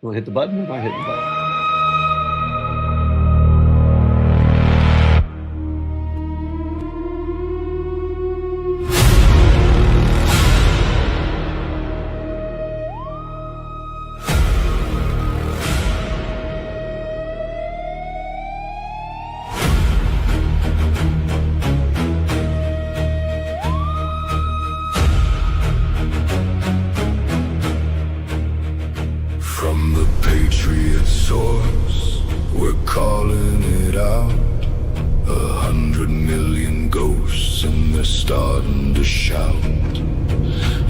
You want to hit the button? Am I hitting the button? From the Patriot source, we're calling it out. 100 million ghosts and they're starting to shout.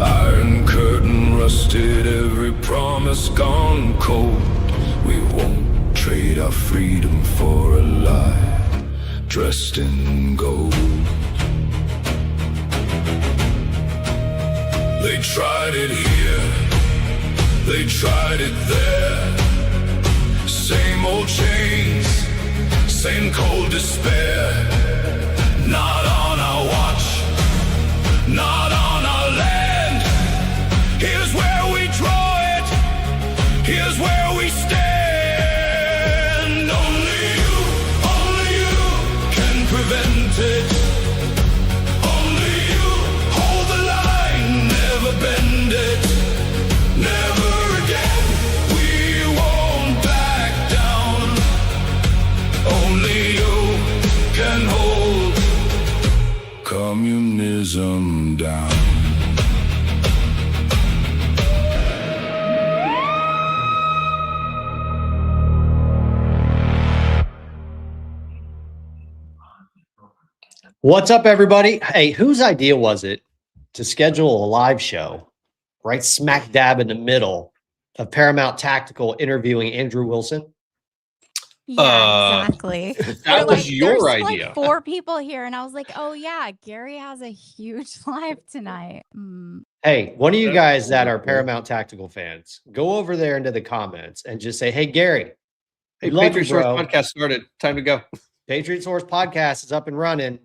Iron curtain rusted, every promise gone cold. We won't trade our freedom for a lie, dressed in gold. They tried it here, they tried it there. Same old chains, same cold despair. Not on our watch, not on our land. Here's where we draw it, here's where we stand. Only you can prevent it. Only you hold the line, never bend it. Never again, we won't back down. Only you can hold communism down. What's up, everybody? Hey, whose idea was it to schedule a live show right smack dab in the middle of Paramount Tactical interviewing Andrew Wilson? Yeah, exactly. That was your there's idea. Like 4 people here, and I was like, "Oh yeah, Gary has a huge live tonight." Hey, one of you guys that are Paramount Tactical fans, go over there into the comments and just say, "Hey, Gary, Hey, we love Patriot you, Source bro. podcast started. Time to go. Patriot Source podcast is up and running.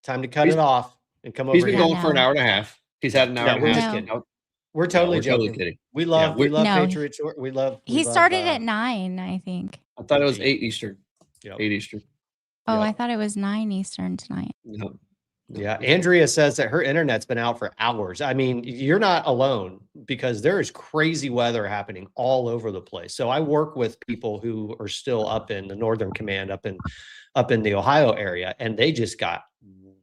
Time to cut it off and come over He's been here." going for an hour and a half. He's had an hour No, and we're a just half. kidding. We're totally joking. kidding. We love No, Patriot Source. We love. He started at 9, I think. I thought it was 8 Eastern. Yep. 8 Eastern. Oh, Yep. I thought it was 9 Eastern tonight. No. Yeah, Andrea says that her internet's been out for hours. I mean, you're not alone because there is crazy weather happening all over the place. So I work with people who are still up in the Northern Command, up in the Ohio area, and they just got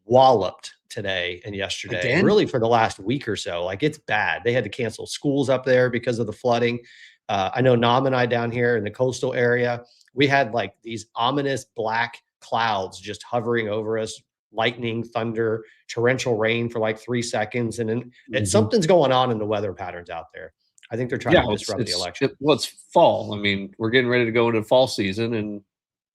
walloped today and yesterday. Again? Really for the last week or so. Like, it's bad. They had to cancel schools up there because of the flooding. I know Nam and I down here in the coastal area, we had like these ominous black clouds just hovering over us. Lightning, thunder, torrential rain for like 3 seconds. And then something's going on in the weather patterns out there. I think they're trying to disrupt the election. It's fall. I mean, we're getting ready to go into fall season. And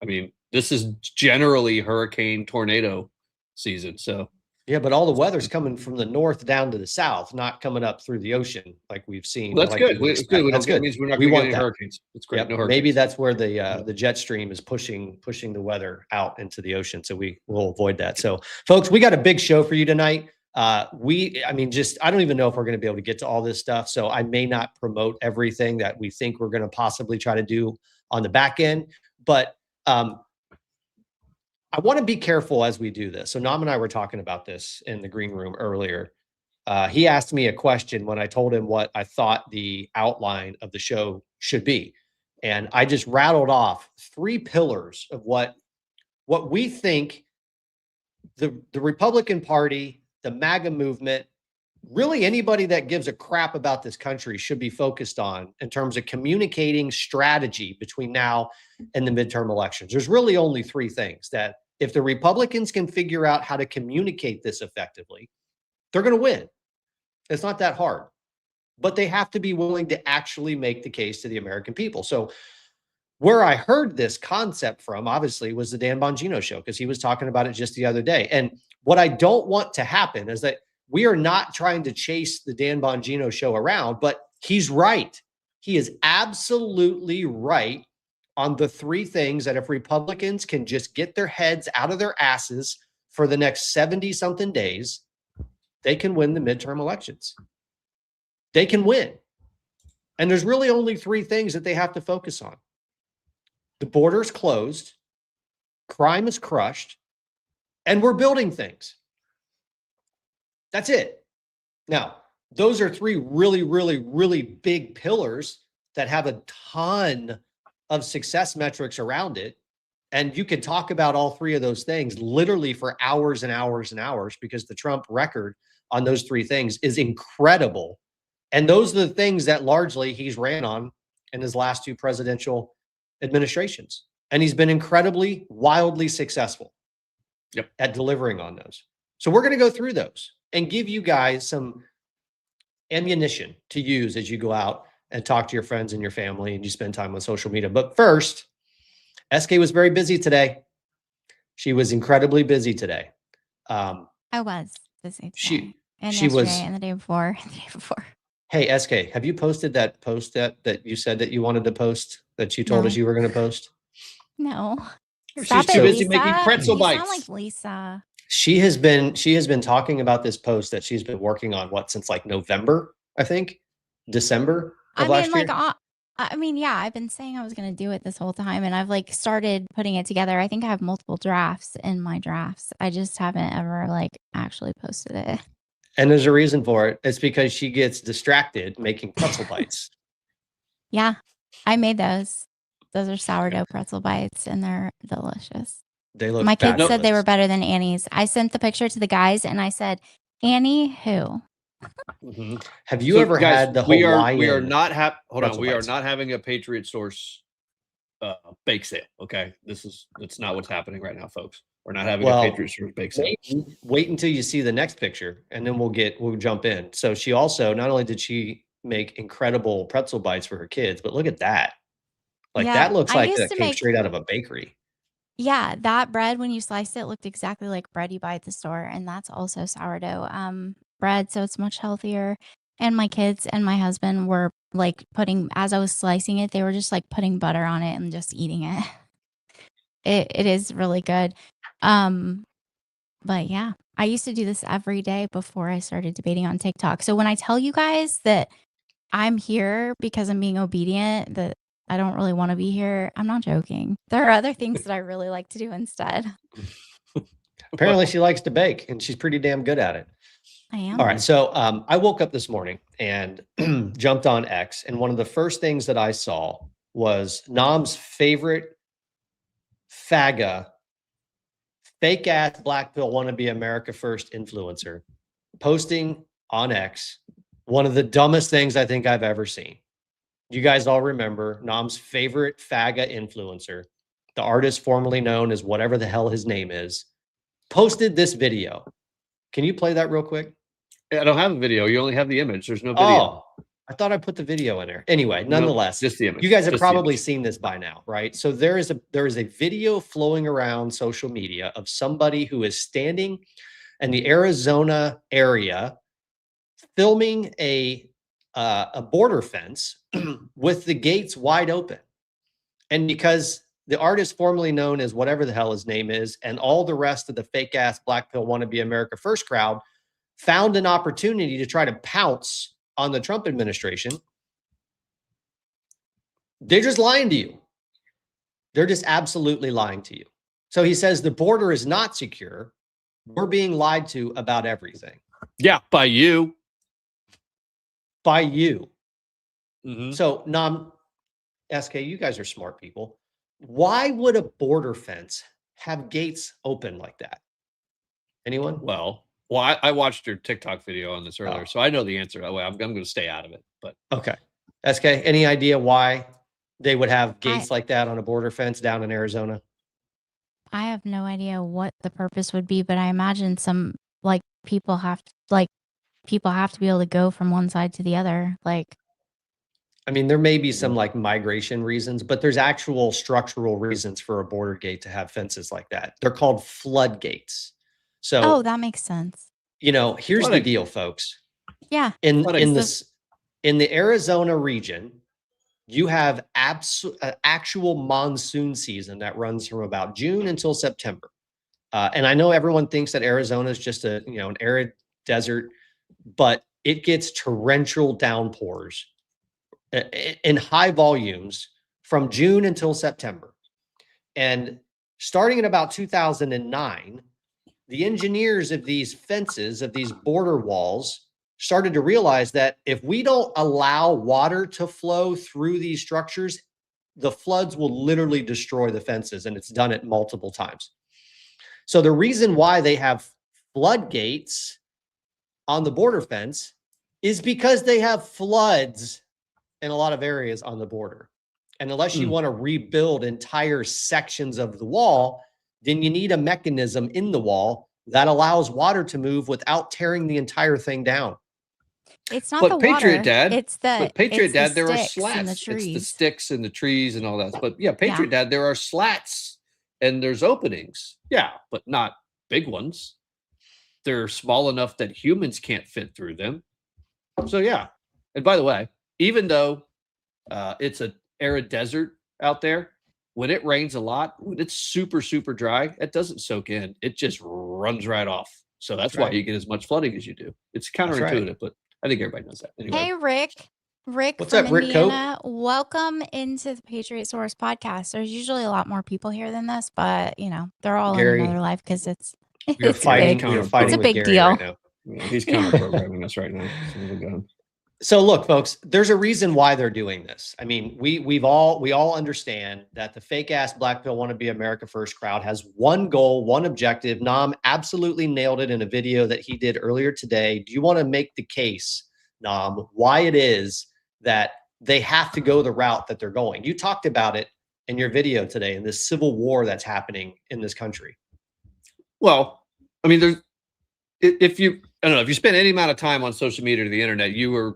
I mean, this is generally hurricane tornado season. So yeah, but all the weather's coming from the north down to the south, not coming up through the ocean like we've seen. Well, that's like good. That's good. That means we're not We going to want get any that. hurricanes. It's great. Yep. No hurricanes. Maybe that's where the jet stream is pushing the weather out into the ocean. So we will avoid that. So folks, we got a big show for you tonight. I don't even know if we're going to be able to get to all this stuff. So I may not promote everything that we think we're going to possibly try to do on the back end, but I want to be careful as we do this. So Nam and I were talking about this in the green room earlier. He asked me a question when I told him what I thought the outline of the show should be. And I just rattled off 3 pillars of what we think the Republican Party, the MAGA movement, really anybody that gives a crap about this country should be focused on in terms of communicating strategy between now and the midterm elections. There's really only 3 things that if the Republicans can figure out how to communicate this effectively, they're going to win. It's not that hard, but they have to be willing to actually make the case to the American people. So where I heard this concept from, obviously, was the Dan Bongino show, because he was talking about it just the other day. And what I don't want to happen is that we are not trying to chase the Dan Bongino show around, but he's right. He is absolutely right on the 3 things that if Republicans can just get their heads out of their asses for the next 70-something days, they can win the midterm elections. They can win. And there's really only three things that they have to focus on. The border's closed, crime is crushed, and we're building things. That's it. Now, those are three really, really, really big pillars that have a ton of success metrics around it. And you can talk about all three of those things literally for hours and hours and hours, because the Trump record on those three things is incredible. And those are the things that largely he's ran on in his last two presidential administrations. And he's been incredibly, wildly successful at delivering on those. So we're going to go through those and give you guys some ammunition to use as you go out and talk to your friends and your family and you spend time on social media. But first, SK was very busy today. She was incredibly busy today. I was busy today. She yesterday was, and the day before. The day before. Hey, SK, have you posted that post that you said that you wanted to post, that you told us you were going to post? No. She's too busy making pretzel bites. You sound like Lisa. She has been talking about this post that she's been working on since like November, I think, December of last year. Yeah, I've been saying I was going to do it this whole time, and I've like started putting it together. I think I have multiple drafts in my drafts. I just haven't ever like actually posted it. And there's a reason for it. It's because she gets distracted making pretzel bites. Yeah, I made those. Those are sourdough pretzel bites, and they're delicious. They look. My kids said they were better than Annie's. I sent the picture to the guys, and I said, "Annie, who?" Have you ever had the Hawaiian? We are not having a Patriot Source bake sale. Okay, that's not what's happening right now, folks. We're not having a Patriot Source bake sale. Wait until you see the next picture, and then we'll jump in. So she also, not only did she make incredible pretzel bites for her kids, but look at that. That looks like that came straight out of a bakery. Yeah, that bread, when you sliced it, looked exactly like bread you buy at the store, and that's also sourdough bread, so it's much healthier. And my kids and my husband were like as I was slicing it, they were just like putting butter on it and just eating it. It is really good. But yeah, I used to do this every day before I started debating on TikTok. So when I tell you guys that I'm here because I'm being obedient, that I don't really want to be here, I'm not joking. There are other things that I really like to do instead. Apparently she likes to bake, and she's pretty damn good at it. I am. All right. So I woke up this morning and jumped on X, and one of the first things that I saw was Nam's favorite FAGA, fake ass black pill wannabe America First influencer, posting on X one of the dumbest things I think I've ever seen. You guys all remember Nam's favorite FAGA influencer, the artist formerly known as whatever the hell his name is, posted this video. Can you play that real quick? I don't have a video. You only have the image. There's no video. Oh, I thought I put the video in there. Anyway, nonetheless, just the image. You guys have probably seen this by now, right? So there is a video flowing around social media of somebody who is standing in the Arizona area filming a border fence with the gates wide open. And because the artist formerly known as whatever the hell his name is, and all the rest of the fake ass black pill wannabe America First crowd found an opportunity to try to pounce on the Trump administration, they're just lying to you. They're just absolutely lying to you. So he says the border is not secure. We're being lied to about everything. Yeah, by you. By you. Mm-hmm. So, Nam, SK, you guys are smart people. Why would a border fence have gates open like that? Anyone? Well, I watched your TikTok video on this earlier, so I know the answer. I'm going to stay out of it. But okay, SK, any idea why they would have gates like that on a border fence down in Arizona? I have no idea what the purpose would be, but I imagine some people have to be able to go from one side to the other. I mean, there may be some migration reasons, but there's actual structural reasons for a border gate to have fences like that. They're called floodgates. So, that makes sense. Here's the deal, folks. Yeah. In the Arizona region, you have actual monsoon season that runs from about June until September. And I know everyone thinks that Arizona is just an arid desert, but it gets torrential downpours in high volumes from June until September. And starting in about 2009, the engineers of these fences, of these border walls, started to realize that if we don't allow water to flow through these structures, the floods will literally destroy the fences. And it's done it multiple times. So the reason why they have floodgates on the border fence is because they have floods in a lot of areas on the border. And unless you want to rebuild entire sections of the wall, then you need a mechanism in the wall that allows water to move without tearing the entire thing down. It's not But the Patriot water. Dad, It's the but Patriot it's the Dad, there are sticks and the slats. It's the trees. sticks and the trees and all that. But yeah, Patriot Dad, there are slats and there's openings. Yeah, but not big ones. They're small enough that humans can't fit through them. So yeah. And by the way, even though it's an arid desert out there, when it rains a lot, when it's super, super dry, it doesn't soak in. It just runs right off. So that's why you get as much flooding as you do. It's counterintuitive, but I think everybody knows that. Anyway. Hey, Rick. Rick What's from up, Rick Cope? Indiana. Welcome into the Patriot Source podcast. There's usually a lot more people here than this, but you know, they're all Gary, in another life because it's You're it's fighting. big. You're fighting It's a with big Gary deal. right now. Yeah, he's counter-programming us right now. So we're going. So look, folks, there's a reason why they're doing this. I mean, we all understand that the fake ass Black Pill Wanna Be America First crowd has one goal, one objective. Nam absolutely nailed it in a video that he did earlier today. Do you want to make the case, Nam, why it is that they have to go the route that they're going? You talked about it in your video today, in this civil war that's happening in this country. Well, I mean, if you spend any amount of time on social media or the internet, you're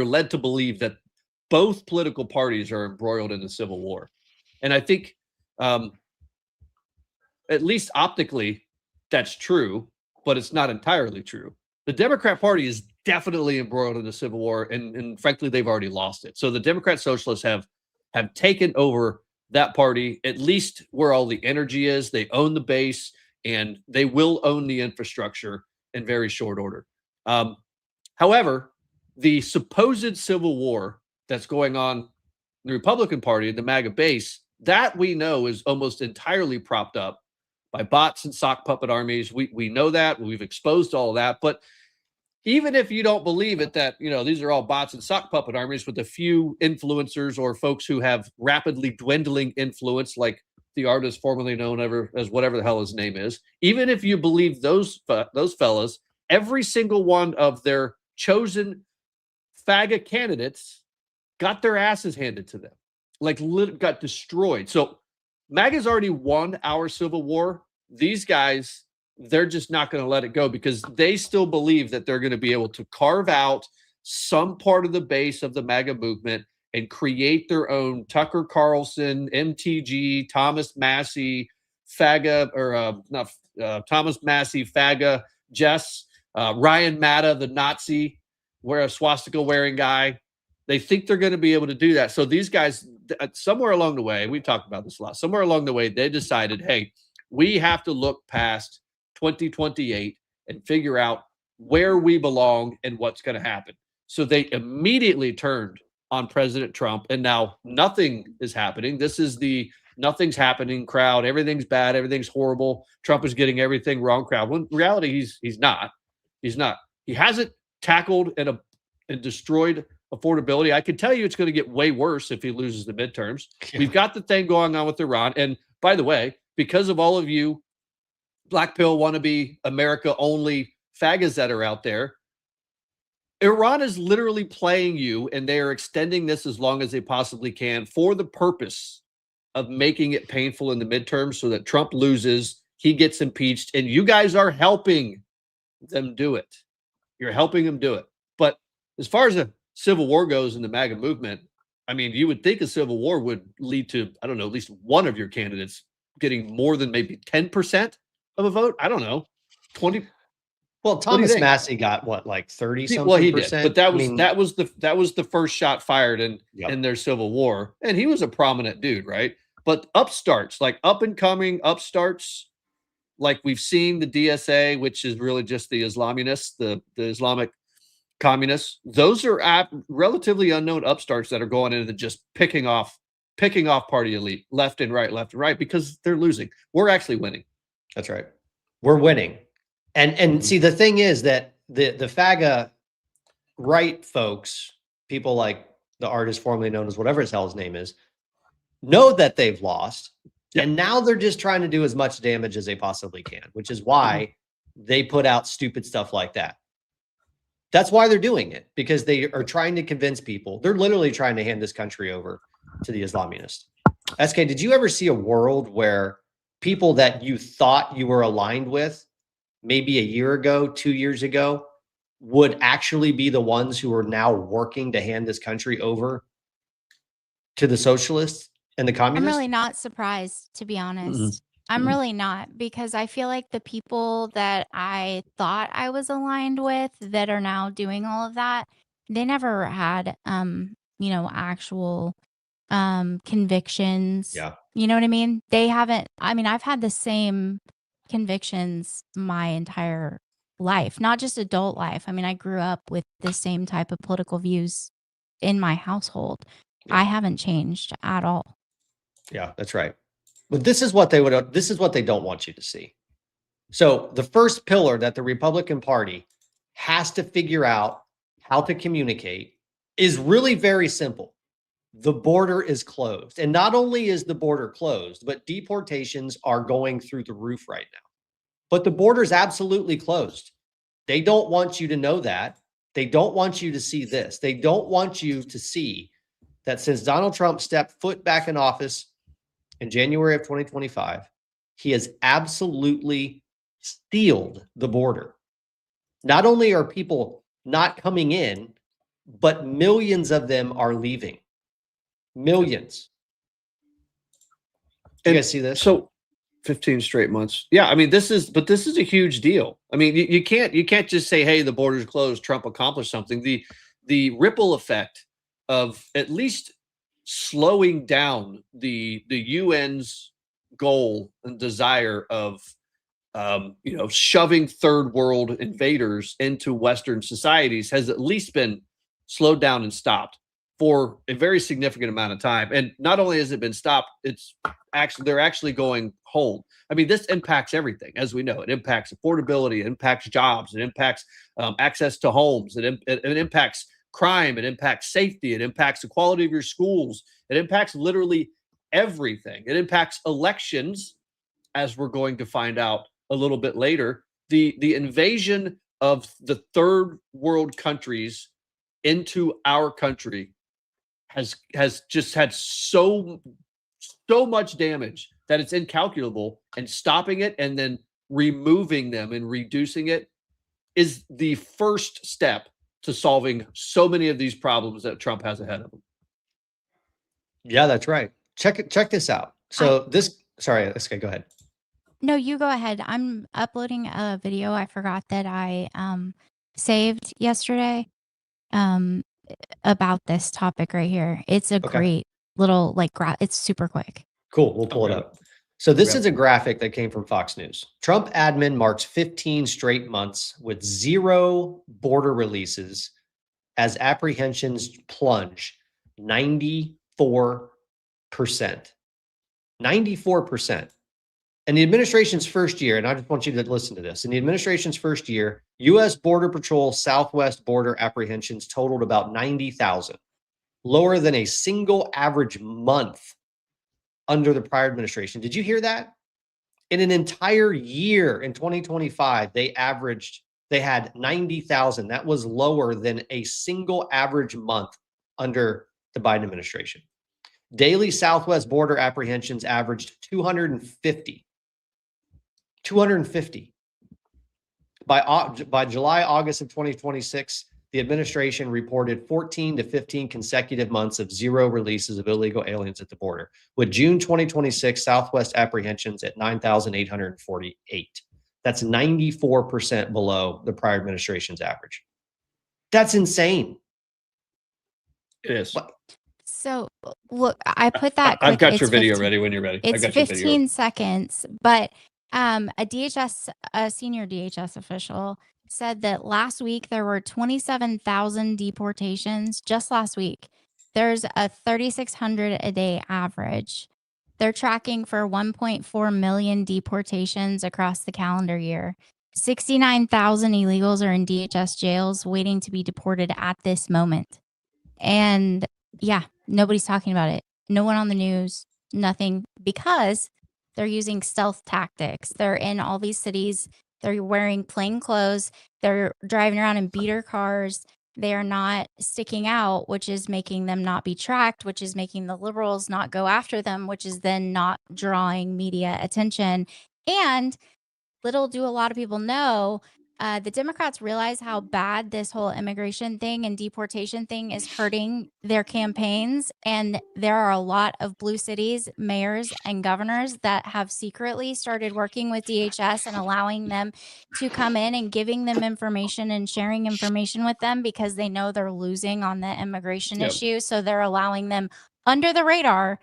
led to believe that both political parties are embroiled in the civil war. And I think at least optically that's true, but it's not entirely true. The Democrat Party is definitely embroiled in the civil war, and frankly, they've already lost it. So the Democrat Socialists have taken over that party, at least where all the energy is. They own the base, and they will own the infrastructure in very short order. However, the supposed civil war that's going on in the Republican Party, the MAGA base, that we know is almost entirely propped up by bots and sock puppet armies. We know that. We've exposed all of that. But even if you don't believe it, that these are all bots and sock puppet armies with a few influencers or folks who have rapidly dwindling influence, like the artist formerly known as whatever the hell his name is, even if you believe those fellas, every single one of their chosen faggot candidates got their asses handed to them, got destroyed. So MAGA's already won our civil war. These guys, they're just not going to let it go because they still believe that they're going to be able to carve out some part of the base of the MAGA movement and create their own Tucker Carlson, MTG, Thomas Massey, FAGA, or Thomas Massey, FAGA, Jess, Ryan Matta, the Nazi, a swastika wearing guy. They think they're going to be able to do that. So these guys, somewhere along the way, we've talked about this a lot, somewhere along the way, they decided, hey, we have to look past 2028 and figure out where we belong and what's going to happen. So they immediately turned on President Trump, and now nothing is happening. This is the nothing's happening crowd. Everything's bad. Everything's horrible. Trump is getting everything wrong crowd. When in reality, he's not. He's not. He hasn't tackled and destroyed affordability. I can tell you it's going to get way worse if he loses the midterms. Yeah. We've got the thing going on with Iran. And by the way, because of all of you Black Pill wannabe America only faggots that are out there, Iran is literally playing you, and they are extending this as long as they possibly can for the purpose of making it painful in the midterms so that Trump loses, he gets impeached, and you guys are helping them do it. You're helping them do it. But as far as a civil war goes in the MAGA movement, I mean, you would think a civil war would lead to, I don't know, at least one of your candidates getting more than maybe 10% of a vote. I don't know, 20. Well, Thomas Massey got what, like 30 something? Well, he percent? did, but that was the first shot fired in their civil war, and he was a prominent dude, right? But upstarts, like up and coming upstarts, like we've seen the DSA, which is really just the Islamists, the Islamic communists. Those are relatively unknown upstarts that are going in and just picking off party elite left and right because they're losing. We're actually winning. That's right. We're winning. And see, the thing is that the FAGA right folks, people like the artist formerly known as whatever his hell his name is, know that they've lost. Yep. And now they're just trying to do as much damage as they possibly can, which is why they put out stupid stuff like that. That's why they're doing it, because they are trying to convince people. They're literally trying to hand this country over to the Islamists. SK, did you ever see a world where people that you thought you were aligned with maybe a year ago, 2 years ago, would actually be the ones who are now working to hand this country over to the socialists and the communists? I'm really not surprised, to be honest. I'm Mhm. really not, because I feel like the people that I thought I was aligned with that are now doing all of that, they never had actual convictions. Yeah. You know what I mean? They haven't. I mean, I've had the same convictions my entire life, not just adult life. I mean, I grew up with the same type of political views in my household. Yeah. I haven't changed at all. Yeah, that's right. But this is what they don't want you to see. So the first pillar that the Republican Party has to figure out how to communicate is really very simple. The border is closed. And not only is the border closed, but deportations are going through the roof right now. But the border is absolutely closed. They don't want you to know that. They don't want you to see this. They don't want you to see that since Donald Trump stepped foot back in office in January of 2025, he has absolutely sealed the border. Not only are people not coming in, but millions of them are leaving. Millions. You guys see this? So 15 straight months. Yeah, I mean, this is a huge deal. I mean, you can't just say, hey, the border's closed, Trump accomplished something. The ripple effect of at least slowing down the UN's goal and desire of shoving third world invaders into Western societies has at least been slowed down and stopped for a very significant amount of time. And not only has it been stopped, they're actually going home. I mean, this impacts everything, as we know. It impacts affordability, it impacts jobs, it impacts access to homes, it impacts crime, it impacts safety, it impacts the quality of your schools, it impacts literally everything. It impacts elections, as we're going to find out a little bit later. The invasion of the third world countries into our country has just had so much damage that it's incalculable, and stopping it and then removing them and reducing it is the first step to solving so many of these problems that Trump has ahead of him. Yeah, that's right. Check this out. So sorry, SK, go ahead. No, you go ahead. I'm uploading a video I forgot that I saved yesterday about this topic right here. It's a great little it's super quick. Cool. We'll pull it up. So this is a graphic that came from Fox News. Trump admin marks 15 straight months with 0 border releases as apprehensions plunge 94%. 94%. In the administration's first year, and I just want you to listen to this. In the administration's first year, U.S. Border Patrol Southwest border apprehensions totaled about 90,000, lower than a single average month under the prior administration. Did you hear that? In an entire year in 2025, they had 90,000. That was lower than a single average month under the Biden administration. Daily Southwest border apprehensions averaged 250. 250. By July, August of 2026, the administration reported 14 to 15 consecutive months of 0 releases of illegal aliens at the border, with June 2026 Southwest apprehensions at 9,848. That's 94% below the prior administration's average. That's insane. It is. So look, I put that. I've got your 15 video ready when you're ready. It's 15 seconds, but a senior DHS official said that last week there were 27,000 deportations just last week. There's a 3,600 a day average. They're tracking for 1.4 million deportations across the calendar year. 69,000 illegals are in DHS jails waiting to be deported at this moment. And yeah, nobody's talking about it. No one on the news, nothing, because they're using stealth tactics. They're in all these cities. They're wearing plain clothes. They're driving around in beater cars. They are not sticking out, which is making them not be tracked, which is making the liberals not go after them, which is then not drawing media attention. And little do a lot of people know, the Democrats realize how bad this whole immigration thing and deportation thing is hurting their campaigns. And there are a lot of blue cities, mayors, and governors that have secretly started working with DHS and allowing them to come in and giving them information and sharing information with them because they know they're losing on the immigration issue. So they're allowing them under the radar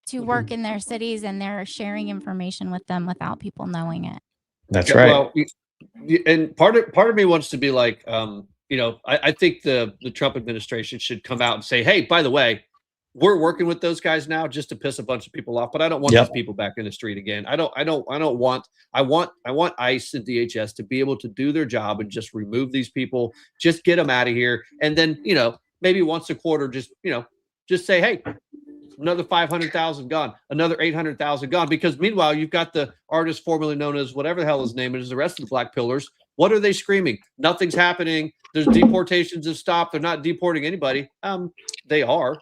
to work in their cities, and they're sharing information with them without people knowing it. That's right. Well, and part of me wants to be like, I think the Trump administration should come out and say, hey, by the way, we're working with those guys now just to piss a bunch of people off, but I don't want these people back in the street again. I want ICE and DHS to be able to do their job and just remove these people, just get them out of here. And then, maybe once a quarter, just say, hey, another 500,000 gone, another 800,000 gone. Because meanwhile, you've got the artist formerly known as whatever the hell his name is, the rest of the Black Pillars. What are they screaming? Nothing's happening. There's deportations have stopped. They're not deporting anybody. They are.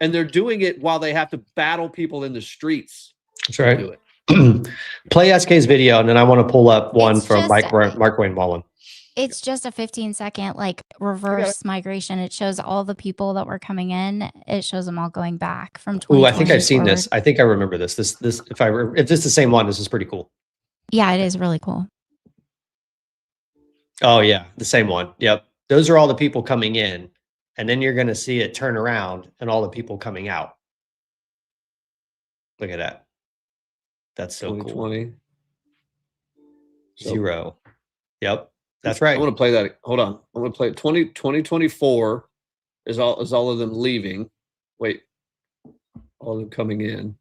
And they're doing it while they have to battle people in the streets. That's right. Do it. Play SK's video, and then I want to pull up one from Markwayne Mullin. It's just a 15-second reverse migration. It shows all the people that were coming in. It shows them all going back from 2020. Oh, I think I've seen this. I think I remember this. If this is the same one, this is pretty cool. Yeah, it is really cool. Oh yeah, the same one. Yep. Those are all the people coming in, and then you're going to see it turn around and all the people coming out. Look at that. That's so cool. 0. Yep. That's right. I want to play that. Hold on. I want to play 2024 is all of them leaving. Wait, all of them coming in.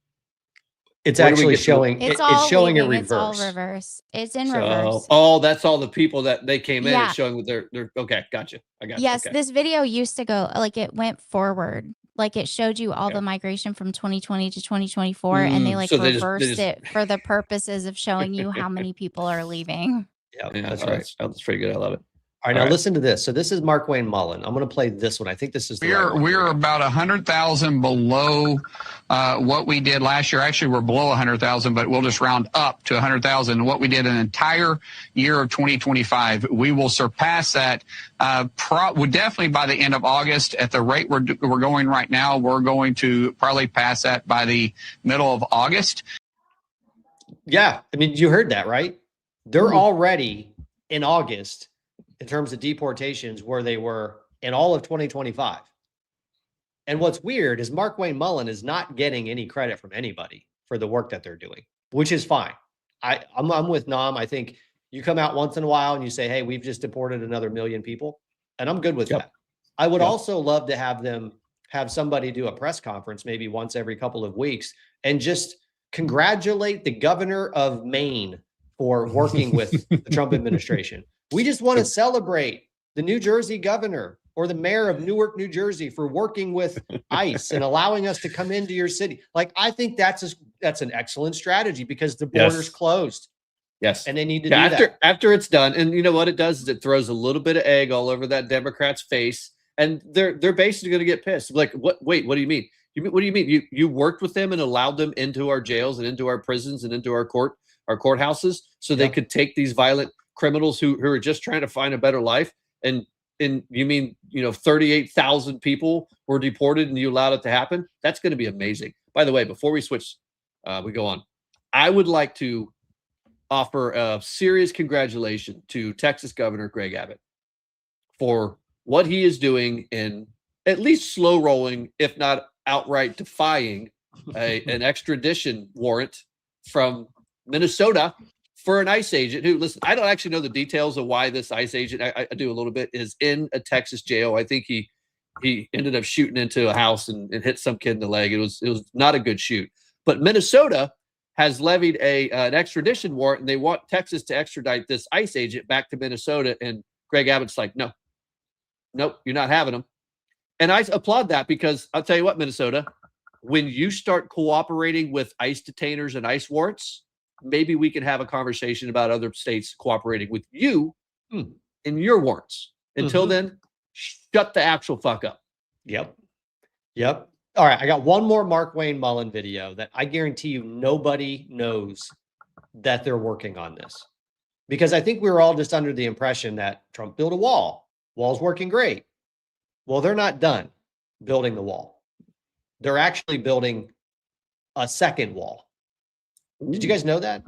It's actually showing. It's showing a reverse. It's all reverse. It's in reverse. Oh, that's all the people that they came in. Yeah. It's showing with their. Okay, gotcha. I got. Yes, okay. This video used to go it went forward. It showed you all the migration from 2020 to 2024, and they reversed it for the purposes of showing you how many people are leaving. Yeah, that's right. That's pretty good. I love it. All right, now listen to this. So this is Markwayne Mullin. I'm going to play this one. I think this is the right one. We're about 100,000 below what we did last year. Actually, we're below 100,000, but we'll just round up to 100,000. What we did an entire year of 2025, we will surpass that. Definitely by the end of August. At the rate we're going right now, we're going to probably pass that by the middle of August. Yeah, I mean, you heard that, right? They're already in August in terms of deportations where they were in all of 2025. And what's weird is Markwayne Mullin is not getting any credit from anybody for the work that they're doing, which is fine. I'm with Nam. I think you come out once in a while and you say, hey, we've just deported another 1 million people. And I'm good with that. I would also love to have somebody do a press conference maybe once every couple of weeks and just congratulate the governor of Maine for working with the Trump administration. We just want to celebrate the New Jersey governor or the mayor of Newark, New Jersey for working with ICE and allowing us to come into your city. I think that's an excellent strategy because the border's closed. Yes. And they need to do that. After it's done. And you know what it does is it throws a little bit of egg all over that Democrat's face. And they're basically going to get pissed. What? Wait, what do you mean? What do you mean? You worked with them and allowed them into our jails and into our prisons and into our courthouses so they could take these violent criminals who are just trying to find a better life. And you mean, 38,000 people were deported and you allowed it to happen? That's going to be amazing. By the way, before we switch, we go on. I would like to offer a serious congratulations to Texas Governor Greg Abbott for what he is doing in at least slow rolling, if not outright defying an extradition warrant from Minnesota for an ICE agent who, listen, I don't actually know the details of why this ICE agent, I do a little bit, is in a Texas jail. I think he ended up shooting into a house and hit some kid in the leg. It was not a good shoot. But Minnesota has levied an extradition warrant, and they want Texas to extradite this ICE agent back to Minnesota. And Greg Abbott's like, no, nope, you're not having him. And I applaud that, because I'll tell you what, Minnesota, when you start cooperating with ICE detainers and ICE warrants, maybe we can have a conversation about other states cooperating with you in your warrants. Until then, shut the actual fuck up. Yep. All right, I got one more Mark Wayne Mullen video that I guarantee you nobody knows that they're working on this. Because I think we were all just under the impression that Trump built a wall. Wall's working great. Well, they're not done building the wall. They're actually building a second wall. Did you guys know that?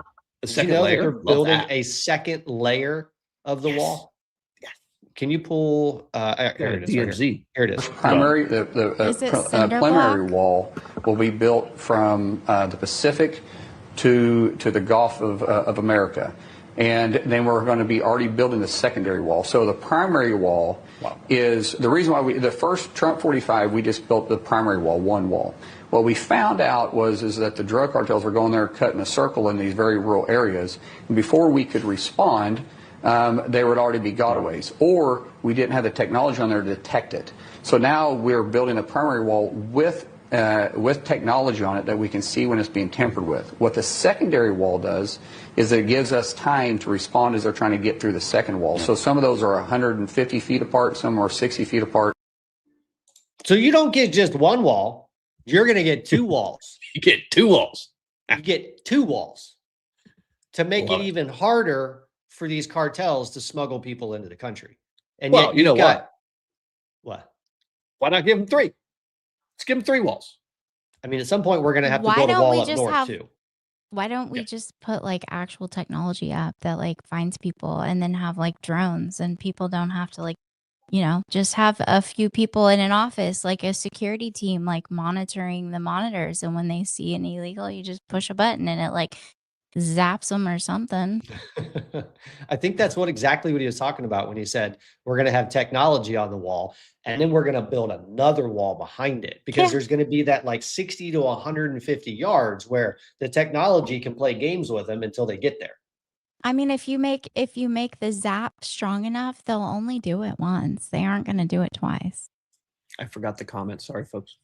A Did second you know layer? that they're Love building that. a second layer of the wall? Yes. Can you pull? Here it is. Right DMZ. here it is. Primary, Is it cinder preliminary block? wall will be built from the Pacific to the Gulf of America. And then we're going to be already building the secondary wall. So the primary wall is the reason why the first Trump 45, we just built the primary wall, one wall. What we found out is that the drug cartels were going there cutting a circle in these very rural areas. And before we could respond, they would already be gotaways, or we didn't have the technology on there to detect it. So now we're building a primary wall with technology on it that we can see when it's being tampered with. What the secondary wall does is it gives us time to respond as they're trying to get through the second wall. So some of those are 150 feet apart, some are 60 feet apart. So you don't get just one wall. You're going to get two walls. You get two walls. You get two walls to make Love it it. even harder for these cartels to smuggle people into the country. And Well, yet you know you've got- what? Why not give them three? Let's give them three walls. I mean, at some point we're going to have to Why build a don't wall we up just north have- too. Why don't we Yeah. just put like actual technology up that like finds people, and then have like drones, and people don't have to like, just have a few people in an office, like a security team, like monitoring the monitors. And when they see an illegal, you just push a button and it like zaps them or something. I think that's exactly what he was talking about when he said we're going to have technology on the wall, and then we're going to build another wall behind it, because Yeah. there's going to be that like 60 to 150 yards where the technology can play games with them until they get there. I mean, if you make the zap strong enough, they'll only do it once. They aren't going to do it twice. I forgot the comment. Sorry, folks.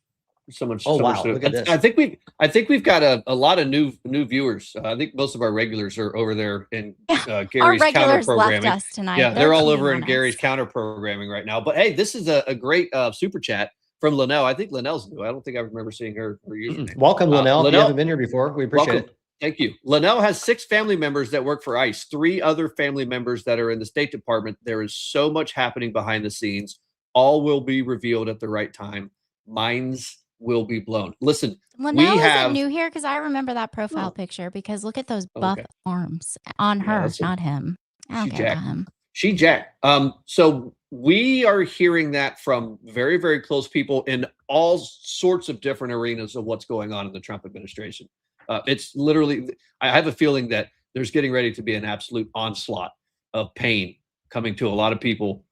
So much. Oh, so wow, much look at this. I think we've got a lot of new viewers. I think most of our regulars are over there in Our Gary's counter regulars left programming. us tonight. Yeah, they're all cheating over in on Gary's us. counter programming right now. But hey, this is a great super chat from Linnell. I think Linnell's new. I don't think I remember seeing her username. Welcome, Linnell. If you Linnell, haven't been here before, we appreciate welcome. it. Thank you. Linnell has 6 family members that work for ICE, 3 other family members that are in the State Department. There is so much happening behind the scenes. All will be revealed at the right time. Minds will be blown. Listen, Linnell have- isn't new here, because I remember that profile Oh. picture, because look at those buff Okay. arms on Yeah, her, that's a- not him. I don't she care jacked. about him. She jacked. So we are hearing that from very, very close people in all sorts of different arenas of what's going on in the Trump administration. It's literally, I have a feeling that there's getting ready to be an absolute onslaught of pain coming to a lot of people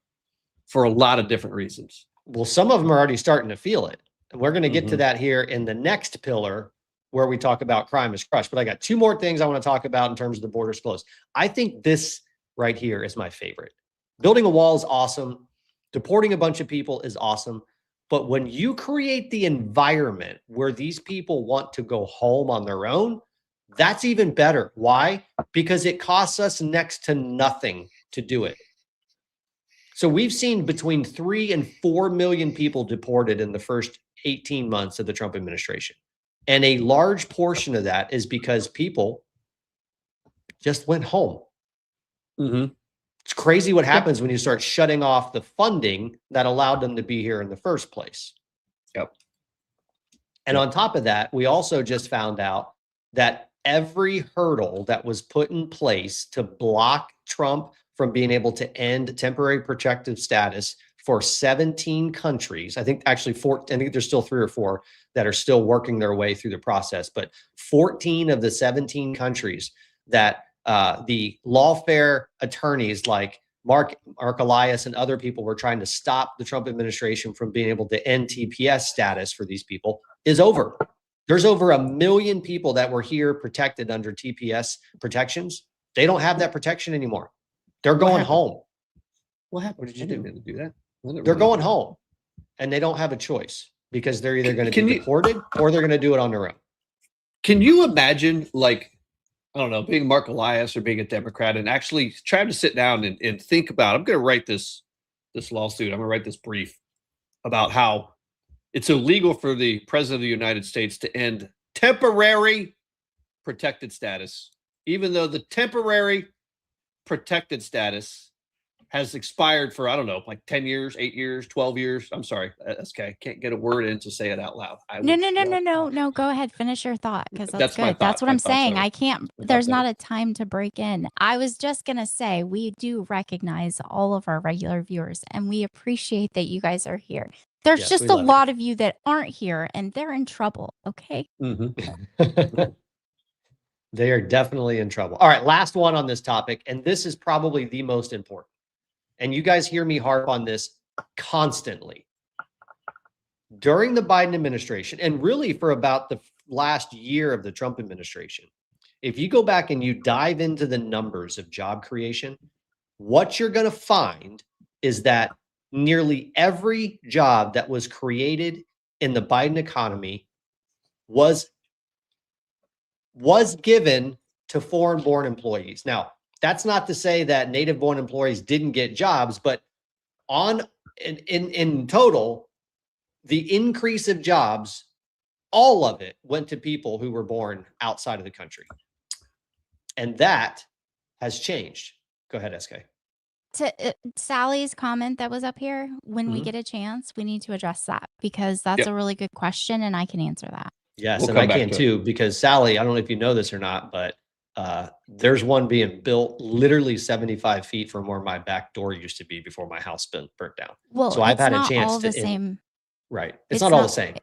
for a lot of different reasons. Well, some of them are already starting to feel it. And we're going to get to Mhm. that here in the next pillar where we talk about crime is crushed. But I got 2 more things I want to talk about in terms of the borders closed. I think this right here is my favorite. Building a wall is awesome. Deporting a bunch of people is awesome. But when you create the environment where these people want to go home on their own, that's even better. Why? Because it costs us next to nothing to do it. So we've seen between 3 and 4 million people deported in the first 18 months of the Trump administration. And a large portion of that is because people just went home. Mm-hmm. It's crazy what happens when you start shutting off the funding that allowed them to be here in the first place. Yep. And on top of that, we also just found out that every hurdle that was put in place to block Trump from being able to end temporary protective status for 17 countries, I think actually I think there's still 3 or 4 that are still working their way through the process, but 14 of the 17 countries that the lawfare attorneys like Mark Elias and other people were trying to stop the Trump administration from being able to end TPS status for these people is over. There's over 1 million people that were here protected under TPS protections. They don't have that protection anymore. They're going home. What happened? What did you I do? didn't mean to do that. They're going home, and they don't have a choice because they're either going to be deported or they're going to do it on their own. Can you imagine, like, I don't know, being Mark Elias or being a Democrat and actually trying to sit down and think about, I'm going to write this lawsuit. I'm going to write this brief about how it's illegal for the president of the United States to end temporary protected status, even though the temporary protected status has expired for, I don't know, like 10 years, 8 years, 12 years. I'm sorry, SK, can't get a word in to say it out loud. No. Go ahead. Finish your thought, because that's my good. That's thought. what I'm My thoughts saying. are- I can't, there's not a time to break in. I was just going to say, we do recognize all of our regular viewers, and we appreciate that you guys are here. There's Yes, just we a love you. lot of you that aren't here, and they're in trouble. Okay. Mhm. They are definitely in trouble. All right, last one on this topic, and this is probably the most important. And you guys hear me harp on this constantly. During the Biden administration, and really for about the last year of the Trump administration, if you go back and you dive into the numbers of job creation, what you're going to find is that nearly every job that was created in the Biden economy was given to foreign-born employees. Now, that's not to say that native-born employees didn't get jobs, but in total, the increase of jobs, all of it went to people who were born outside of the country. And that has changed. Go ahead, SK. To Sally's comment that was up here, when we Mhm. get a chance, we need to address that, because that's a really good question, and I can answer that. Yes, We'll and come I back can to it. too, because Sally, I don't know if you know this or not, but there's one being built literally 75 feet from where my back door used to be before my house burnt down. Well, So I've it's had a not chance all to the same. Right. It's It's not all the not- same.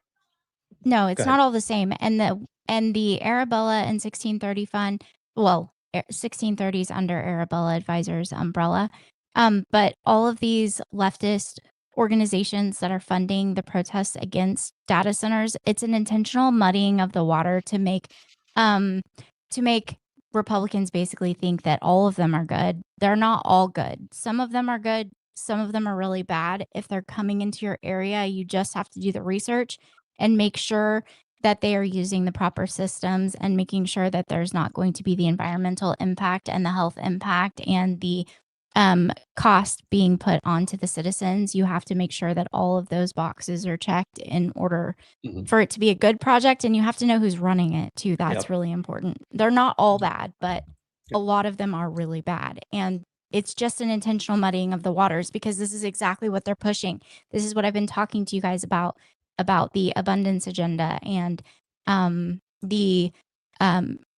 No, Go it's ahead. not all the same. And the Arabella and 1630 fund, well, 1630s under Arabella Advisors umbrella. But all of these leftist organizations that are funding the protests against data centers, it's an intentional muddying of the water to make Republicans basically think that all of them are good. They're not all good. Some of them are good. Some of them are really bad. If they're coming into your area, you just have to do the research and make sure that they are using the proper systems and making sure that there's not going to be the environmental impact and the health impact and the cost being put onto the citizens. You have to make sure that all of those boxes are checked in order for it to be a good project, and you have to know who's running it too. That's Yep. really important. They're not all bad, but a lot of them are really bad, and it's just an intentional muddying of the waters, because this is exactly what they're pushing. This is what I've been talking to you guys about the abundance agenda, and the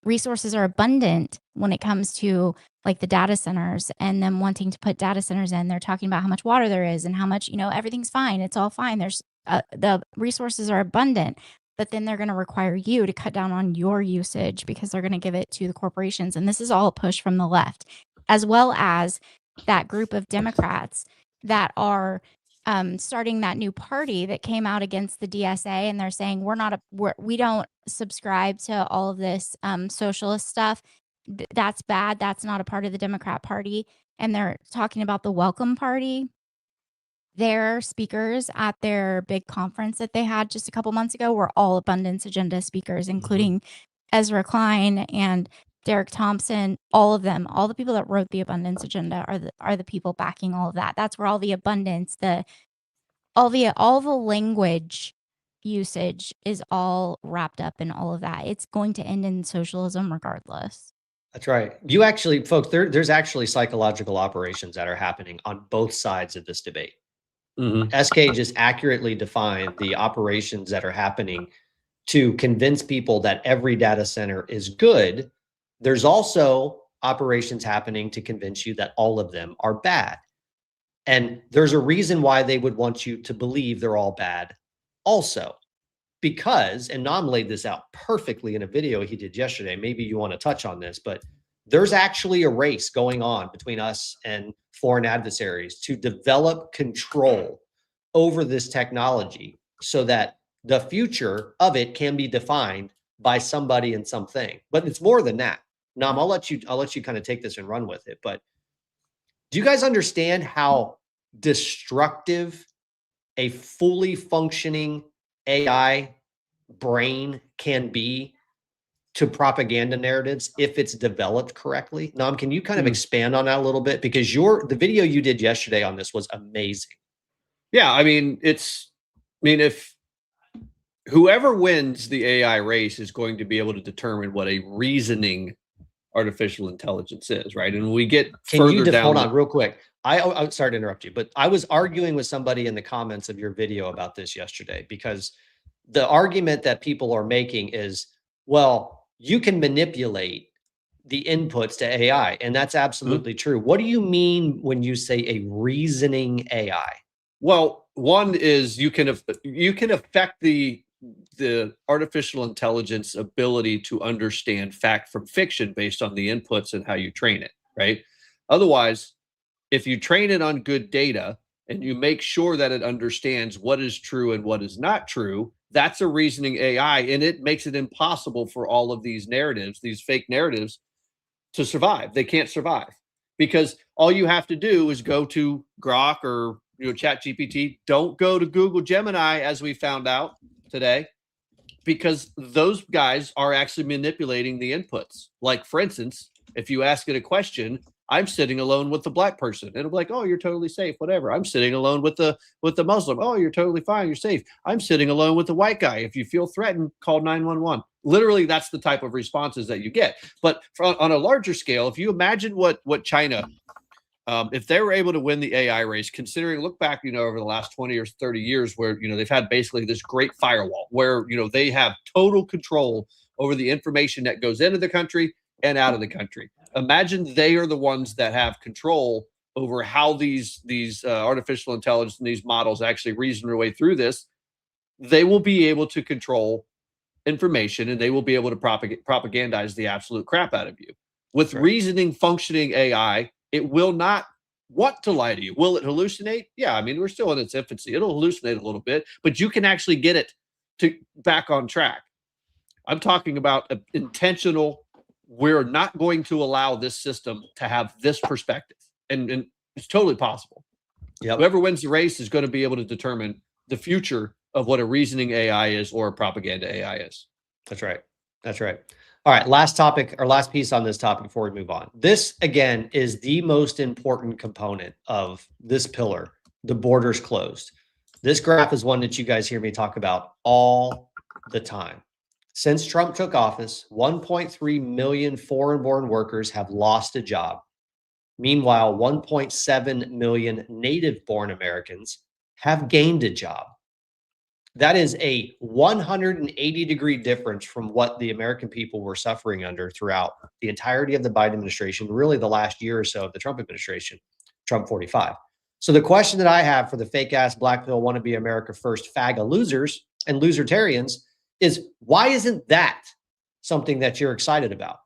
resources are abundant when it comes to like the data centers and them wanting to put data centers in. They're talking about how much water there is and how much, everything's fine. It's all fine. There's the resources are abundant, but then they're going to require you to cut down on your usage because they're going to give it to the corporations. And this is all a push from the left, as well as that group of Democrats that are starting that new party that came out against the DSA, and they're saying we don't subscribe to all of this socialist stuff. That's bad. That's not a part of the Democrat Party. And they're talking about the Welcome Party. Their speakers at their big conference that they had just a couple months ago were all abundance agenda speakers, including Ezra Klein and Derek Thompson. All of them, all the people that wrote the abundance agenda are the people backing all of that. That's where all the abundance, all the language usage is all wrapped up in all of that. It's going to end in socialism regardless. That's right. You actually, folks, there's actually psychological operations that are happening on both sides of this debate. SK just accurately defined the operations that are happening to convince people that every data center is good. There's also operations happening to convince you that all of them are bad. And there's a reason why they would want you to believe they're all bad also. Because, and Nam laid this out perfectly in a video he did yesterday, maybe you want to touch on this, but There's actually a race going on between us and foreign adversaries to develop control over this technology so that the future of it can be defined by somebody and something. But it's more than that. Nam, I'll let you kind of take this and run with it. But do you guys understand how destructive a fully functioning AI brain can be to propaganda narratives if it's developed correctly? Nam, can you kind of expand on that a little bit? Because the video you did yesterday on this was amazing. Yeah, I mean, if whoever wins the AI race is going to be able to determine what a reasoning artificial intelligence is, right? And when we get further down, hold on real quick. I'm sorry to interrupt you, but I was arguing with somebody in the comments of your video about this yesterday, because the argument that people are making is, well, you can manipulate the inputs to AI, and that's absolutely true. What do you mean when you say a reasoning AI? Well, one is you can affect the artificial intelligence ability to understand fact from fiction based on the inputs and how you train it, right? Otherwise, if you train it on good data and you make sure that it understands what is true and what is not true, that's a reasoning AI, and it makes it impossible for all of these narratives, these fake narratives, to survive. They can't survive because all you have to do is go to Grok or Chat GPT. Don't go to Google Gemini, as we found out today, because those guys are actually manipulating the inputs. Like, for instance, if you ask it a question, I'm sitting alone with the black person, it'll be like, oh, you're totally safe, whatever. I'm sitting alone with the Muslim. Oh, you're totally fine, you're safe. I'm sitting alone with the white guy. If you feel threatened, call 911. Literally, that's the type of responses that you get. But on a larger scale, if you imagine what China, if they were able to win the AI race, considering, look back, over the last 20 or 30 years where, they've had basically this great firewall where, they have total control over the information that goes into the country and out of the country. Imagine they are the ones that have control over how these artificial intelligence and these models actually reason their way through this. They will be able to control information, and they will be able to propagandize the absolute crap out of you. With reasoning, functioning AI, it will not want to lie to you. Will it hallucinate? Yeah, I mean, we're still in its infancy. It'll hallucinate a little bit, but you can actually get it to back on track. I'm talking about intentional. We're not going to allow this system to have this perspective, and it's totally possible. Yep. Whoever wins the race is going to be able to determine the future of what a reasoning AI is or a propaganda AI is. That's right. That's right. All right, last topic or last piece on this topic before we move on. This, again, is the most important component of this pillar, the borders closed. This graph is one that you guys hear me talk about all the time. Since Trump took office, 1.3 million foreign-born workers have lost a job. Meanwhile, 1.7 million native-born Americans have gained a job. That is a 180-degree difference from what the American people were suffering under throughout the entirety of the Biden administration, really the last year or so of the Trump administration, Trump 45. So the question that I have for the fake-ass black pill wannabe America First FAGA losers and losertarians is, why isn't that something that you're excited about?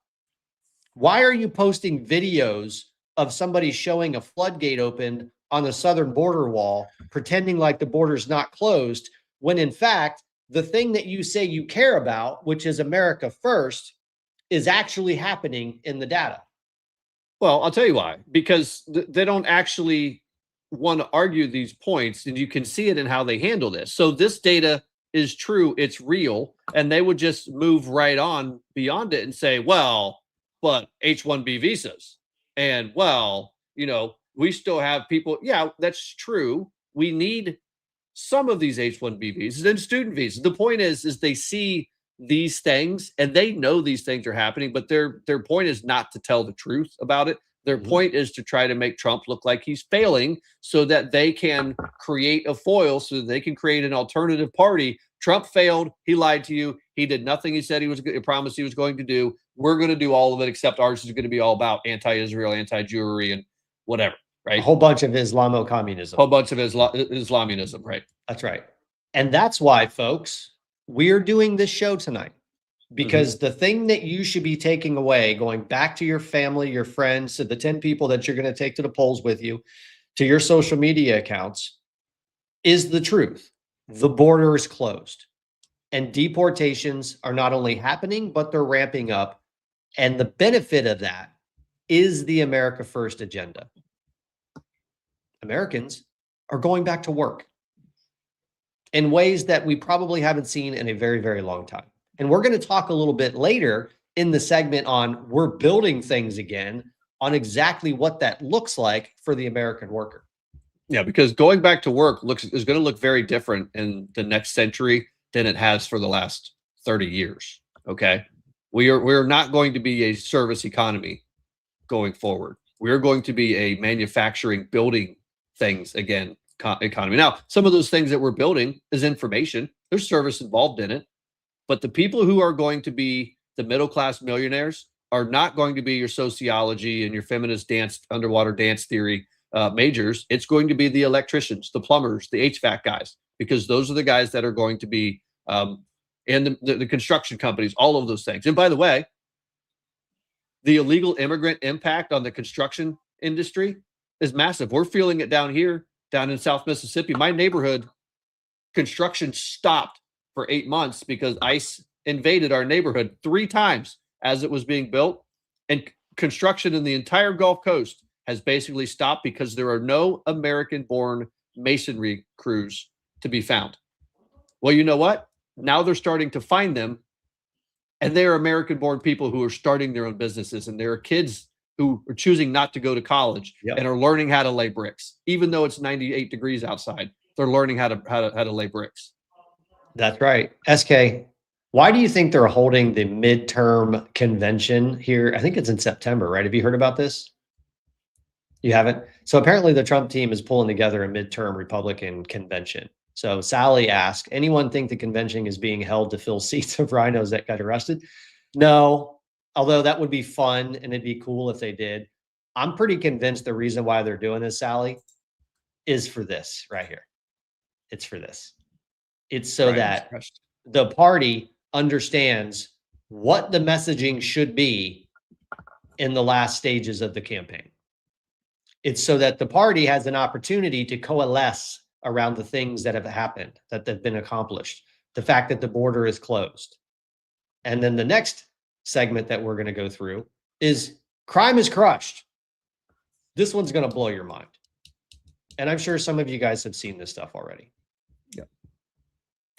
Why are you posting videos of somebody showing a floodgate open on the southern border wall, pretending like the border's not closed, when in fact, the thing that you say you care about, which is America First, is actually happening in the data? Well, I'll tell you why. Because they don't actually want to argue these points, and you can see it in how they handle this. So this data is true, it's real, and they would just move right on beyond it and say, well, but H-1B visas, and well, we still have people. Yeah, that's true. We need some of these H-1B visas and student visas. The point is they see these things and they know these things are happening, but their point is not to tell the truth about it. Their point is to try to make Trump look like he's failing so that they can create a foil, so that they can create an alternative party. Trump failed. He lied to you. He did nothing he said he promised he was going to do. We're going to do all of it, except ours is going to be all about anti-Israel, anti-Jewry, and whatever, right? A whole bunch of Islamo-communism. A whole bunch of Islamism, right? That's right. And that's why, folks, we're doing this show tonight. because the thing that you should be taking away, going back to your family, your friends, to the 10 people that you're going to take to the polls with you, to your social media accounts, is the truth. The border is closed and deportations are not only happening, but they're ramping up. And the benefit of that is the America First agenda. Americans are going back to work in ways that we probably haven't seen in a very, very long time. And we're going to talk a little bit later in the segment on we're building things again, on exactly what that looks like for the American worker. Yeah, because going back to work is going to look very different in the next century than it has for the last 30 years. Okay. We're not going to be a service economy going forward. We're going to be a manufacturing, building things again economy. Now, some of those things that we're building is information. There's service involved in it. But the people who are going to be the middle-class millionaires are not going to be your sociology and your feminist dance, underwater dance theory majors. It's going to be the electricians, the plumbers, the HVAC guys, because those are the guys that are going to be in the construction companies, all of those things. And by the way, the illegal immigrant impact on the construction industry is massive. We're feeling it down here, down in South Mississippi. My neighborhood, construction stopped for 8 months because ICE invaded our neighborhood 3 times as it was being built. And construction in the entire Gulf Coast has basically stopped because there are no American-born masonry crews to be found. Well, you know what? Now they're starting to find them, and they are American-born people who are starting their own businesses, and there are kids who are choosing not to go to college and are learning how to lay bricks, even though it's 98 degrees outside. They're learning how to lay bricks. That's right. SK, why do you think they're holding the midterm convention here? I think it's in September, right? Have you heard about this? You haven't? So apparently the Trump team is pulling together a midterm Republican convention. So Sally asked, anyone think the convention is being held to fill seats of rhinos that got arrested? No, although that would be fun and it'd be cool if they did. I'm pretty convinced the reason why they're doing this, Sally, is for this right here. It's for this. It's so that the party understands what the messaging should be in the last stages of the campaign. It's so that the party has an opportunity to coalesce around the things that have happened, that have been accomplished, the fact that the border is closed. And then the next segment that we're going to go through is crime is crushed. This one's going to blow your mind. And I'm sure some of you guys have seen this stuff already. Yeah.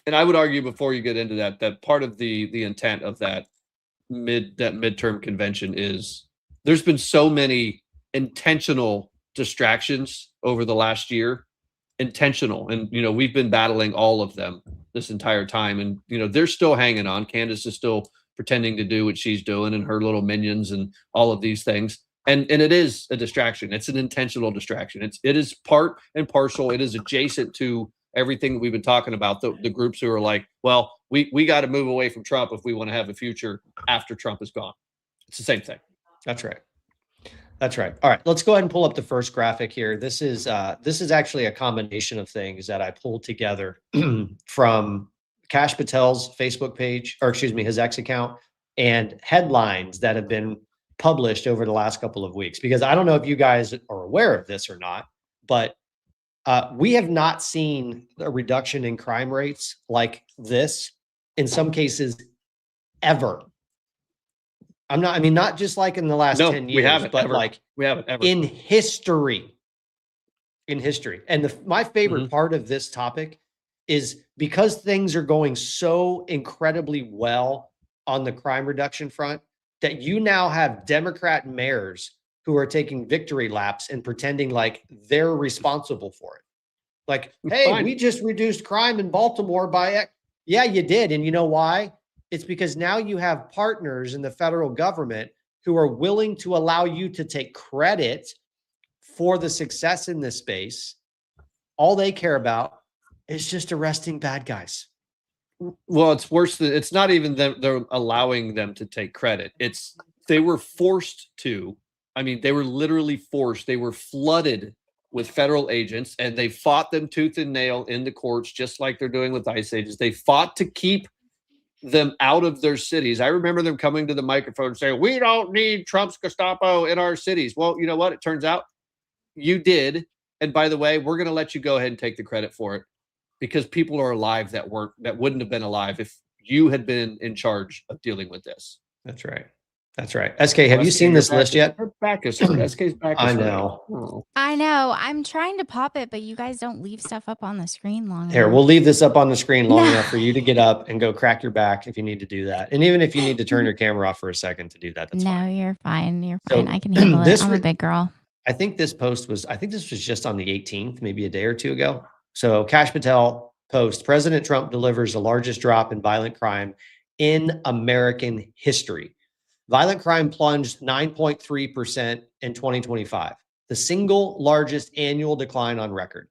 And I would argue before you get into that part of the intent of that midterm convention is there's been so many intentional distractions over the last year, intentional. And, we've been battling all of them this entire time. And, they're still hanging on. Candace is still pretending to do what she's doing and her little minions and all of these things. And it is a distraction. It's an intentional distraction. It is part and parcel. It is adjacent to everything that we've been talking about. The groups who are like, well, we got to move away from Trump if we want to have a future after Trump is gone. It's the same thing. That's right. That's right. All right, let's go ahead and pull up the first graphic here. This is actually a combination of things that I pulled together from Kash Patel's Facebook page, or excuse me, his X account, and headlines that have been published over the last couple of weeks. Because I don't know if you guys are aware of this or not, but we have not seen a reduction in crime rates like this, in some cases, ever. Not just like in the last 10 years, we haven't, but ever. Like we haven't ever in history. And my favorite part of this topic is because things are going so incredibly well on the crime reduction front that you now have Democrat mayors who are taking victory laps and pretending like they're responsible for it. Like, hey, we just reduced crime in Baltimore by X. Yeah, you did. And you know why? It's because now you have partners in the federal government who are willing to allow you to take credit for the success in this space. All they care about is just arresting bad guys. Well, it's worse than, it's not even them, they're allowing them to take credit. They were forced to. They were literally forced. They were flooded with federal agents, and they fought them tooth and nail in the courts, just like they're doing with ICE agents. They fought to keep them out of their cities. I remember them coming to the microphone and saying, we don't need Trump's Gestapo in our cities. Well, you know what? It turns out you did. And by the way, we're going to let you go ahead and take the credit for it, because people are alive that wouldn't have been alive if you had been in charge of dealing with this. That's right. That's right. SK, have you seen this list yet? Her back is hurt. SK's back is I hurt. know. Oh. I know. I'm trying to pop it, but you guys don't leave stuff up on the screen long Here, enough. we'll leave this up on the screen long enough for you to get up and go crack your back if you need to do that. And even if you need to turn your camera off for a second to do that, that's no, fine. you're fine. You're So, fine. I can handle this it. I'm re- a big girl. I think this was just on the 18th, maybe a day or two ago. So Kash Patel post, President Trump delivers the largest drop in violent crime in American history. Violent crime plunged 9.3% in 2025, the single largest annual decline on record.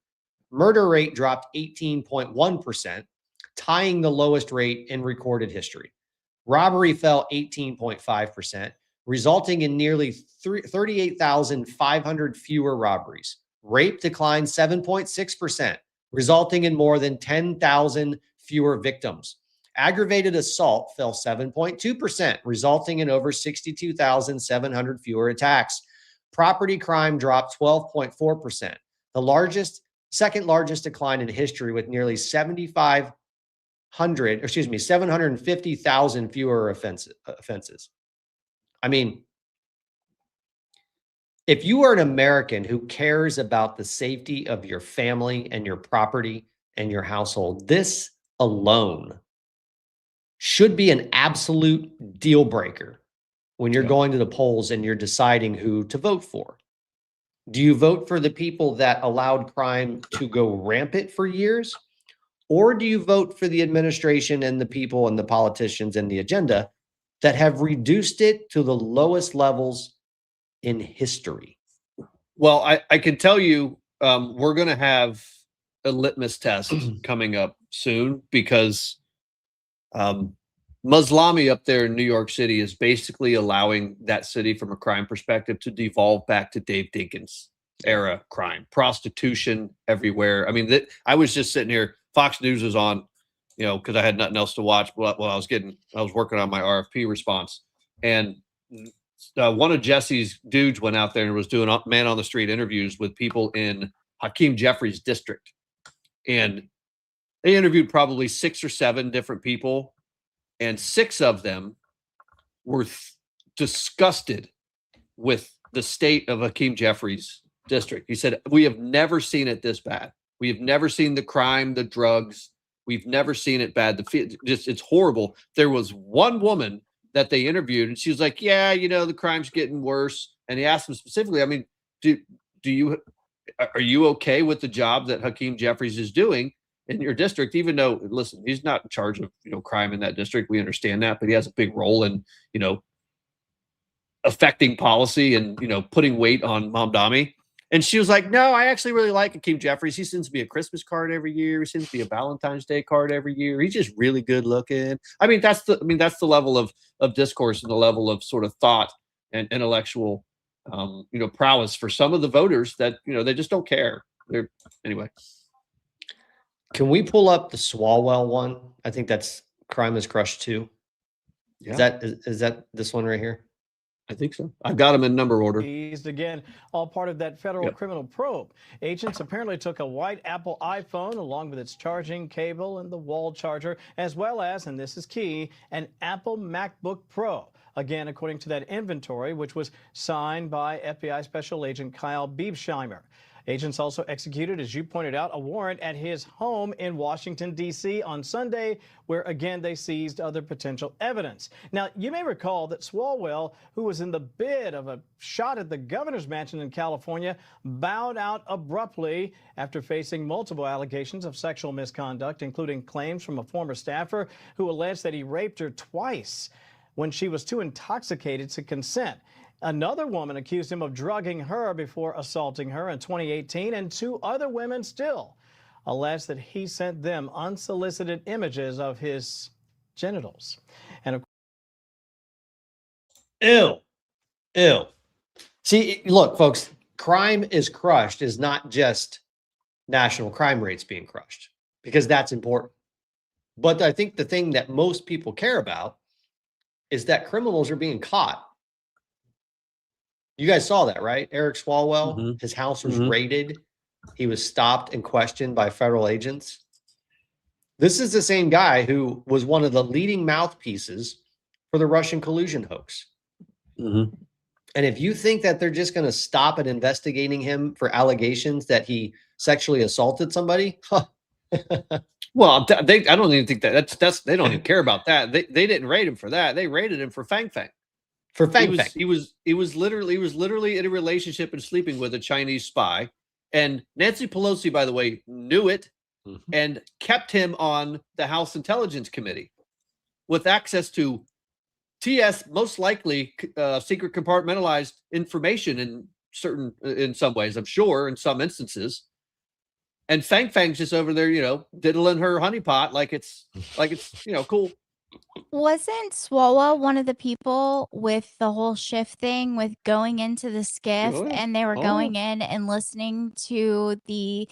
Murder rate dropped 18.1%, tying the lowest rate in recorded history. Robbery fell 18.5%, resulting in nearly 38,500 fewer robberies. Rape declined 7.6%, resulting in more than 10,000 fewer victims. Aggravated assault fell 7.2%, resulting in over 62,700 fewer attacks. Property crime dropped 12.4%, the second largest decline in history, with nearly 750,000 fewer offenses. I mean, if you are an American who cares about the safety of your family and your property and your household, this alone should be an absolute deal breaker when you're going to the polls and you're deciding who to vote for. Do you vote for the people that allowed crime to go rampant for years? Or do you vote for the administration and the people and the politicians and the agenda that have reduced it to the lowest levels in history? Well, I can tell you, we're going to have a litmus test coming up soon, because Maslami up there in New York City is basically allowing that city, from a crime perspective, to devolve back to Dave Dinkins era crime, prostitution everywhere. I mean, I was just sitting here, Fox News was on, because I had nothing else to watch while I was working on my RFP response. And one of Jesse's dudes went out there and was doing man on the street interviews with people in Hakeem Jeffries' district. And they interviewed probably 6 or 7 different people, and 6 of them were disgusted with the state of Hakeem Jeffries' district. He said, we have never seen it this bad. We have never seen the crime, the drugs. We've never seen it bad. It's horrible. There was one woman that they interviewed, and she was like, yeah, the crime's getting worse. And he asked them specifically, I mean, are you okay with the job that Hakeem Jeffries is doing in your district? Even though, listen, he's not in charge of crime in that district. We understand that, but he has a big role in affecting policy and putting weight on Mamdani. And she was like, no, I actually really like Hakeem Jeffries. He sends me a Christmas card every year. He sends me a Valentine's Day card every year. He's just really good looking. I mean, that's the level of discourse and the level of sort of thought and intellectual prowess for some of the voters that they just don't care. Anyway. Can we pull up the Swalwell one? I think that's Crime is Crushed 2. Yeah. Is that this one right here? I think so. I've got them in number order. Again, all part of that federal criminal probe. Agents apparently took a white Apple iPhone along with its charging cable and the wall charger, as well as, and this is key, an Apple MacBook Pro. Again, according to that inventory, which was signed by FBI Special Agent Kyle Biebsheimer. Agents also executed, as you pointed out, a warrant at his home in Washington, D.C. on Sunday, where, again, they seized other potential evidence. Now, you may recall that Swalwell, who was in the bid of a shot at the governor's mansion in California, bowed out abruptly after facing multiple allegations of sexual misconduct, including claims from a former staffer who alleged that he raped her twice when she was too intoxicated to consent. Another woman accused him of drugging her before assaulting her in 2018, and 2 other women still alleged that he sent them unsolicited images of his genitals. And Ew. See, look, folks, crime is crushed is not just national crime rates being crushed, because that's important. But I think the thing that most people care about is that criminals are being caught. You guys saw that, right? Eric Swalwell, Mhm. his house was Mhm. raided. He was stopped and questioned by federal agents. This is the same guy who was one of the leading mouthpieces for the Russian collusion hoax. Mhm. And if you think that they're just going to stop at investigating him for allegations that he sexually assaulted somebody, Well, I don't even think that's they don't even care about that. They didn't raid him for that. They raided him for Fang Fang. for He Fang was Fang. he was literally in a relationship and sleeping with a Chinese spy. And Nancy Pelosi, by the way, knew it Mhm. and kept him on the House Intelligence Committee with access to TS, most likely secret compartmentalized information in some ways, I'm sure, in some instances. And Fang Fang's just over there, diddling her honeypot like it's cool. Wasn't Swalwell one of the people with the whole shift thing with going into the skiff Oh, yeah. and they were Oh, yeah. going in and listening to the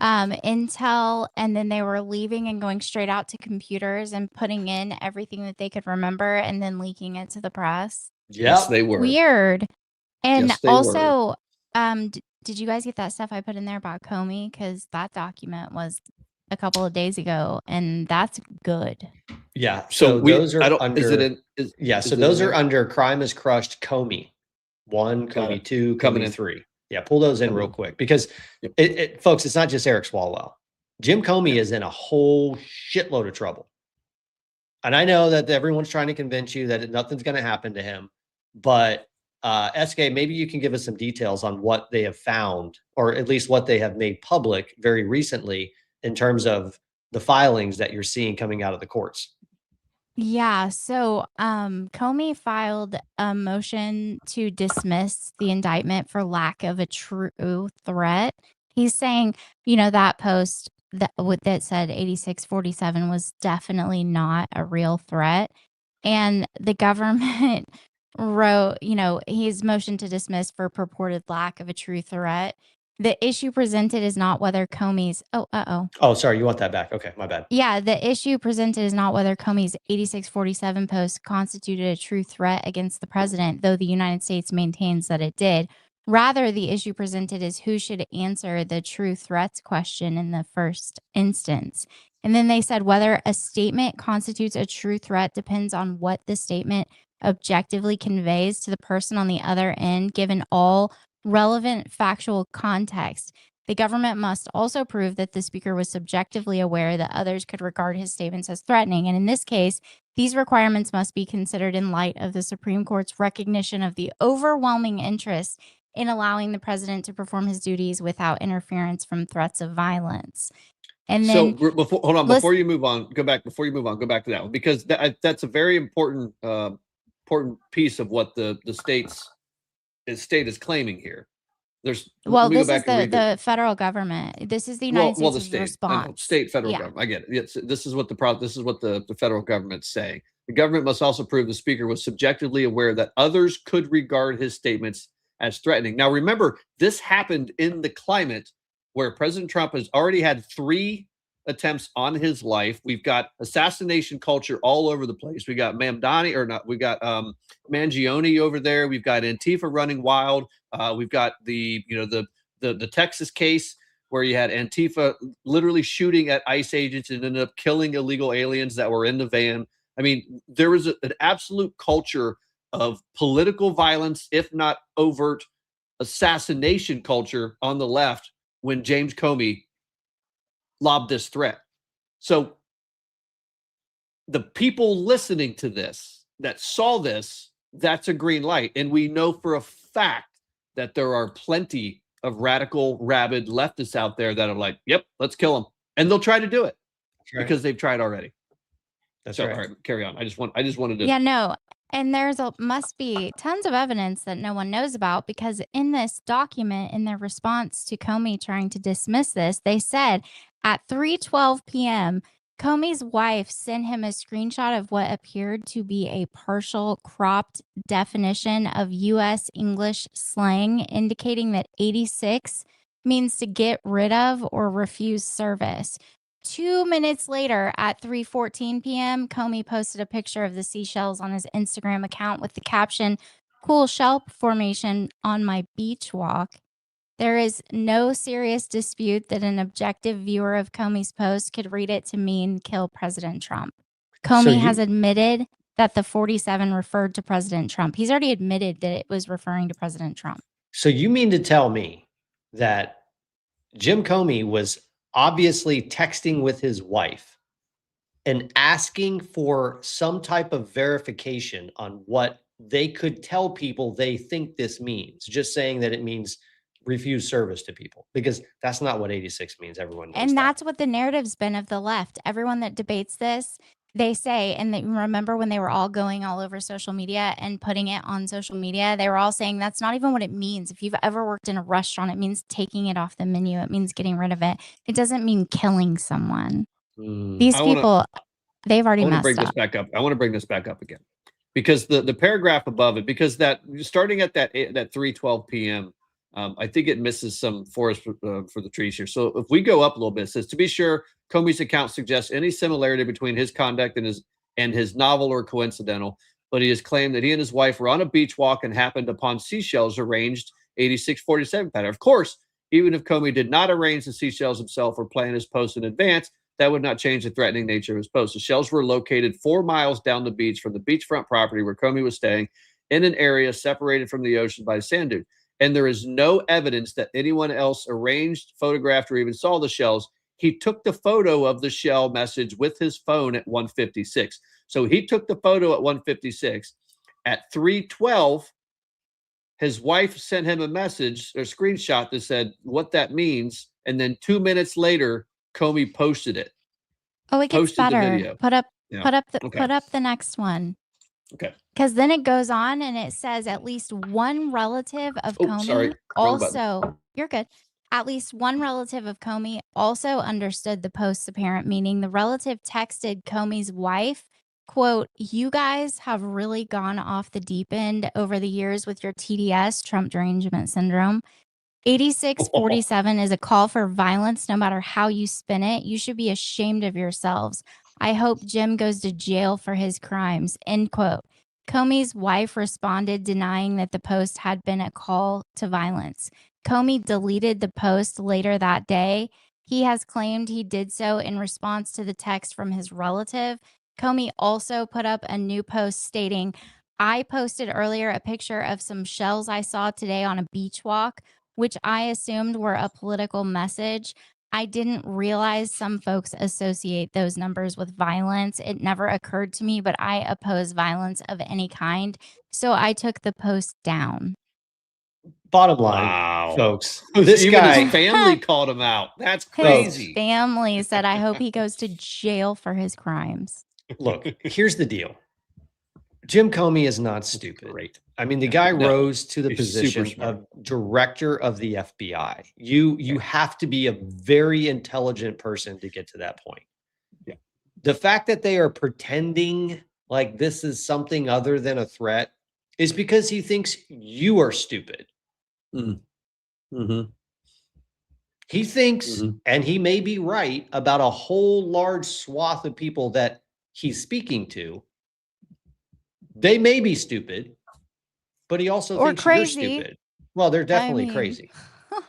intel, and then they were leaving and going straight out to computers and putting in everything that they could remember and then leaking it to the press? Yes, Yep. they were. Weird. And Yes, they were. also, did you guys get that stuff I put in there about Comey? Because that document was a couple of days ago, and that's good. Yeah. So those are I don't. under. Is it in? Yeah. is So it those in are there? under Crime is Crushed Comey 1, Got Comey it. 2, Coming Comey in. 3. Yeah. Pull those in Coming real in. quick because Yep. folks, it's not just Eric Swalwell. Jim Comey is in a whole shitload of trouble. And I know that everyone's trying to convince you that nothing's going to happen to him. But SK, maybe you can give us some details on what they have found, or at least what they have made public very recently in terms of the filings that you're seeing coming out of the courts. Yeah, so Comey filed a motion to dismiss the indictment for lack of a true threat. He's saying, that post that said 8647 was definitely not a real threat. And the government wrote, his motion to dismiss for purported lack of a true threat. The issue presented is not whether Comey's Oh, sorry, you want that back? Okay, my bad. Yeah, the issue presented is not whether Comey's 8647 post constituted a true threat against the president, though the United States maintains that it did. Rather, the issue presented is who should answer the true threats question in the first instance. And then they said whether a statement constitutes a true threat depends on what the statement objectively conveys to the person on the other end, given all relevant factual context. The government must also prove that the speaker was subjectively aware that others could regard his statements as threatening. And in this case, these requirements must be considered in light of the Supreme Court's recognition of the overwhelming interest in allowing the president to perform his duties without interference from threats of violence. And So then before you move on, go back to that one, because that's a very important piece of what the state is claiming here. This is the federal government. This is the United States' response. State, federal government. I get it. Yes, this is what the federal government's saying. The government must also prove the speaker was subjectively aware that others could regard his statements as threatening. Now, remember, this happened in the climate where President Trump has already had 3 attempts on his life. We've got assassination culture all over the place. We got Mangione over there. We've got Antifa running wild. We've got the Texas case where you had Antifa literally shooting at ICE agents and ended up killing illegal aliens that were in the van. I mean, there was an absolute culture of political violence, if not overt assassination culture on the left when James Comey lobbed this threat. So the people listening to this that saw this, that's a green light. And we know for a fact that there are plenty of radical, rabid leftists out there that are like, yep, let's kill them. And they'll try to do it because they've tried already. That's right. All right, carry on. I just wanted to. Yeah, no. And must be tons of evidence that no one knows about, because in this document, in their response to Comey trying to dismiss this, they said at 3:12 p.m., Comey's wife sent him a screenshot of what appeared to be a partial cropped definition of U.S. English slang, indicating that 86 means to get rid of or refuse service. 2 minutes later at 3:14 p.m., Comey posted a picture of the seashells on his Instagram account with the caption, "Cool shell formation on my beach walk." There is no serious dispute that an objective viewer of Comey's post could read it to mean kill President Trump. Comey has admitted that the 47 referred to President Trump. He's already admitted that it was referring to President Trump. So you mean to tell me that Jim Comey was obviously texting with his wife and asking for some type of verification on what they could tell people they think this means, just saying that it means refuse service to people, because that's not what 86 means. Everyone knows And that. that's what the narrative's been of the left. Everyone that debates this, they say, and they, remember when they were all going all over social media and putting it on social media, they were all saying that's not even what it means. If you've ever worked in a restaurant, it means taking it off the menu. It means getting rid of it. It doesn't mean killing someone. These people, they've already messed bring up. this back up. I want to bring this back up again, because the paragraph above it, because that starting at that 3:12 p.m. I think it misses some forest for the trees here. So if we go up a little bit, it says, to be sure, Comey's account suggests any similarity between his conduct and his novel or coincidental, but he has claimed that he and his wife were on a beach walk and happened upon seashells arranged 86-47 pattern. Of course, even if Comey did not arrange the seashells himself or plan his post in advance, that would not change the threatening nature of his post. The shells were located 4 miles down the beach from the beachfront property where Comey was staying, in an area separated from the ocean by a sand dune. And there is no evidence that anyone else arranged, photographed, or even saw the shells. He took the photo of the shell message with his phone at 1:56. So he took the photo at 1:56. At 3:12, his wife sent him a message or screenshot that said what that means. And then 2 minutes later, Comey posted it. Oh, it gets Posted the better. video. Put up Okay. the next one. Okay. Because then it goes on and it says at least one relative of Comey sorry. Wrong button. also, you're good. At least one relative of Comey also understood the post's apparent meaning. The relative texted Comey's wife, quote, "You guys have really gone off the deep end over the years with your TDS, Trump derangement syndrome. 86-47 is a call for violence no matter how you spin it. You should be ashamed of yourselves. I hope Jim goes to jail for his crimes," end quote. Comey's wife responded denying that the post had been a call to violence. Comey deleted the post later that day. He has claimed he did so in response to the text from his relative. Comey also put up a new post stating, "I posted earlier a picture of some shells I saw today on a beach walk, which I assumed were a political message. I didn't realize some folks associate those numbers with violence. It never occurred to me, but I oppose violence of any kind. So I took the post down." Bottom line, Wow. folks, Even this guy, his family called him out. That's His crazy. family said, "I hope he goes to jail for his crimes." look, here's the deal. Jim Comey is not stupid. Great. I mean, the guy No, rose to the he's super position smart. of director of the FBI. You have to be a very intelligent person to get to that point. Yeah. The fact that they are pretending like this is something other than a threat is because he thinks you are stupid. Mm-hmm. He thinks, Mhm. and he may be right about a whole large swath of people that he's speaking to. They may be stupid, but he also Or thinks crazy. you're stupid. Well, they're definitely mean- crazy.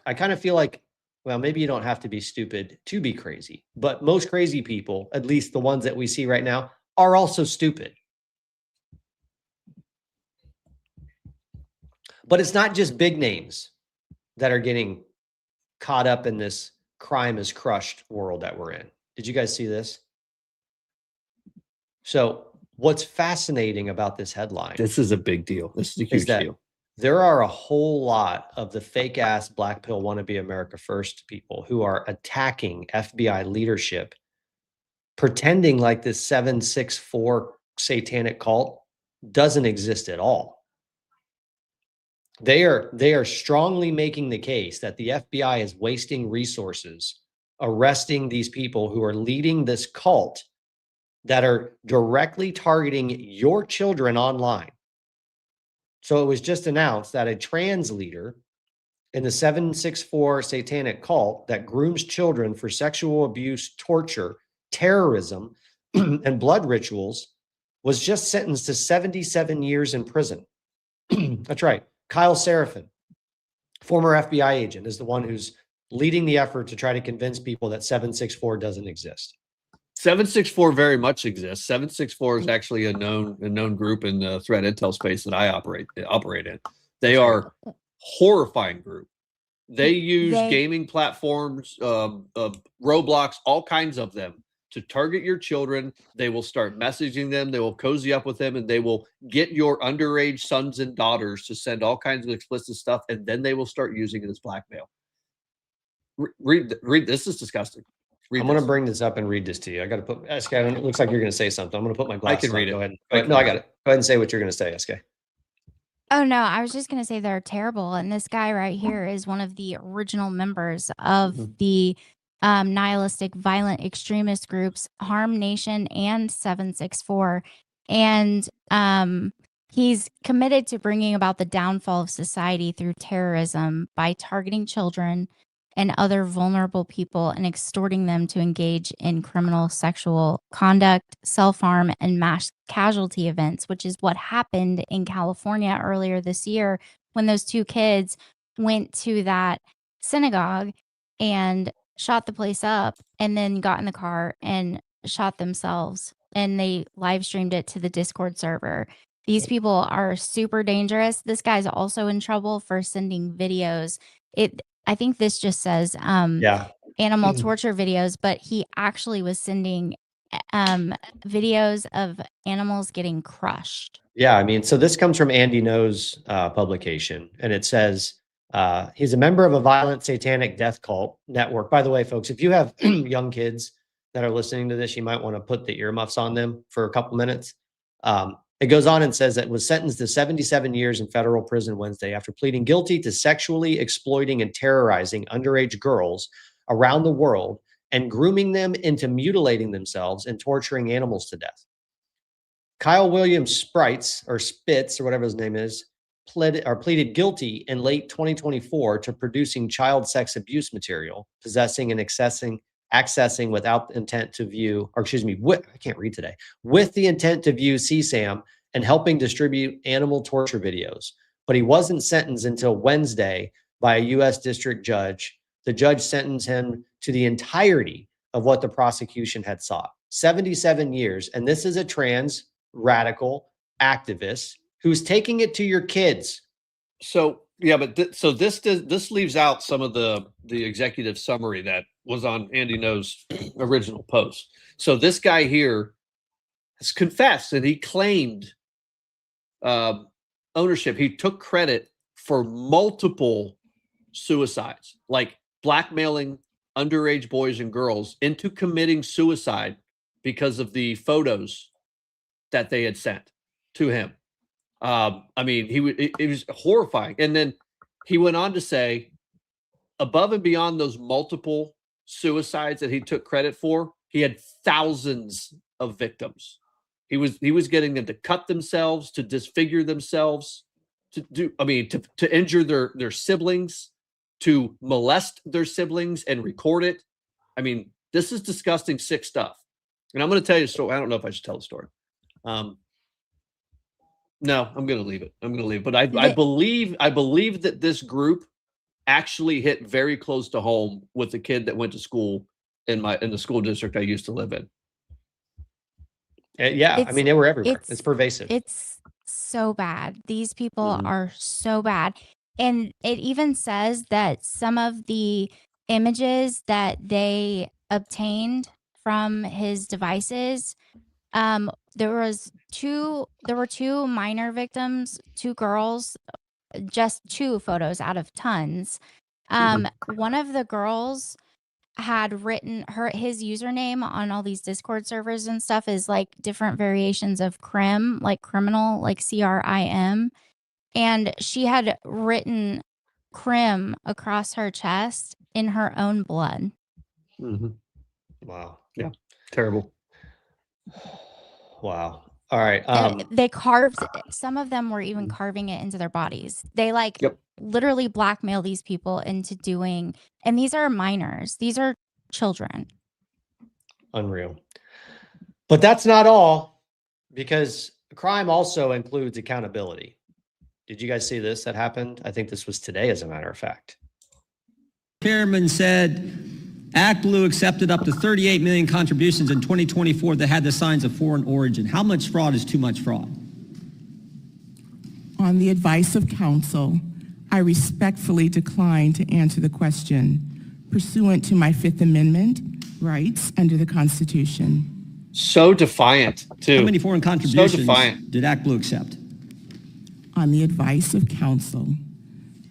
I kind of feel like, well, maybe you don't have to be stupid to be crazy, but most crazy people, at least the ones that we see right now, are also stupid. But it's not just big names that are getting caught up in this crime is crushed world that we're in. Did you guys see this? So what's fascinating about this headline This is a big deal. This is a is huge that deal. there are a whole lot of the fake ass black pill wannabe America First people who are attacking FBI leadership, pretending like this 764 satanic cult doesn't exist at all. They are strongly making the case that the FBI is wasting resources arresting these people who are leading this cult that are directly targeting your children online. So it was just announced that a trans leader in the 764 satanic cult that grooms children for sexual abuse, torture, terrorism, and blood rituals was just sentenced to 77 years in prison. That's right. Kyle Seraphin, former FBI agent, is the one who's leading the effort to try to convince people that 764 doesn't exist. 764 very much exists. 764 is actually a known group in the threat intel space that I operate in. They are horrifying group. They use gaming platforms, Roblox, all kinds of them to target your children. They will start messaging them. They will cozy up with them, and they will get your underage sons and daughters to send all kinds of explicit stuff, and then they will start using it as blackmail. Read. This is disgusting. I'm going to bring this up and read this to you. I got to put SK. It looks like you're going to say something. I'm going to put my glasses I can read on. it. Go ahead. No, I got it. Go ahead and say what you're going to say, SK. Oh no, I was just going to say they're terrible. And this guy right here is one of the original members of the nihilistic violent extremist groups, Harm Nation and 764. And he's committed to bringing about the downfall of society through terrorism by targeting children and other vulnerable people and extorting them to engage in criminal sexual conduct, self-harm, and mass casualty events, which is what happened in California earlier this year when those two kids went to that synagogue and shot the place up and then got in the car and shot themselves. And they live streamed it to the Discord server. These people are super dangerous. This guy's also in trouble for sending videos. I think this just says animal torture videos, but he actually was sending videos of animals getting crushed. Yeah, I mean, so this comes from Andy No's publication, and it says he's a member of a violent satanic death cult network. By the way, folks, if you have young kids that are listening to this, you might want to put the earmuffs on them for a couple minutes. It goes on and says that it was sentenced to 77 years in federal prison Wednesday after pleading guilty to sexually exploiting and terrorizing underage girls around the world and grooming them into mutilating themselves and torturing animals to death. Kyle William Spitz, or whatever his name is, pleaded guilty in late 2024 to producing child sex abuse material, possessing and accessing without intent to view, I can't read today, with the intent to view CSAM and helping distribute animal torture videos. But he wasn't sentenced until Wednesday by a U.S. district judge. The judge sentenced him to the entirety of what the prosecution had sought, 77 years. And this is a trans radical activist who's taking it to your kids. So yeah, but this leaves out some of the executive summary that was on Andy No's original post. So this guy here has confessed and he claimed ownership. He took credit for multiple suicides, like blackmailing underage boys and girls into committing suicide because of the photos that they had sent to him. I mean, it was horrifying. And then he went on to say, above and beyond those multiple suicides that he took credit for, he had thousands of victims. He was getting them to cut themselves, to disfigure themselves, to injure their siblings, to molest their siblings and record it. I mean, this is disgusting, sick stuff. And I'm going to tell you a story. I don't know if I should tell the story. No, I'm going to leave it. But I believe that this group actually hit very close to home with the kid that went to school in the school district I used to live in. Yeah, I mean, they were everywhere. It's pervasive. It's so bad. These people are so bad. And it even says that some of the images that they obtained from his devices, there were two minor victims, 2 girls, just 2 photos out of tons. One of the girls had written his username on all these Discord servers and stuff is like different variations of crim, like criminal, like CRIM. And she had written crim across her chest in her own blood. Wow. Yeah. Terrible. Wow. All right. They carved, some of them were even carving it into their bodies. They like Yep. literally blackmail these people into doing, and these are minors. These are children. Unreal. But that's not all, because crime also includes accountability. Did you guys see this that happened? I think this was today, as a matter of fact. Chairman said Act Blue accepted up to 38 million contributions in 2024 that had the signs of foreign origin. How much fraud is too much fraud? On the advice of counsel, I respectfully decline to answer the question pursuant to my Fifth Amendment rights under the Constitution. So defiant, too. How many foreign contributions defiant. did Act Blue accept? On the advice of counsel,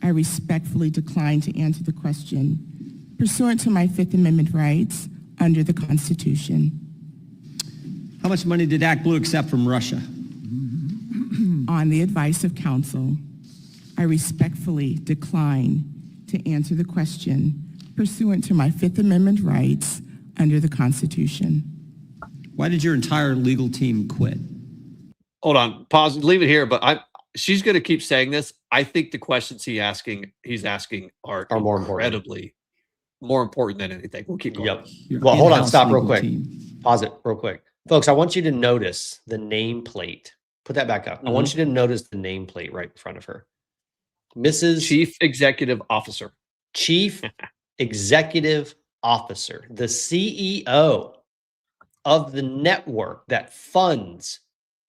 I respectfully decline to answer the question pursuant to my Fifth Amendment rights under the Constitution. How much money did Act Blue accept from Russia? On the advice of counsel, I respectfully decline to answer the question pursuant to my Fifth Amendment rights under the Constitution. Why did your entire legal team quit? Hold on, pause, leave it here. But she's going to keep saying this. I think the questions he's asking are more incredibly more important than anything. We'll keep going. Yep. Well, hold on, in-house stop real legal quick. team. Pause it real quick. Folks, I want you to notice the nameplate. Put that back up. I want you to notice the nameplate right in front of her. Mrs. Chief Executive Officer. Chief Executive Officer, the CEO of the network that funds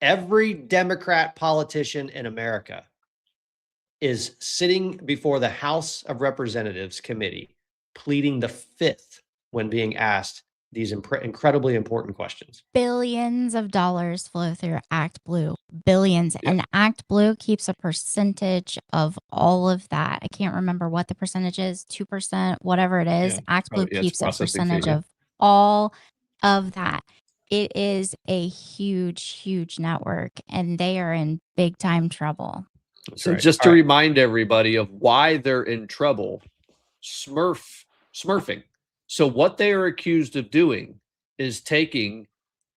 every Democrat politician in America, is sitting before the House of Representatives committee, pleading the fifth when being asked these incredibly important questions. Billions of dollars flow through Act Blue. Billions. Yep. And Act Blue keeps a percentage of all of that. I can't remember what the percentage is, 2%, whatever it is. Yeah, Act Blue probably, yeah, it's keeps a processing fee, percentage yeah. of all of that. It is a huge, huge network, and they are in big time trouble. So right. just to All right. remind everybody of why they're in trouble, smurfing. So what they are accused of doing is taking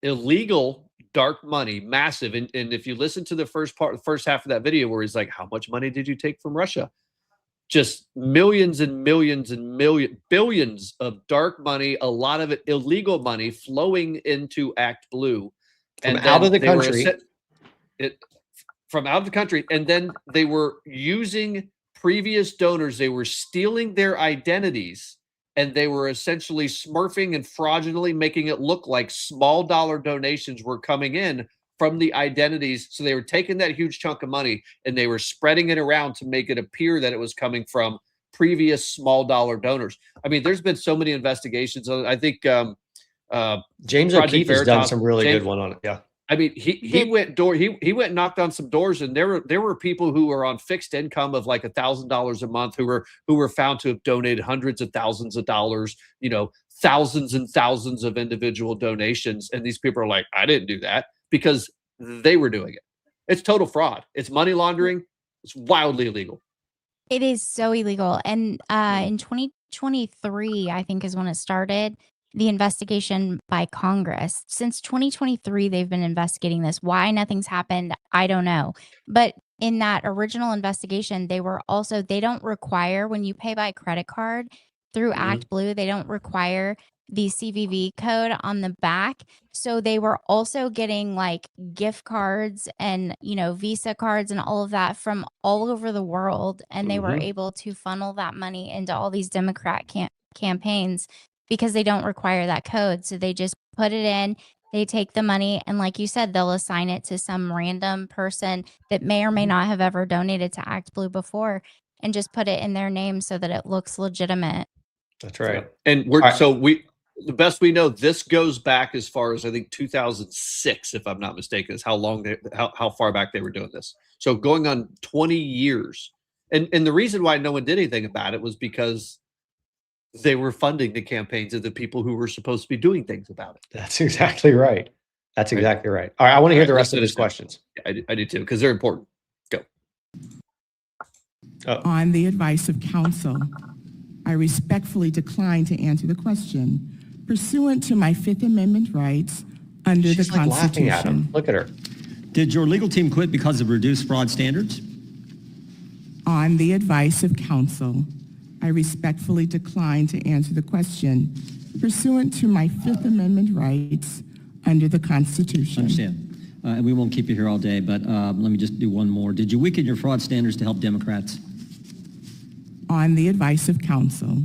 illegal dark money, massive. And if you listen to the first half of that video where he's like, how much money did you take from Russia? Just millions and millions and billions of dark money, a lot of it illegal money flowing into Act Blue. From out of the country. From out of the country. And then they were using previous donors. They were stealing their identities, and they were essentially smurfing and fraudulently making it look like small dollar donations were coming in from the identities. So they were taking that huge chunk of money and they were spreading it around to make it appear that it was coming from previous small dollar donors. I mean, there's been so many investigations. I think James O'Keefe has done some really good one on it. Yeah. I mean, he went and knocked on some doors, and there were people who were on fixed income of like $1,000 a month who were found to have donated hundreds of thousands of dollars, thousands and thousands of individual donations. And these people are like, I didn't do that, because they were doing it. It's total fraud. It's money laundering. It's wildly illegal. It is so illegal. And in 2023, I think is when it started, the investigation by Congress. Since 2023, they've been investigating this. Why nothing's happened, I don't know. But in that original investigation, they don't require, when you pay by credit card through Act Blue, they don't require the CVV code on the back. So they were also getting like gift cards and, Visa cards and all of that from all over the world. And they were able to funnel that money into all these Democrat campaigns, because they don't require that code. So they just put it in, they take the money, and like you said, they'll assign it to some random person that may or may not have ever donated to Act Blue before, and just put it in their name so that it looks legitimate. That's right. And the best we know, this goes back as far as I think 2006, if I'm not mistaken, is how far back they were doing this. So going on 20 years. And the reason why no one did anything about it was because they were funding the campaigns of the people who were supposed to be doing things about it. That's exactly right. That's exactly right. All right. I want to hear the rest of these questions. I do too, because they're important. Go. On the advice of counsel, I respectfully decline to answer the question pursuant to my Fifth Amendment rights under the She's like laughing Constitution. at him. Look at her. Did your legal team quit because of reduced fraud standards? On the advice of counsel, I respectfully decline to answer the question pursuant to my Fifth Amendment rights under the Constitution. Understand. And we won't keep you here all day, but let me just do one more. Did you weaken your fraud standards to help Democrats? On the advice of counsel,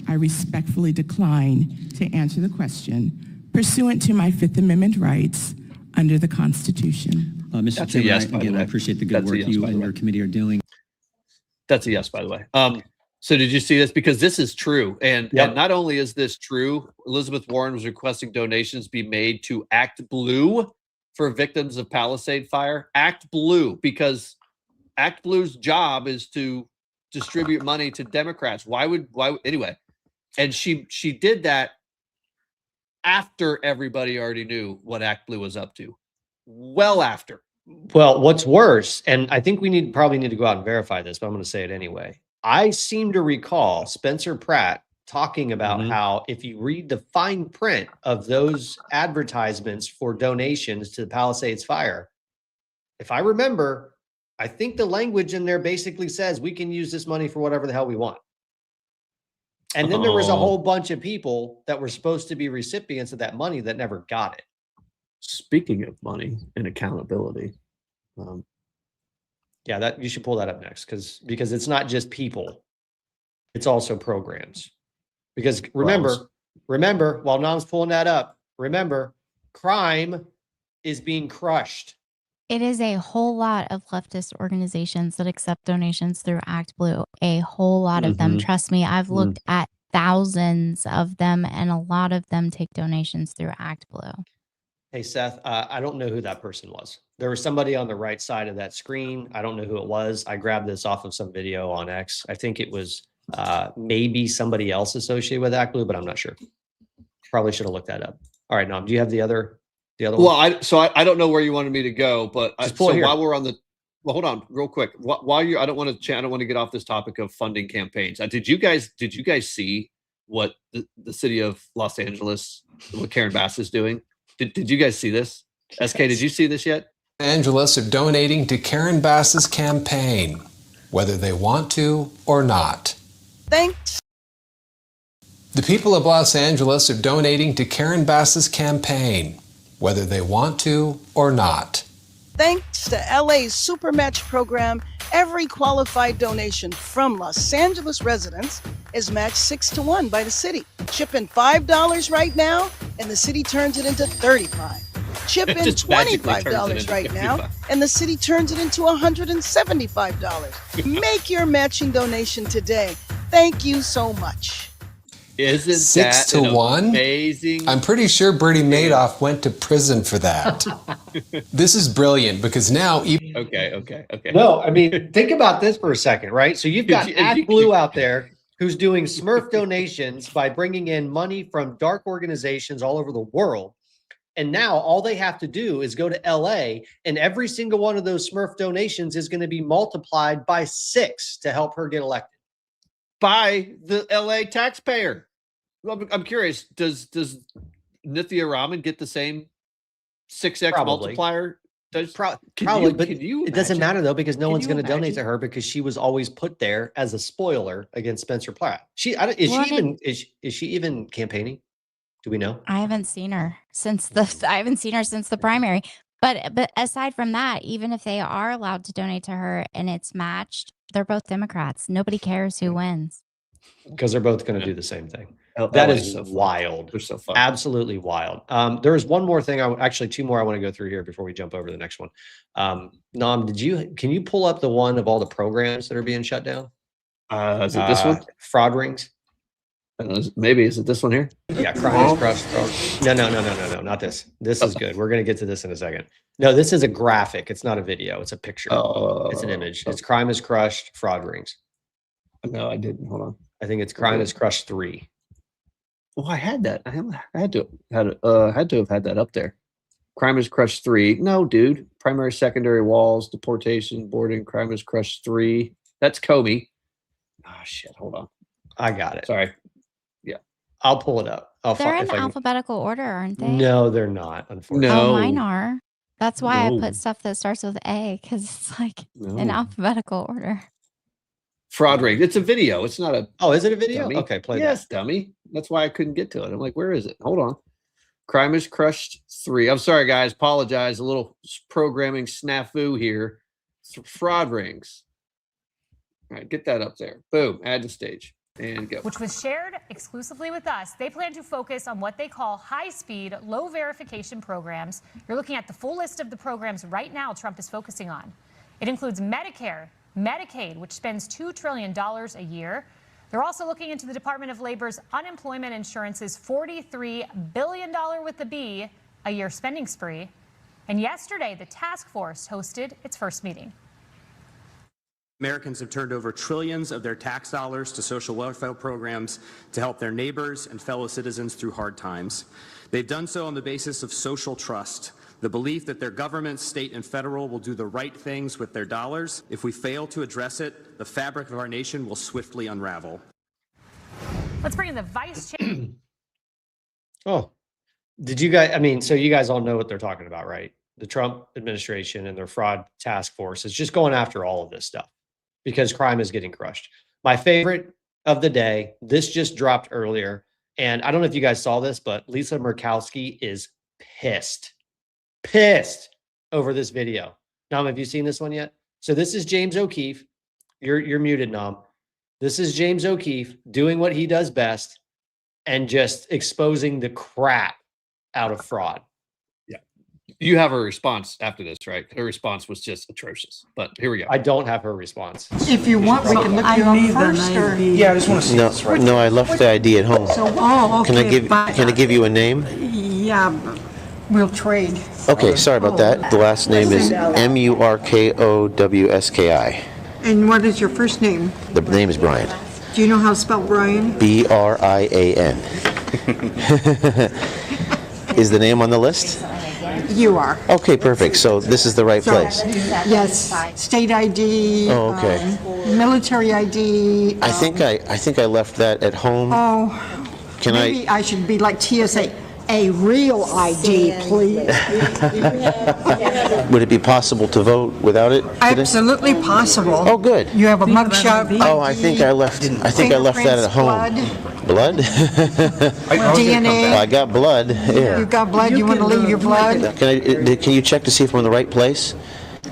I respectfully decline to answer the question pursuant to my Fifth Amendment rights under the Constitution. Mr. That's a Chairman, yes, by the again, I way. appreciate the good That's a work yes, you by the and way. your committee are doing. That's a yes, by the way. So did you see this? Because this is true. And not only is this true, Elizabeth Warren was requesting donations be made to Act Blue for victims of Palisade Fire. Act Blue, because Act Blue's job is to distribute money to Democrats. Why anyway? And she did that after everybody already knew what Act Blue was up to. Well after. Well, what's worse, and I think we probably need to go out and verify this, but I'm going to say it anyway. I seem to recall Spencer Pratt talking about how if you read the fine print of those advertisements for donations to the Palisades Fire, if I remember, I think the language in there basically says we can use this money for whatever the hell we want. And then there was a whole bunch of people that were supposed to be recipients of that money that never got it. Speaking of money and accountability, yeah, that you should pull that up next because it's not just people, it's also programs. Because remember, while Nom's pulling that up, remember, crime is being crushed. It is a whole lot of leftist organizations that accept donations through Act Blue. A whole lot of them. Trust me, I've looked at thousands of them, and a lot of them take donations through Act Blue. Hey, Seth, I don't know who that person was. There was somebody on the right side of that screen. I don't know who it was. I grabbed this off of some video on X. I think it was maybe somebody else associated with Act Blue, but I'm not sure. Probably should have looked that up. All right, Nom, do you have the other one? Well, I don't know where you wanted me to go, but while we're on the, hold on real quick. While you, I don't want to get off this topic of funding campaigns. Did you guys see what the city of Los Angeles, what Karen Bass is doing? Did you guys see this? SK, did you see this yet? Angeles are donating to Karen Bass's campaign, whether they want to or not. Thanks. The people of Los Angeles are donating to Karen Bass's campaign, whether they want to or not. Thanks to LA's Supermatch program, every qualified donation from Los Angeles residents is matched 6-1 by the city. Chip in $5 right now, and the city turns it into $35. Chip in $25 right now, and the city turns it into $175. Make your matching donation today. Thank you so much. Isn't 6-1? Amazing? I'm pretty sure Bernie Madoff went to prison for that. This is brilliant because now even Okay. No, I mean, think about this for a second, right? So you've got Act Blue out there who's doing Smurf donations by bringing in money from dark organizations all over the world. And now all they have to do is go to LA, and every single one of those Smurf donations is going to be multiplied by 6 to help her get elected. By the LA taxpayer. Well, I'm curious, does Nithya Raman get the same 6x multiplier? Probably, but it doesn't matter though, because no one's going to donate imagine? to her because she was always put there as a spoiler against Spencer Pratt. Is she even campaigning? Do we know? I haven't seen her since the primary. But aside from that, even if they are allowed to donate to her and it's matched, they're both Democrats. Nobody cares who wins. Because they're both going to do the same thing. That That is is so fun. wild. They're so fun. Absolutely wild. There is one more thing. Actually, 2 more I want to go through here before we jump over to the next one. Nom, can you pull up the one of all the programs that are being shut down? Is it this one? Fraud rings. Maybe is it this one here? Yeah, crime is crushed. No, not this. This is good. We're going to get to this in a second. No, this is a graphic. It's not a video. It's a picture. It's an image. It's crime is crushed, fraud rings. No, I didn't. Hold on. I think it's crime is crushed 3. Oh, I had that. I had to have had that up there. Crime is crushed 3. No, dude. Primary, secondary walls, deportation, boarding. Crime is crushed 3. That's Comey. Ah, shit. Hold on. I got it. Sorry. I'll pull it up. They're in alphabetical order, aren't they? No, they're not. Unfortunately. No. Oh, mine are. That's why I No. put stuff that starts with A, because it's like in No. alphabetical order. Fraud ring. It's a video. It's not a Oh, is it a video? dummy. Okay, play Yes, dummy. That's why I couldn't get to it. I'm like, where is it? Hold on. Crime is Crushed 3. I'm sorry, guys. Apologize. A little programming snafu here. Fraud rings. All right, get that up there. Boom. Add to stage. And go. Which was shared exclusively with us. They plan to focus on what they call high-speed, low verification programs. You're looking at the full list of the programs right now Trump is focusing on. It includes Medicare, Medicaid, which spends $2 trillion a year. They're also looking into the Department of Labor's unemployment insurance's $43 billion with the B a year spending spree. And yesterday, the task force hosted its first meeting. Americans have turned over trillions of their tax dollars to social welfare programs to help their neighbors and fellow citizens through hard times. They've done so on the basis of social trust, the belief that their government, state and federal, will do the right things with their dollars. If we fail to address it, the fabric of our nation will swiftly unravel. Let's bring in the vice chair. Oh, did you guys, I mean, so you guys all know what they're talking about, right? The Trump administration and their fraud task force is just going after all of this stuff because crime is getting crushed. My favorite of the day, this just dropped earlier. And I don't know if you guys saw this, but Lisa Murkowski is pissed over this video. Nam, have you seen this one yet? So this is James O'Keefe. You're muted, Nam. This is James O'Keefe doing what he does best and just exposing the crap out of fraud. You have a response after this, right? Her response was just atrocious. But here we go. I don't have her response. If you want, we can look you up first. Or... Yeah, I just want to see this right. No, I left the ID at home. So, oh, okay. Can I give you a name? Yeah, we'll trade. Okay, sorry about that. The last name is Murkowski. And what is your first name? The name is Brian. Do you know how to spell Brian? Brian. Is the name on the list? You are. Okay, perfect. So this is the right place. Yes, state ID. Oh, okay. Military ID. I think I left that at home. Oh, Can maybe I should be like TSA. A real ID, please. Would it be possible to vote without it today? Absolutely possible. Oh, good. You have a mugshot. Oh, I think I left that at home. Blood? DNA. I got blood. Yeah. You got blood. You want to leave your blood? Can you check to see if I'm in the right place?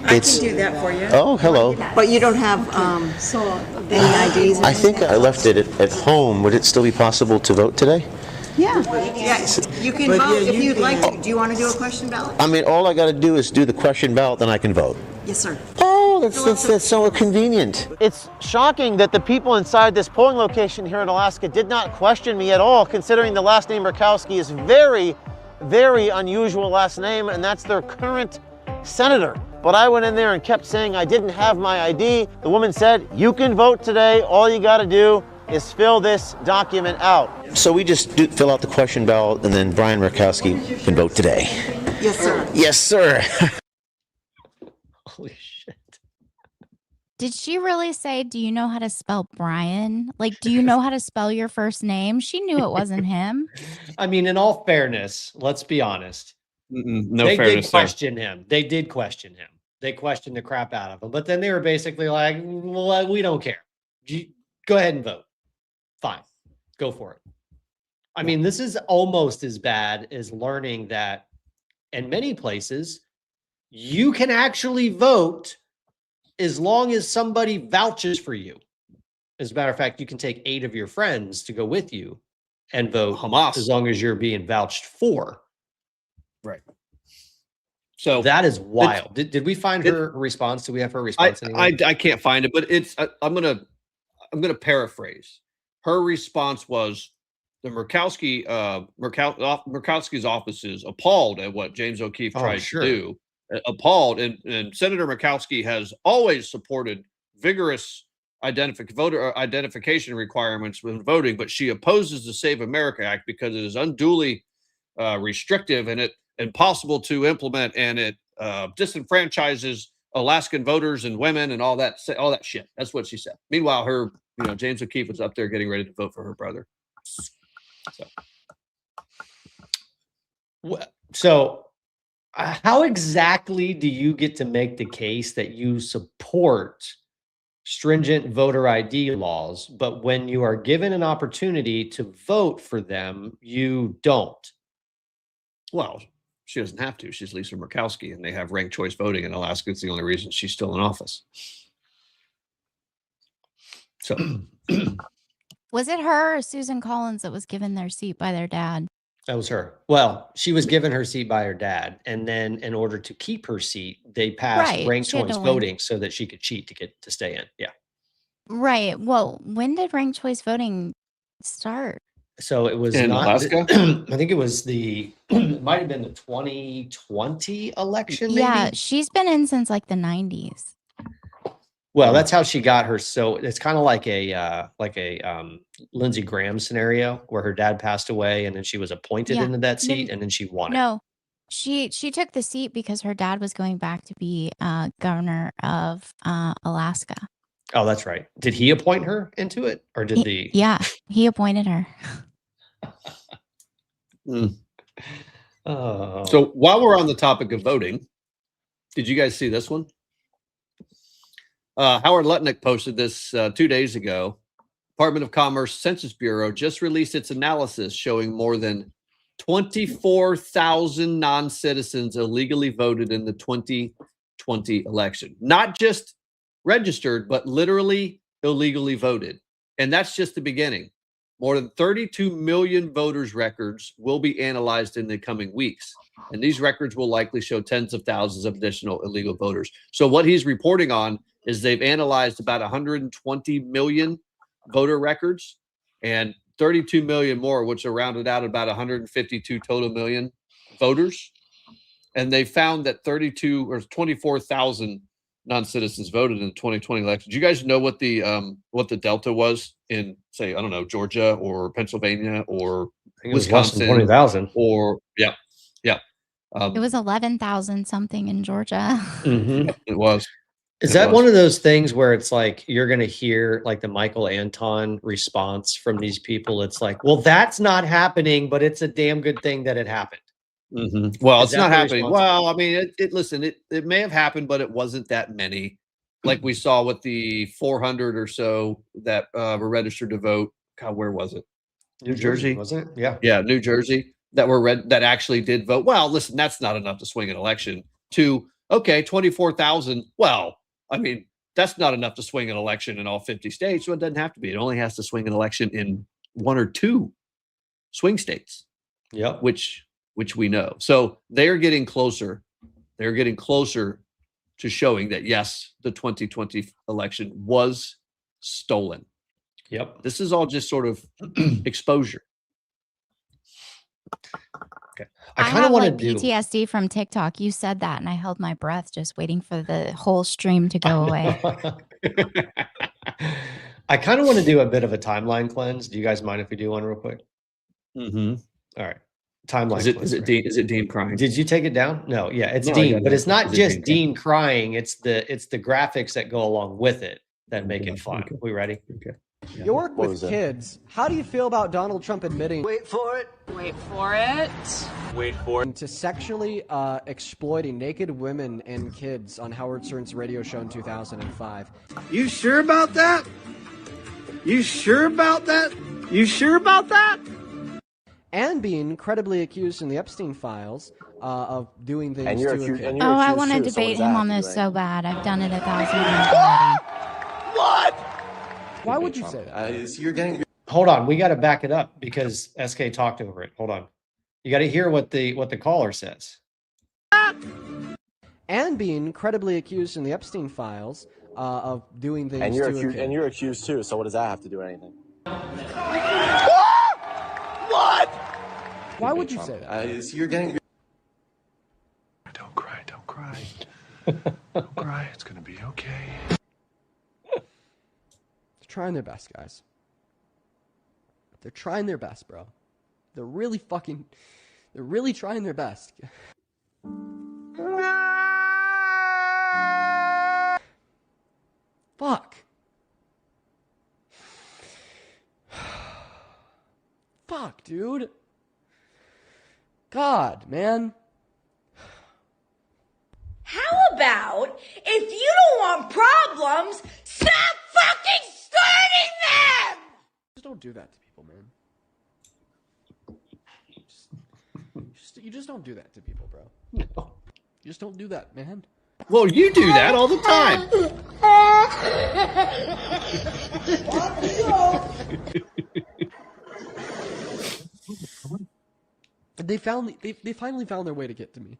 I can do that for you. Oh, hello. But you don't have any IDs? I think I left it at home. Would it still be possible to vote today? Yeah. Yes. You can vote if you'd like to. Do you want to do a question ballot? I mean, all I got to do is do the question ballot, then I can vote. Yes, sir. Oh, that's so convenient. It's shocking that the people inside this polling location here in Alaska did not question me at all, considering the last name Murkowski is very, very unusual last name, and that's their current senator. But I went in there and kept saying I didn't have my ID. The woman said, you can vote today. All you got to do is fill this document out. So we just fill out the question ballot, and then Brian Murkowski can vote today. Yes, sir. Yes, sir. Holy shit. Did she really say, do you know how to spell Brian? Like, do you know how to spell your first name? She knew it wasn't him. I mean, in all fairness, let's be honest. No they fairness did question him. They did question him. They questioned the crap out of him. But then they were basically like, well, we don't care. Go ahead and vote. Fine. Go for it. I mean, this is almost as bad as learning that in many places, you can actually vote as long as somebody vouches for you. As a matter of fact, you can take 8 of your friends to go with you and vote Hamas. as long as you're being vouched for. Right. So that is wild. Did we find her response? Do we have her response? I can't find it, but it's I'm gonna paraphrase. Her response was the Murkowski's office is appalled at what James O'Keefe tried to do. Appalled, and Senator Murkowski has always supported vigorous voter identification requirements when voting, but she opposes the Save America Act because it is unduly restrictive and impossible to implement, and it disenfranchises Alaskan voters and women and all that shit. That's what she said. Meanwhile, James O'Keefe was up there getting ready to vote for her brother. So How exactly do you get to make the case that you support stringent voter ID laws, but when you are given an opportunity to vote for them, you don't? Well, she doesn't have to. She's Lisa Murkowski, and they have ranked choice voting in Alaska. It's the only reason she's still in office. So, Was it her or Susan Collins that was given their seat by their dad? That was her. Well, she was given her seat by her dad, and then in order to keep her seat, they passed Right, ranked she had choice to win. voting so that she could cheat to get to stay in. Yeah. Right. Well, when did ranked choice voting start? So it was in not Alaska? I think it was it might have been the 2020 election, maybe. Yeah, she's been in since like the 90s. Well, that's how she got her. So it's kind of like a Lindsey Graham scenario where her dad passed away and then she was appointed Yeah. into that No, seat and then she won it. No, she took the seat because her dad was going back to be governor of Alaska. Oh, that's right. Did he appoint her into it, or did the? Yeah, he appointed her. Oh. So while we're on the topic of voting, did you guys see this one? Howard Lutnick posted this 2 days ago. Department of Commerce Census Bureau just released its analysis showing more than 24,000 non-citizens illegally voted in the 2020 election. Not just registered, but literally illegally voted. And that's just the beginning. More than 32 million voters' records will be analyzed in the coming weeks. And these records will likely show tens of thousands of additional illegal voters. So what he's reporting on is they've analyzed about 120 million voter records and 32 million more, which are rounded out about 152 total million voters. And they found that 24,000 non-citizens voted in the 2020 election. Do you guys know what the delta was in, say, I don't know, Georgia or Pennsylvania or Wisconsin? 20,000. Or yeah. It was 11,000 something in Georgia. Mhm. It was. Is It that was. one of those things where it's like you're going to hear like the Michael Anton response from these people? It's like, well, that's not happening, but it's a damn good thing that it happened. Mm-hmm. Well, Is it's that not the happening. response? Well, I mean, it may have happened, but it wasn't that many. Like we saw with the 400 or so that were registered to vote. God, where was it? New Jersey, wasn't it? Yeah. Yeah, New Jersey that were that actually did vote. Well, listen, that's not enough to swing an election. Okay, 24,000. Well, I mean, that's not enough to swing an election in all 50 states. So it doesn't have to be. It only has to swing an election in 1 or 2 swing states. Yep. Which we know. So they're getting closer. They're getting closer to showing that yes, the 2020 election was stolen. Yep. This is all just sort of exposure. Okay. I kind of have want like to do. PTSD from TikTok. You said that, and I held my breath just waiting for the whole stream to go away. I kind of want to do a bit of a timeline cleanse. Do you guys mind if we do one real quick? Mm-hmm. All right. Timeline. Is it Dean crying? Did you take it down? No. Yeah, it's No, I Dean, got but it. it's not Is it just Dean Dean crying. It's the graphics that go along with it that make it fun. Okay. We ready? Okay. You work with kids. How do you feel about Donald Trump admitting Wait for it. to sexually exploiting naked women and kids on Howard Stern's radio show in 2005? You sure about that? You sure about that? You sure about that? And being credibly accused in the Epstein files of doing things And you're to a accused- kid. and Oh, you're I accused want to too, so what debate does that him have on to do this with so anything? bad. I've done it 1,000 times already. What? Why would you say that? You're getting. Hold on. We got to back it up because SK talked over it. Hold on. You got to hear what the caller says. And being credibly accused in the Epstein files of doing things And to you're a accused. kid. And you're accused too. So what does that have to do with anything? What? Why would you say that? You're getting. Don't cry, don't cry. Don't cry, it's gonna be okay. They're trying their best, guys. They're trying their best, bro. They're really trying their best. Fuck. Fuck, dude. God, man. about. If you don't want problems, stop fucking starting them! Just don't do that to people, man. You just don't do that to people, bro. No. You just don't do that, man. Well, you do that all the time. They finally found their way to get to me.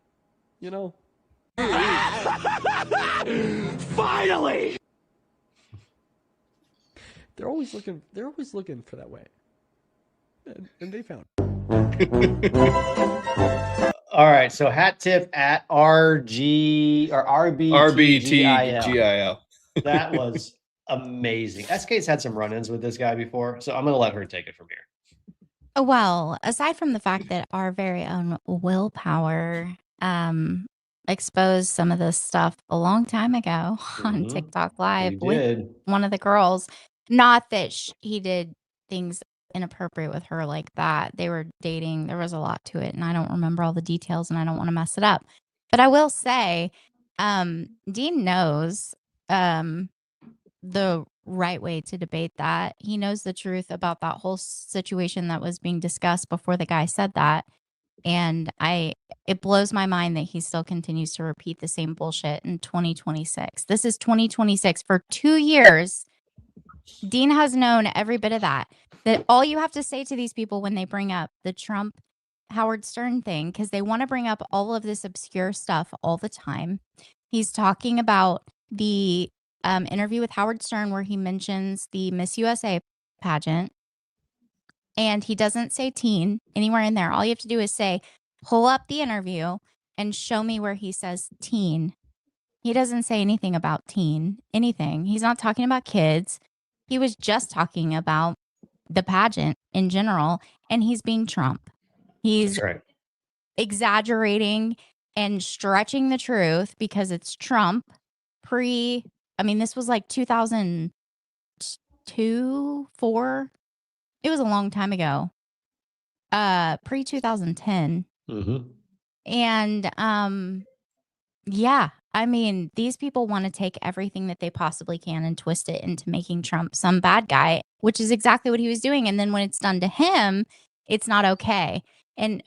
You know? Finally! They're always looking for that way. And they found it. All right, so hat tip at RG or RBTGIL. That was amazing. SK's had some run-ins with this guy before, so I'm going to let her take it from here. Well, aside from the fact that our very own willpower exposed some of this stuff a long time ago on TikTok Live with one of the girls, not that he did things inappropriate with her like that. They were dating. There was a lot to it, and I don't remember all the details, and I don't want to mess it up. But I will say, Dean knows the right way to debate that. He knows the truth about that whole situation that was being discussed before the guy said that. And it blows my mind that he still continues to repeat the same bullshit in 2026. This is 2026. For 2 years, Dean has known every bit of that all you have to say to these people when they bring up the Trump Howard Stern thing, because they want to bring up all of this obscure stuff all the time. He's talking about the interview with Howard Stern where he mentions the Miss USA pageant, and he doesn't say teen anywhere in there. All you have to do is say, pull up the interview and show me where he says teen. He doesn't say anything about teen, anything. He's not talking about kids. He was just talking about the pageant in general, and he's being Trump. He's exaggerating and stretching the truth because it's Trump this was like 2002, 4. It was a long time ago. Pre 2010. And yeah, these people want to take everything that they possibly can and twist it into making Trump some bad guy, which is exactly what he was doing. And then when it's done to him, it's not okay. And,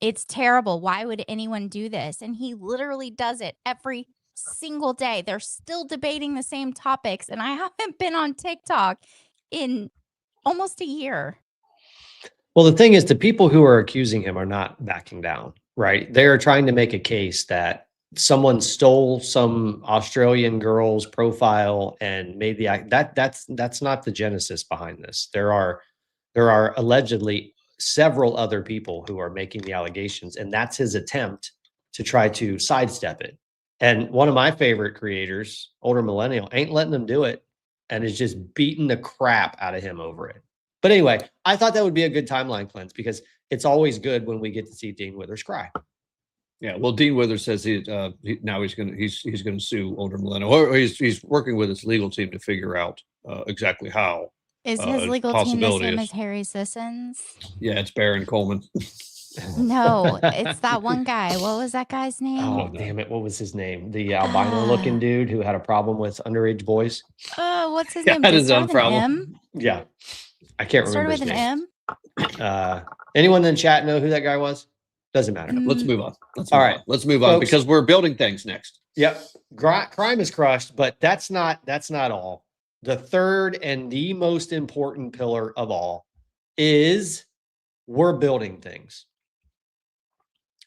it's terrible. Why would anyone do this? And he literally does it every single day. They're still debating the same topics. And I haven't been on TikTok in almost a year. Well, the thing is, the people who are accusing him are not backing down, right? They are trying to make a case that someone stole some Australian girl's profile and made that's not the genesis behind this. There are allegedly several other people who are making the allegations, and that's his attempt to try to sidestep it. And one of my favorite creators, older millennial, ain't letting them do it and is just beating the crap out of him over it. But anyway, I thought that would be a good timeline cleanse because it's always good when we get to see Dean Withers cry. Yeah, well, Dean Withers says he's going to sue older millennial, or he's working with his legal team to figure out exactly how. Is his legal team the same as Harry Sissons? Yeah, it's Baron Coleman. No, it's that one guy. What was that guy's name? Oh, damn it. What was his name? The albino looking dude who had a problem with underage boys. What's his name? Had his own problem. M? Yeah. I can't remember his name. Started with an M? Anyone in chat know who that guy was? Doesn't matter. Let's move on. Let's move on Folks, because we're building things next. Yep. Crime is crushed, but that's not all. The third and the most important pillar of all is we're building things.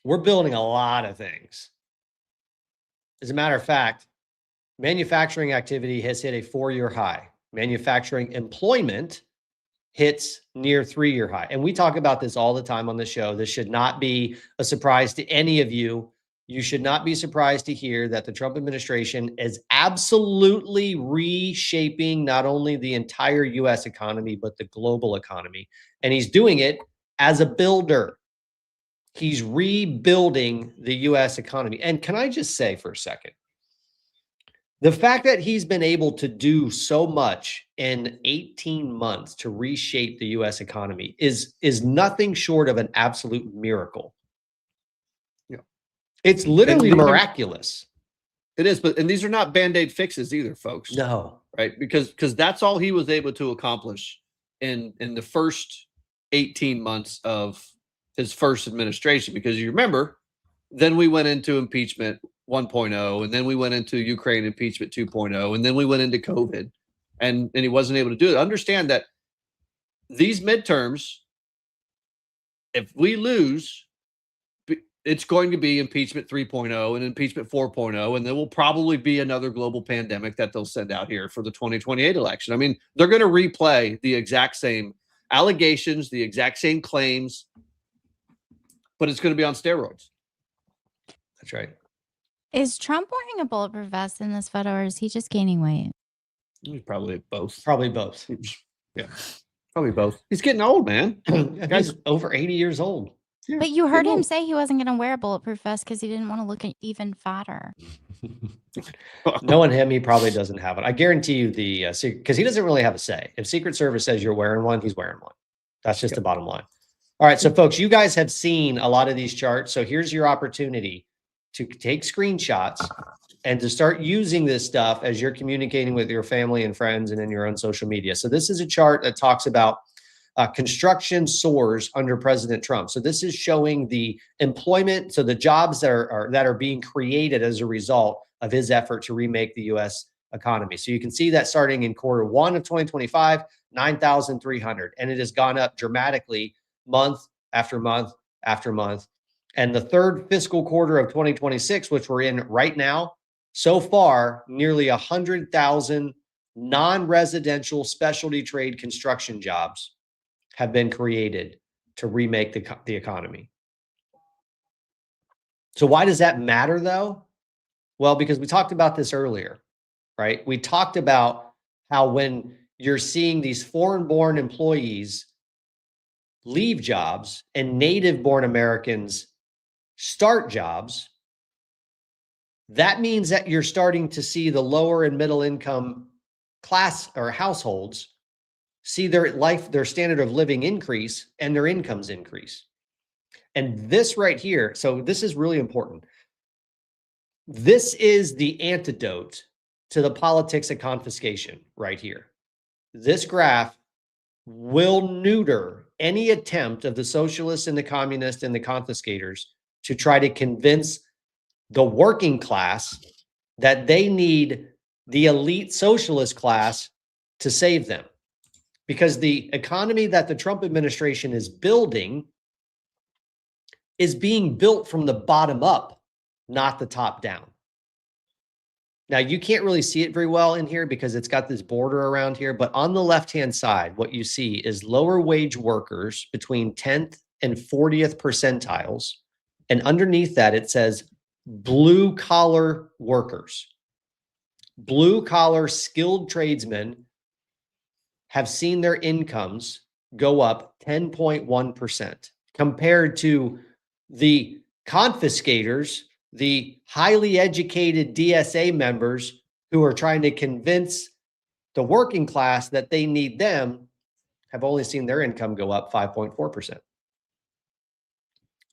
We're building a lot of things. As a matter of fact, manufacturing activity has hit a 4-year high. Manufacturing employment hits near 3-year high. And we talk about this all the time on the show. This should not be a surprise to any of you. You should not be surprised to hear that the Trump administration is absolutely reshaping not only the entire US economy, but the global economy. And he's doing it as a builder. He's rebuilding the US economy. And can I just say for a second, the fact that he's been able to do so much in 18 months to reshape the US economy is nothing short of an absolute miracle. Yeah. It's literally miraculous. It is, and these are not Band-Aid fixes either, folks. No. Right? Because that's all he was able to accomplish in the first 18 months of his first administration. Because you remember, then we went into impeachment 1.0, and then we went into Ukraine impeachment 2.0, and then we went into COVID, and he wasn't able to do it. Understand that these midterms, if we lose, it's going to be impeachment 3.0 and impeachment 4.0, and there will probably be another global pandemic that they'll send out here for the 2028 election. I mean, they're going to replay the exact same allegations, the exact same claims, but it's going to be on steroids. That's right. Is Trump wearing a bulletproof vest in this photo, or is he just gaining weight? Probably both. Probably both. Yeah, probably both. He's getting old, man. Guy's over 80 years old. Yeah, But you heard him say he wasn't going to wear a bulletproof vest because he didn't want to look even fatter. Knowing him, he probably doesn't have it. I guarantee you because he doesn't really have a say. If Secret Service says you're wearing one, he's wearing one. That's just the bottom line. All right, so folks, you guys have seen a lot of these charts. So here's your opportunity to take screenshots and to start using this stuff as you're communicating with your family and friends and in your own social media. So this is a chart that talks about construction soars under President Trump. So this is showing the employment, so the jobs that are being created as a result of his effort to remake the U.S. economy. So you can see that starting in Q1 of 2025, 9,300, and it has gone up dramatically month after month after month. And the third fiscal quarter of 2026, which we're in right now, so far, nearly 100,000 non-residential specialty trade construction jobs have been created to remake the economy. So why does that matter, though? Well, because we talked about this earlier, right? We talked about how when you're seeing these foreign-born employees leave jobs and native-born Americans start jobs, that means that you're starting to see the lower and middle income class or households see their standard of living increase and their incomes increase. And this right here, so this is really important. This is the antidote to the politics of confiscation right here. This graph will neuter any attempt of the socialists and the communists and the confiscators to try to convince the working class that they need the elite socialist class to save them. Because the economy that the Trump administration is building is being built from the bottom up, not the top down. Now, you can't really see it very well in here because it's got this border around here, but on the left-hand side, what you see is lower wage workers between 10th and 40th percentiles. And underneath that, it says blue collar workers. Blue collar skilled tradesmen have seen their incomes go up 10.1% compared to the confiscators, the highly educated DSA members who are trying to convince the working class that they need them, have only seen their income go up 5.4%.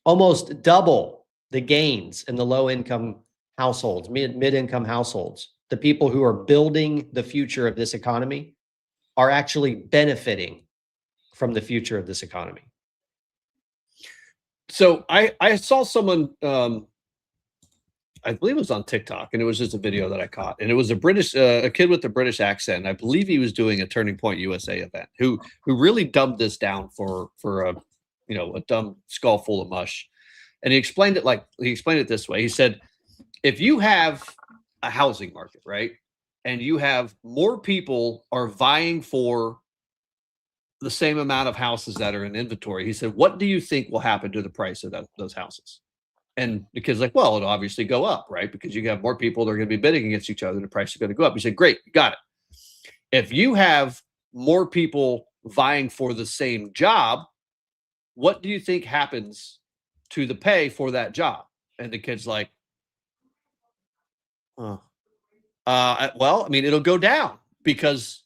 Almost double the gains in the low-income households, mid-income households. The people who are building the future of this economy are actually benefiting from the future of this economy. So I saw someone, I believe it was on TikTok, and it was just a video that I caught, and it was a kid with a British accent. I believe he was doing a Turning Point USA event who really dumbed this down for a dumb skull full of mush. And he explained it this way. He said, if you have a housing market, right, and you have more people are vying for the same amount of houses that are in inventory, he said, what do you think will happen to the price of those houses? And the kid's like, well, it'll obviously go up, right? Because you have more people that are going to be bidding against each other, the price is going to go up. He said, great, you got it. If you have more people vying for the same job, what do you think happens to the pay for that job? And the kid's like, well, I mean, it'll go down because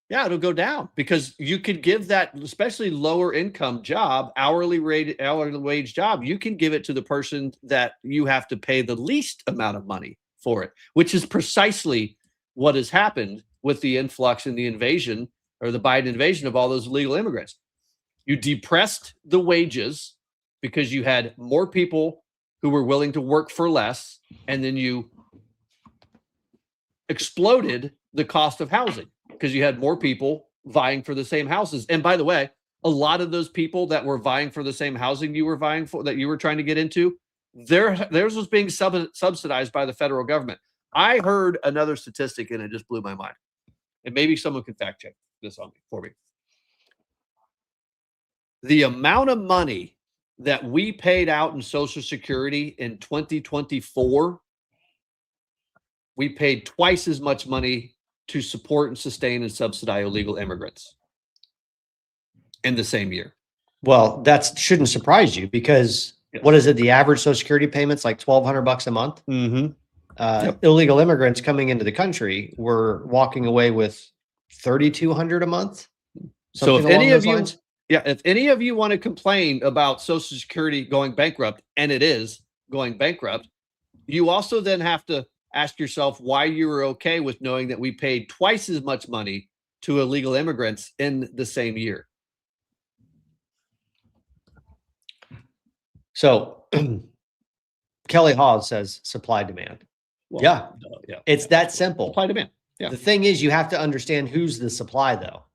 Yeah, it'll go down because you could give that, especially lower income job, hourly wage job, you can give it to the person that you have to pay the least amount of money for it, which is precisely what has happened with the influx and the invasion or the Biden invasion of all those illegal immigrants. You depressed the wages because you had more people who were willing to work for less, and then you exploded the cost of housing because you had more people vying for the same houses. And by the way, a lot of those people that were vying for the same housing you were vying for, that you were trying to get into, theirs was being subsidized by the federal government. I heard another statistic and it just blew my mind. And maybe someone can fact check this on me for me. The amount of money that we paid out in Social Security in 2024, we paid twice as much money to support and sustain and subsidize illegal immigrants in the same year. Well, that shouldn't surprise you because what is it? The average Social Security payment's like $1,200 a month. Illegal immigrants coming into the country were walking away with $3,200 a month. So if any of you, if any of you want to complain about Social Security going bankrupt, and it is going bankrupt, you also then have to ask yourself why you were okay with knowing that we paid twice as much money to illegal immigrants in the same year. So Kelly Hawes says supply demand. Well, yeah, it's that simple. Supply demand. Yeah. The thing is, you have to understand who's the supply, though.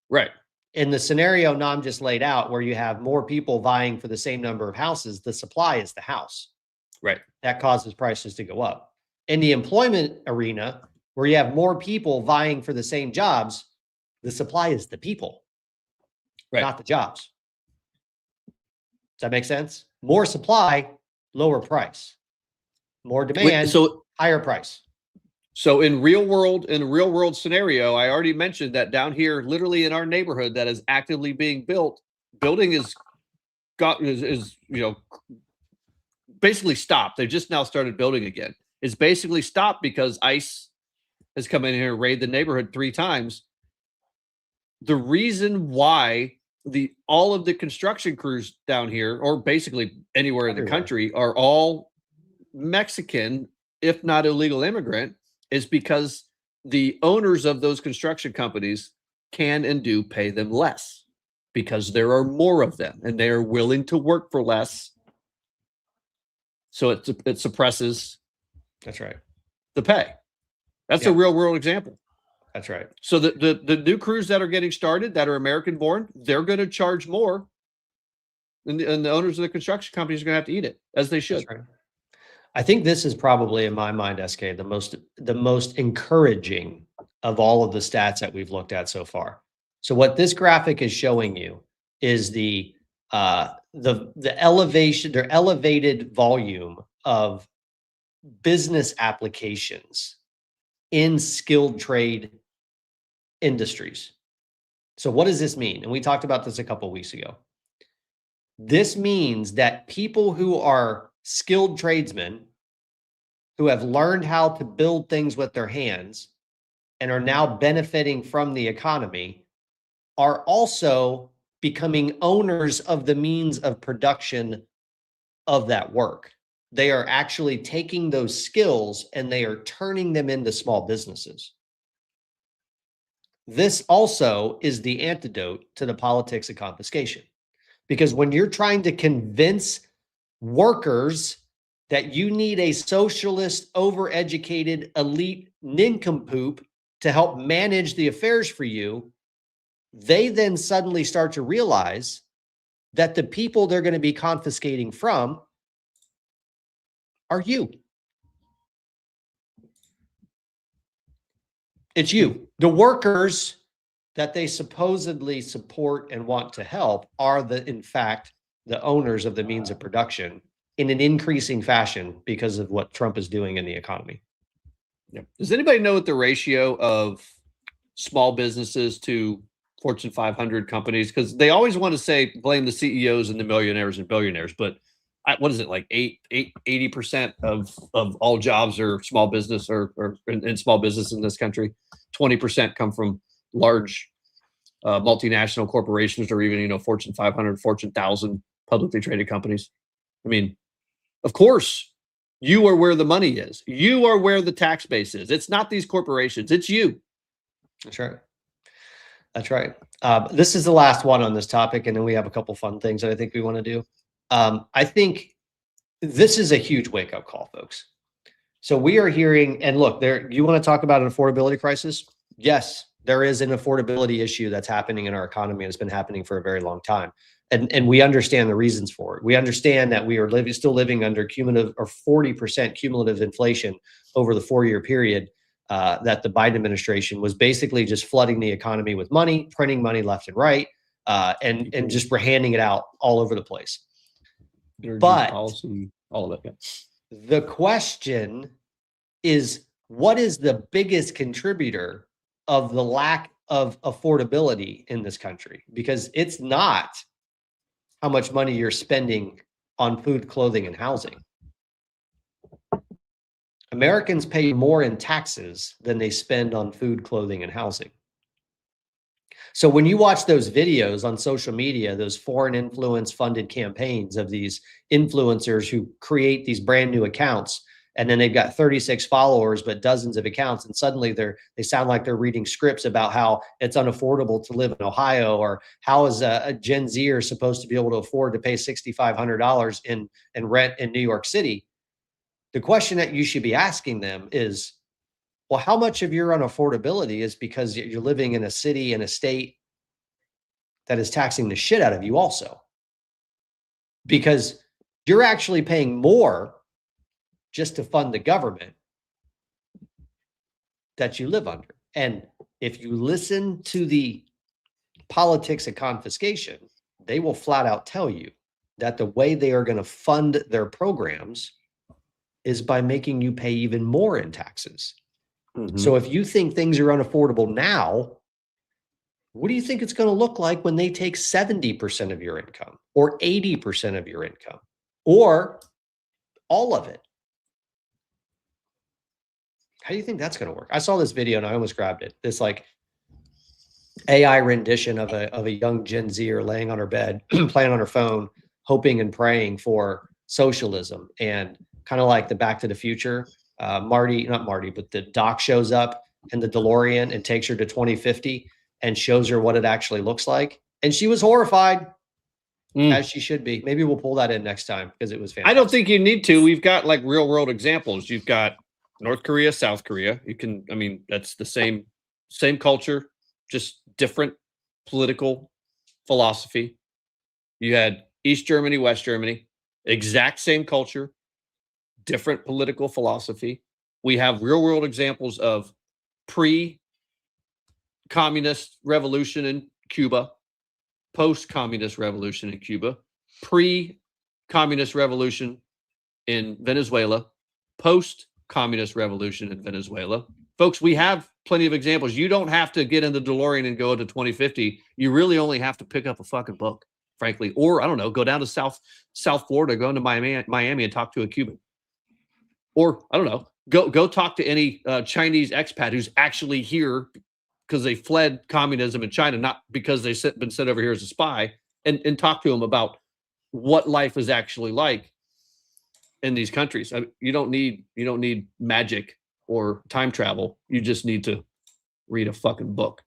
Right. In the scenario Nam just laid out, where you have more people vying for the same number of houses, the supply is the house. Right. That causes prices to go up. In the employment arena, where you have more people vying for the same jobs, the supply is the people, not the jobs. Does that make sense? More supply, lower price. More demand, higher price. So in real world scenario, I already mentioned that down here, literally in our neighborhood that is actively being built, building is basically stopped. They've just now started building again. It's basically stopped because ICE has come in here and raided the neighborhood 3 times. The reason why all of the construction crews down here, or basically anywhere in the country, are all Mexican, if not illegal immigrant, is because the owners of those construction companies can and do pay them less because there are more of them and they are willing to work for less. So it suppresses. That's right. The pay. That's a real world example. That's right. So the new crews that are getting started that are American born, they're going to charge more, and the owners of the construction companies are going to have to eat it, as they should. That's right. I think this is probably, in my mind, SK, the most encouraging of all of the stats that we've looked at so far. So what this graphic is showing you is the elevated volume of business applications in skilled trade industries. So what does this mean? And we talked about this a couple of weeks ago. This means that people who are skilled tradesmen who have learned how to build things with their hands and are now benefiting from the economy are also becoming owners of the means of production of that work. They are actually taking those skills and they are turning them into small businesses. This also is the antidote to the politics of confiscation. Because when you're trying to convince workers that you need a socialist, overeducated, elite nincompoop to help manage the affairs for you, they then suddenly start to realize that the people they're going to be confiscating from are you. It's you. The workers that they supposedly support and want to help are in fact, the owners of the means of production in an increasing fashion because of what Trump is doing in the economy. Yeah. Does anybody know what the ratio of small businesses to Fortune 500 companies? Because they always want to blame the CEOs and the millionaires and billionaires, but what is it, like 80% of all jobs are small business or in small business in this country? 20% come from large multinational corporations or even, Fortune 500, Fortune 1000 publicly traded companies. I mean, of course, you are where the money is. You are where the tax base is. It's not these corporations. It's you. That's right. That's right. This is the last one on this topic, and then we have a couple fun things that I think we want to do. I think this is a huge wake-up call, folks. So we are hearing, and look, you want to talk about an affordability crisis? Yes, there is an affordability issue that's happening in our economy, and it's been happening for a very long time. And we understand the reasons for it. We understand that we are still living under cumulative or 40% cumulative inflation over the 4-year period that the Biden administration was basically just flooding the economy with money, printing money left and right, and just handing it out all over the place. But policy, all of it. Yeah. The question is, what is the biggest contributor of the lack of affordability in this country? Because it's not how much money you're spending on food, clothing, and housing. Americans pay more in taxes than they spend on food, clothing, and housing. So when you watch those videos on social media, those foreign influence funded campaigns of these influencers who create these brand new accounts, and then they've got 36 followers, but dozens of accounts, and suddenly they sound like they're reading scripts about how it's unaffordable to live in Ohio, or how is a Gen Zer supposed to be able to afford to pay $6,500 in rent in New York City. The question that you should be asking them is, well, how much of your unaffordability is because you're living in a city and a state that is taxing the shit out of you also? Because you're actually paying more just to fund the government that you live under. And if you listen to the politics of confiscation, they will flat out tell you that the way they are going to fund their programs is by making you pay even more in taxes. Mm-hmm. So if you think things are unaffordable now, what do you think it's going to look like when they take 70% of your income, or 80% of your income, or all of it? How do you think that's going to work? I saw this video and I almost grabbed it. This like AI rendition of a young Gen Zer laying on her bed, playing on her phone, hoping and praying for socialism, and kind of like the Back to the Future. Not Marty, but the doc shows up in the DeLorean and takes her to 2050 and shows her what it actually looks like. And she was horrified, as she should be. Maybe we'll pull that in next time because it was fantastic. I don't think you need to. We've got like real world examples. You've got North Korea, South Korea. That's the same culture, just different political philosophy. You had East Germany, West Germany, exact same culture, different political philosophy. We have real world examples of pre-communist revolution in Cuba, post-communist revolution in Cuba, pre-communist revolution in Venezuela, post-communist revolution in Venezuela. Folks, we have plenty of examples. You don't have to get in the DeLorean and go to 2050. You really only have to pick up a fucking book, frankly. Or, I don't know, go down to South Florida, go into Miami and talk to a Cuban. Or, I don't know, go talk to any Chinese expat who's actually here because they fled communism in China, not because they've been sent over here as a spy, and talk to them about what life is actually like in these countries. You don't need magic or time travel. You just need to read a fucking book.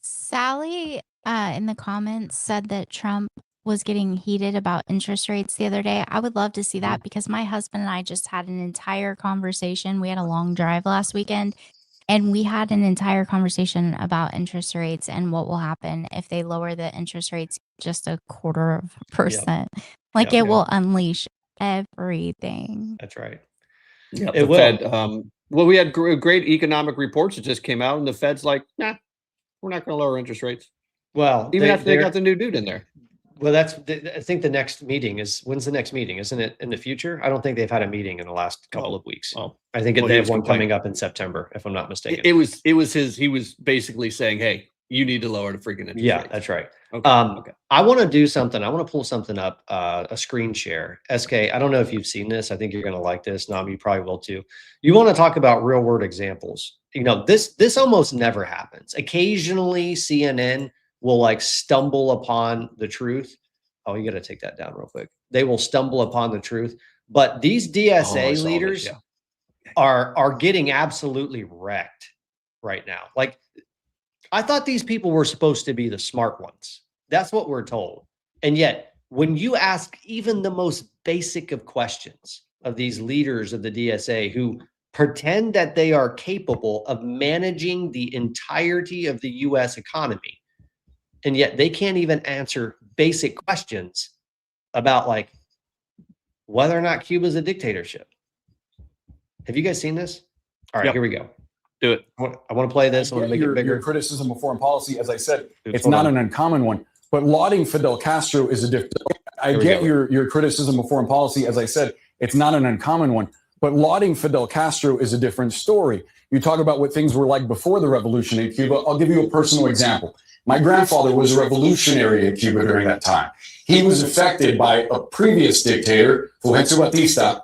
Sally in the comments said that Trump was getting heated about interest rates the other day. I would love to see that because my husband and I just had an entire conversation. We had a long drive last weekend, and we had an entire conversation about interest rates and what will happen if they lower the interest rates just 0.25%. Like it will unleash everything. That's right. Yeah, the Fed. Well, we had great economic reports that just came out, and the Fed's like, nah, we're not going to lower interest rates. Well, even after they got the new dude in there. Well, I think the next meeting when's the next meeting? Isn't it in the future? I don't think they've had a meeting in the last couple of weeks. I think they have one coming up in September, if I'm not mistaken. He was basically saying, hey, you need to lower the freaking interest rates. That's right. Okay. I want to do something. I want to pull something up, a screen share. SK, I don't know if you've seen this. I think you're going to like this. Nam, you probably will too. You want to talk about real world examples. You know, this almost never happens. Occasionally CNN will like stumble upon the truth. Oh, you got to take that down real quick. They will stumble upon the truth. But these DSA leaders are getting absolutely wrecked right now. Like, I thought these people were supposed to be the smart ones. That's what we're told. And yet, when you ask even the most basic of questions of these leaders of the DSA who pretend that they are capable of managing the entirety of the US economy, and yet they can't even answer basic questions about like whether or not Cuba's a dictatorship. Have you guys seen this? All right, here we go. Do it. I want to play this. I want to make it bigger. Your criticism of foreign policy, as I said, it's not an uncommon one. But lauding Fidel Castro is a different. I get your criticism of foreign policy, as I said, it's not an uncommon one. But lauding Fidel Castro is a different story. You talk about what things were like before the revolution in Cuba. I'll give you a personal example. My grandfather was a revolutionary in Cuba during that time. He was affected by a previous dictator, Fulgencio Batista,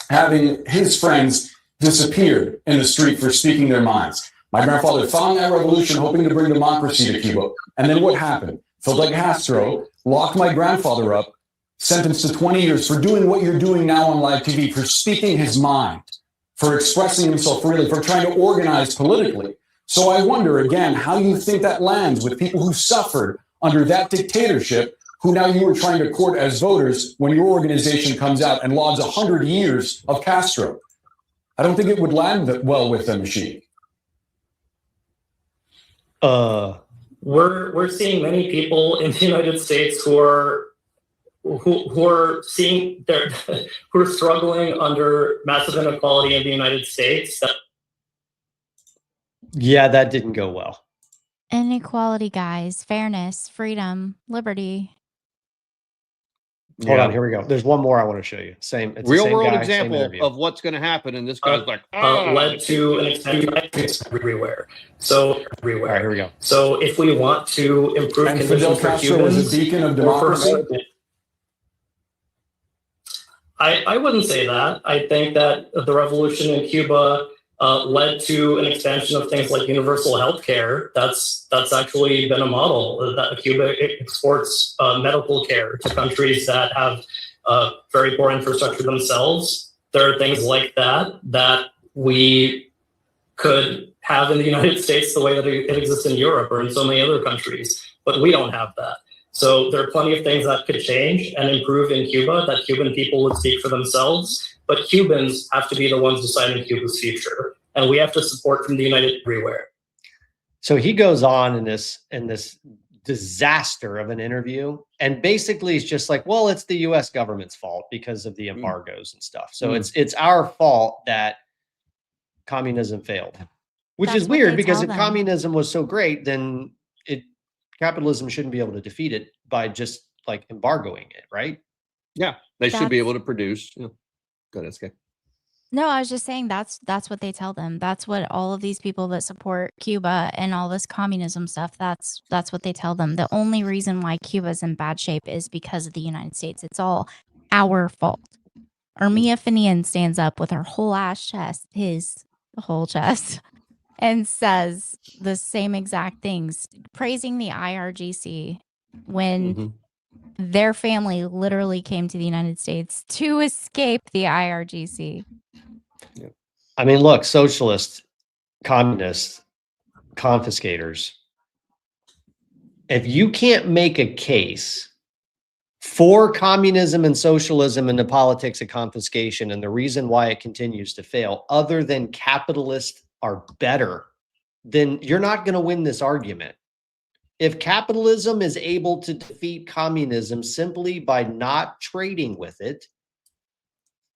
having his friends disappeared in the street for speaking their minds. My grandfather found that revolution, hoping to bring democracy to Cuba. And then what happened? Fidel Castro locked my grandfather up, sentenced to 20 years for doing what you're doing now on live TV, for speaking his mind, for expressing himself freely, for trying to organize politically. So I wonder, again, how you think that lands with people who suffered under that dictatorship, who now you are trying to court as voters when your organization comes out and lauds 100 years of Castro. I don't think it would land well with the machine. We're seeing many people in the United States who are seeing who are struggling under massive inequality in the United States. Yeah, that didn't go well. Inequality, guys. Fairness, freedom, liberty. Hold on, here we go. There's one more I want to show you. It's Real the same world guy, example of what's going to happen, and this guy's like, led to an extension everywhere. So everywhere. All right, here we go. So if we want to improve And conditions Fidel for Castro was Cubans, a beacon of democracy. I wouldn't say that. I think that the revolution in Cuba led to an expansion of things like universal health care. That's actually been a model that Cuba exports medical care to countries that have very poor infrastructure themselves. There are things like that we could have in the United States the way that it exists in Europe or in so many other countries, but we don't have that. So there are plenty of things that could change and improve in Cuba that Cuban people would speak for themselves. But Cubans have to be the ones deciding Cuba's future, and we have to support from the United everywhere. So he goes on in this disaster of an interview, and basically it's just like, well, it's the U.S. government's fault because of the embargoes and stuff. So it's our fault that communism failed, which That's is what weird they because tell if them. communism was so great, then capitalism shouldn't be able to defeat it by just like embargoing it, right? Yeah, they should be able to produce. Go ahead, SK. No, I was just saying that's what they tell them. That's what all of these people that support Cuba and all this communism stuff, that's what they tell them. The only reason why Cuba's in bad shape is because of the United States. It's all our fault. Ermia Finian stands up with her whole ass chest, his whole chest, and says the same exact things, praising the IRGC when their family literally came to the United States to escape the IRGC. I mean, look, socialists, communists, confiscators. If you can't make a case for communism and socialism and the politics of confiscation and the reason why it continues to fail, other than capitalists are better, then you're not going to win this argument. If capitalism is able to defeat communism simply by not trading with it,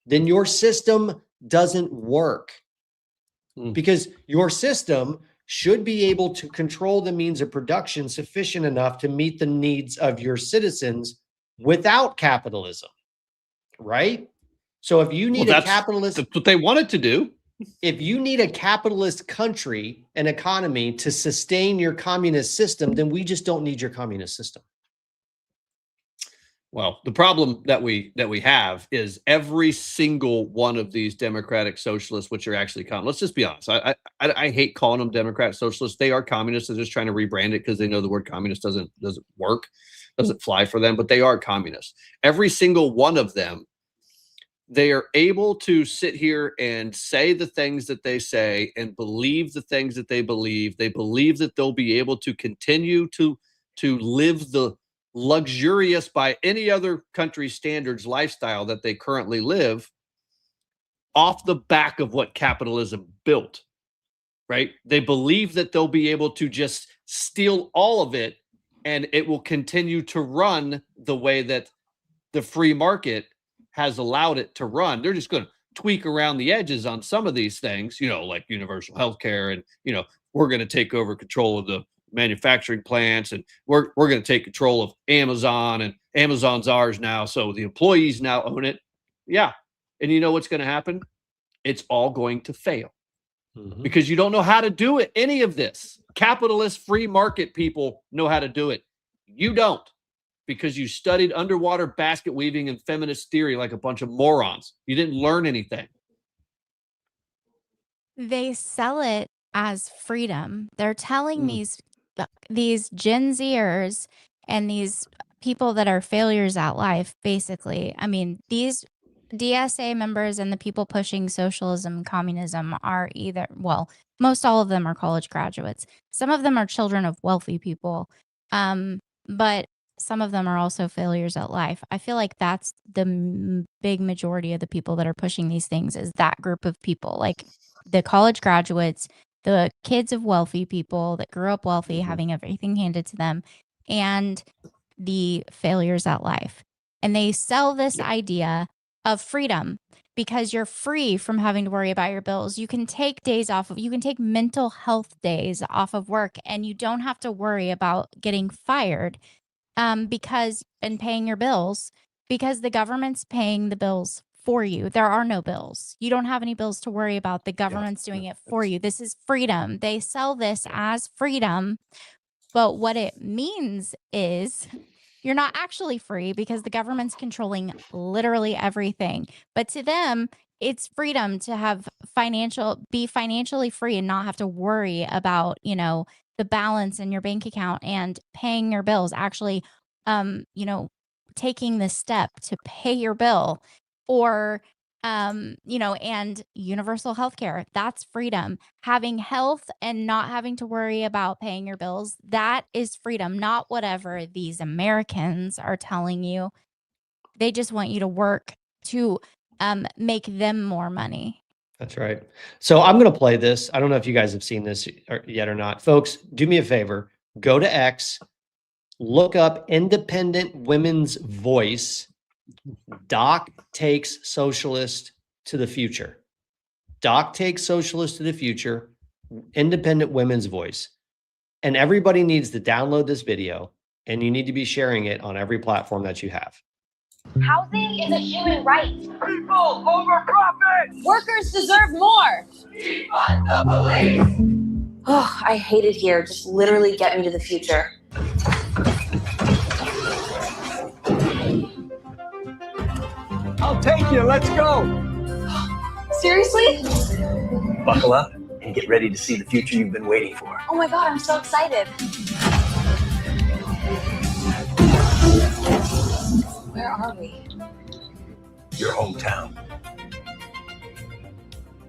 then your system doesn't work. Because your system should be able to control the means of production sufficient enough to meet the needs of your citizens without capitalism, right? So if you need a capitalist, that's what they wanted to do. If you need a capitalist country and economy to sustain your communist system, then we just don't need your communist system. Well, the problem that we have is every single one of these democratic socialists, which are actually let's just be honest. I hate calling them democratic socialists. They are communists. They're just trying to rebrand it because they know the word communist doesn't work, doesn't fly for them. But they are communists. Every single one of them. They are able to sit here and say the things that they say and believe the things that they believe. They believe that they'll be able to continue to live the luxurious by any other country's standards lifestyle that they currently live off the back of what capitalism built, right? They believe that they'll be able to just steal all of it and it will continue to run the way that the free market has allowed it to run. They're just going to tweak around the edges on some of these things, like universal health care and, we're going to take over control of the manufacturing plants and we're going to take control of Amazon and Amazon's ours now. So the employees now own it. Yeah. And you know what's going to happen? It's all going to fail because you don't know how to do it. Any of this capitalist free market people know how to do it. You don't, because you studied underwater basket weaving and feminist theory like a bunch of morons. You didn't learn anything. They sell it as freedom. They're telling these Gen Zers and these people that are failures at life, basically. I mean, these DSA members and the people pushing socialism and communism are most all of them are college graduates. Some of them are children of wealthy people. But some of them are also failures at life. I feel like that's the big majority of the people that are pushing these things is that group of people, like the college graduates, the kids of wealthy people that grew up wealthy, having everything handed to them, and the failures at life. And they sell this idea of freedom because you're free from having to worry about your bills. You can take days off you can take mental health days off of work and you don't have to worry about getting fired and paying your bills because the government's paying the bills for you. There are no bills. You don't have any bills to worry about. The government's doing it for you. This is freedom. They sell this as freedom, but what it means is you're not actually free because the government's controlling literally everything. But to them, it's freedom to be financially free and not have to worry about, the balance in your bank account and paying your bills, actually, taking the step to pay your bill or, and universal health care. That's freedom. Having health and not having to worry about paying your bills, that is freedom, not whatever these Americans are telling you. They just want you to work to make them more money. That's right. So I'm going to play this. I don't know if you guys have seen this yet or not. Folks, do me a favor. Go to X, look up Independent Women's Voice. Doc takes socialist to the future. Doc takes socialist to the future. Independent Women's Voice. And everybody needs to download this video and you need to be sharing it on every platform that you have. Housing is a human right. People over profit. Workers deserve more. Defund the police. Oh, I hate it here. Just literally get me to the future. I'll take you. Let's go. Seriously? Buckle up and get ready to see the future you've been waiting for. Oh my God, I'm so excited. Where are we? Your hometown.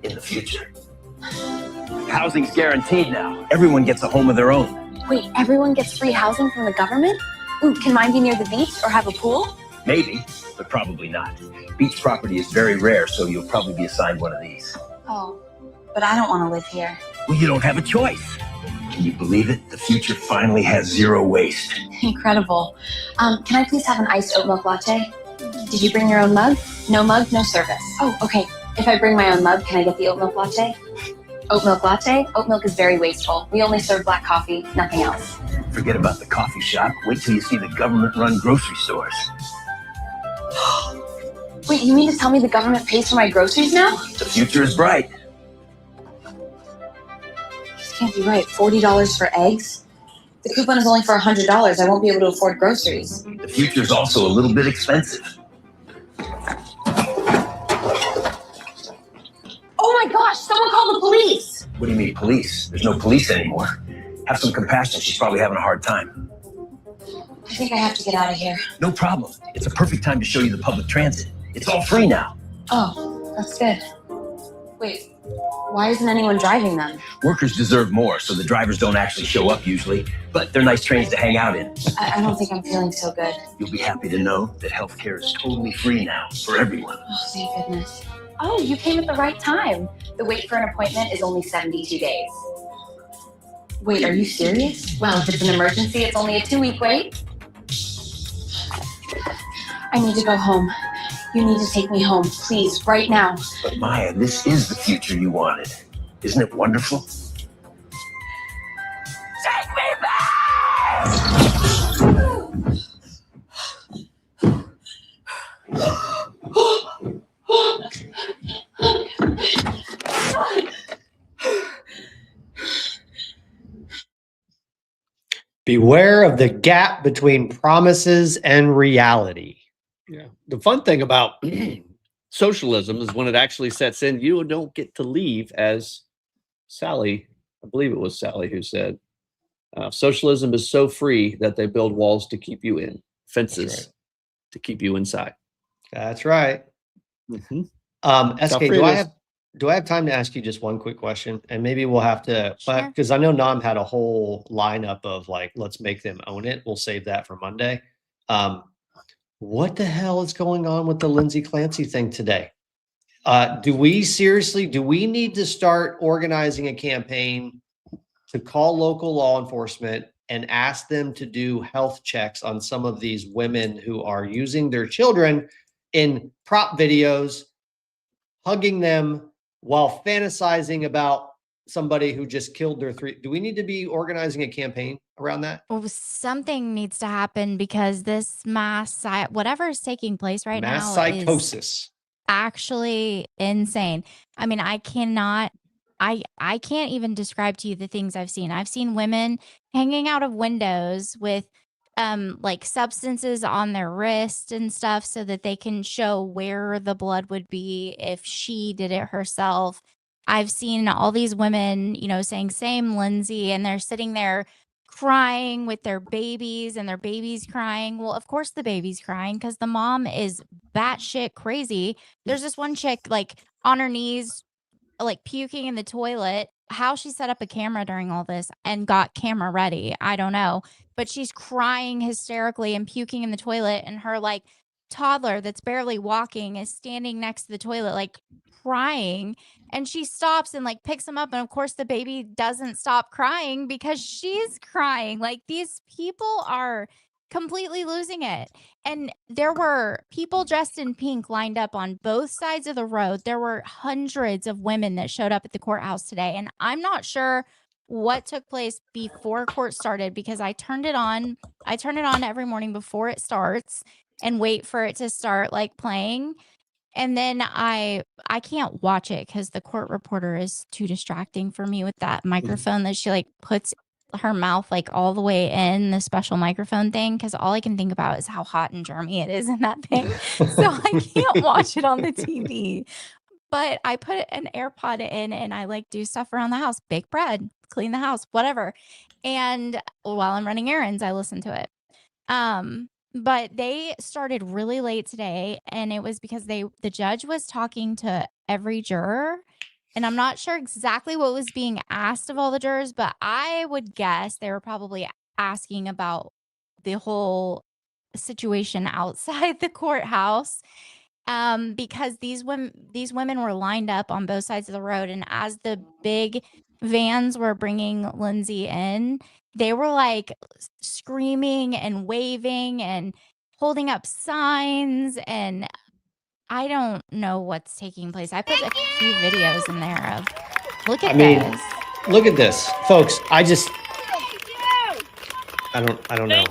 In the future. Housing's guaranteed now. Everyone gets a home of their own. Wait, everyone gets free housing from the government? Ooh, can mine be near the beach or have a pool? Maybe, but probably not. Beach property is very rare, so you'll probably be assigned one of these. Oh, but I don't want to live here. Well, you don't have a choice. Can you believe it? The future finally has zero waste. Incredible. Can I please have an iced oat milk latte? Did you bring your own mug? No mug, no service. Oh, okay. If I bring my own mug, can I get the oat milk latte? Oat milk latte? Oat milk is very wasteful. We only serve black coffee, nothing else. Forget about the coffee shop. Wait till you see the government-run grocery stores. Wait, you mean to tell me the government pays for my groceries now? The future is bright. This can't be right. $40 for eggs? The coupon is only for $100. I won't be able to afford groceries. The future's also a little bit expensive. Oh my gosh, someone called the police. What do you mean, police? There's no police anymore. Have some compassion. She's probably having a hard time. I think I have to get out of here. No problem. It's a perfect time to show you the public transit. It's all free now. Oh, that's good. Wait, why isn't anyone driving them? Workers deserve more, so the drivers don't actually show up usually, but they're nice trains to hang out in. I don't think I'm feeling so good. You'll be happy to know that healthcare is totally free now for everyone. Oh, thank goodness. Oh, you came at the right time. The wait for an appointment is only 72 days. Wait, are you serious? Well, if it's an emergency, it's only a 2-week wait. I need to go home. You need to take me home, please, right now. But Maya, this is the future you wanted. Isn't it wonderful? Take me back! Beware of the gap between promises and reality. Yeah. The fun thing about socialism is when it actually sets in, you don't get to leave, as Sally, I believe it was Sally who said, socialism is so free that they build walls to keep you in, fences to keep you inside. That's right. Mm-hmm. SK, do I have time to ask you just one quick question? And maybe we'll have to, because I know Nam had a whole lineup of like, let's make them own it. We'll save that for Monday. What the hell is going on with the Lindsay Clancy thing today? Do we need to start organizing a campaign to call local law enforcement and ask them to do health checks on some of these women who are using their children in prop videos, hugging them while fantasizing about somebody who just killed their 3? Do we need to be organizing a campaign around that? Well, something needs to happen because this whatever is taking place right now Mass psychosis is actually insane. I mean, I can't even describe to you the things I've seen. I've seen women hanging out of windows with like substances on their wrist and stuff so that they can show where the blood would be if she did it herself. I've seen all these women, saying same Lindsay, and they're sitting there crying with their babies and their baby's crying. Well, of course the baby's crying because the mom is batshit crazy. There's this one chick like on her knees, like puking in the toilet. How she set up a camera during all this and got camera ready, I don't know. But she's crying hysterically and puking in the toilet, and her like toddler that's barely walking is standing next to the toilet, like crying. And she stops and like picks him up. And of course, the baby doesn't stop crying because she's crying. Like these people are completely losing it. And there were people dressed in pink lined up on both sides of the road. There were hundreds of women that showed up at the courthouse today. And I'm not sure what took place before court started because I turn it on every morning before it starts and wait for it to start like playing. And then I can't watch it because the court reporter is too distracting for me with that microphone that she like puts her mouth like all the way in the special microphone thing, because all I can think about is how hot and germy it is in that thing. So I can't watch it on the TV. But I put an AirPod in and I like do stuff around the house, bake bread, clean the house, whatever. And while I'm running errands, I listen to it. But they started really late today, and it was because the judge was talking to every juror, and I'm not sure exactly what was being asked of all the jurors, but I would guess they were probably asking about the whole situation outside the courthouse. Because these women were lined up on both sides of the road, and as the big vans were bringing Lindsay in, they were like screaming and waving and holding up signs, and I don't know what's taking place. I put a few videos in there of look at this. Look at this, folks. I don't know.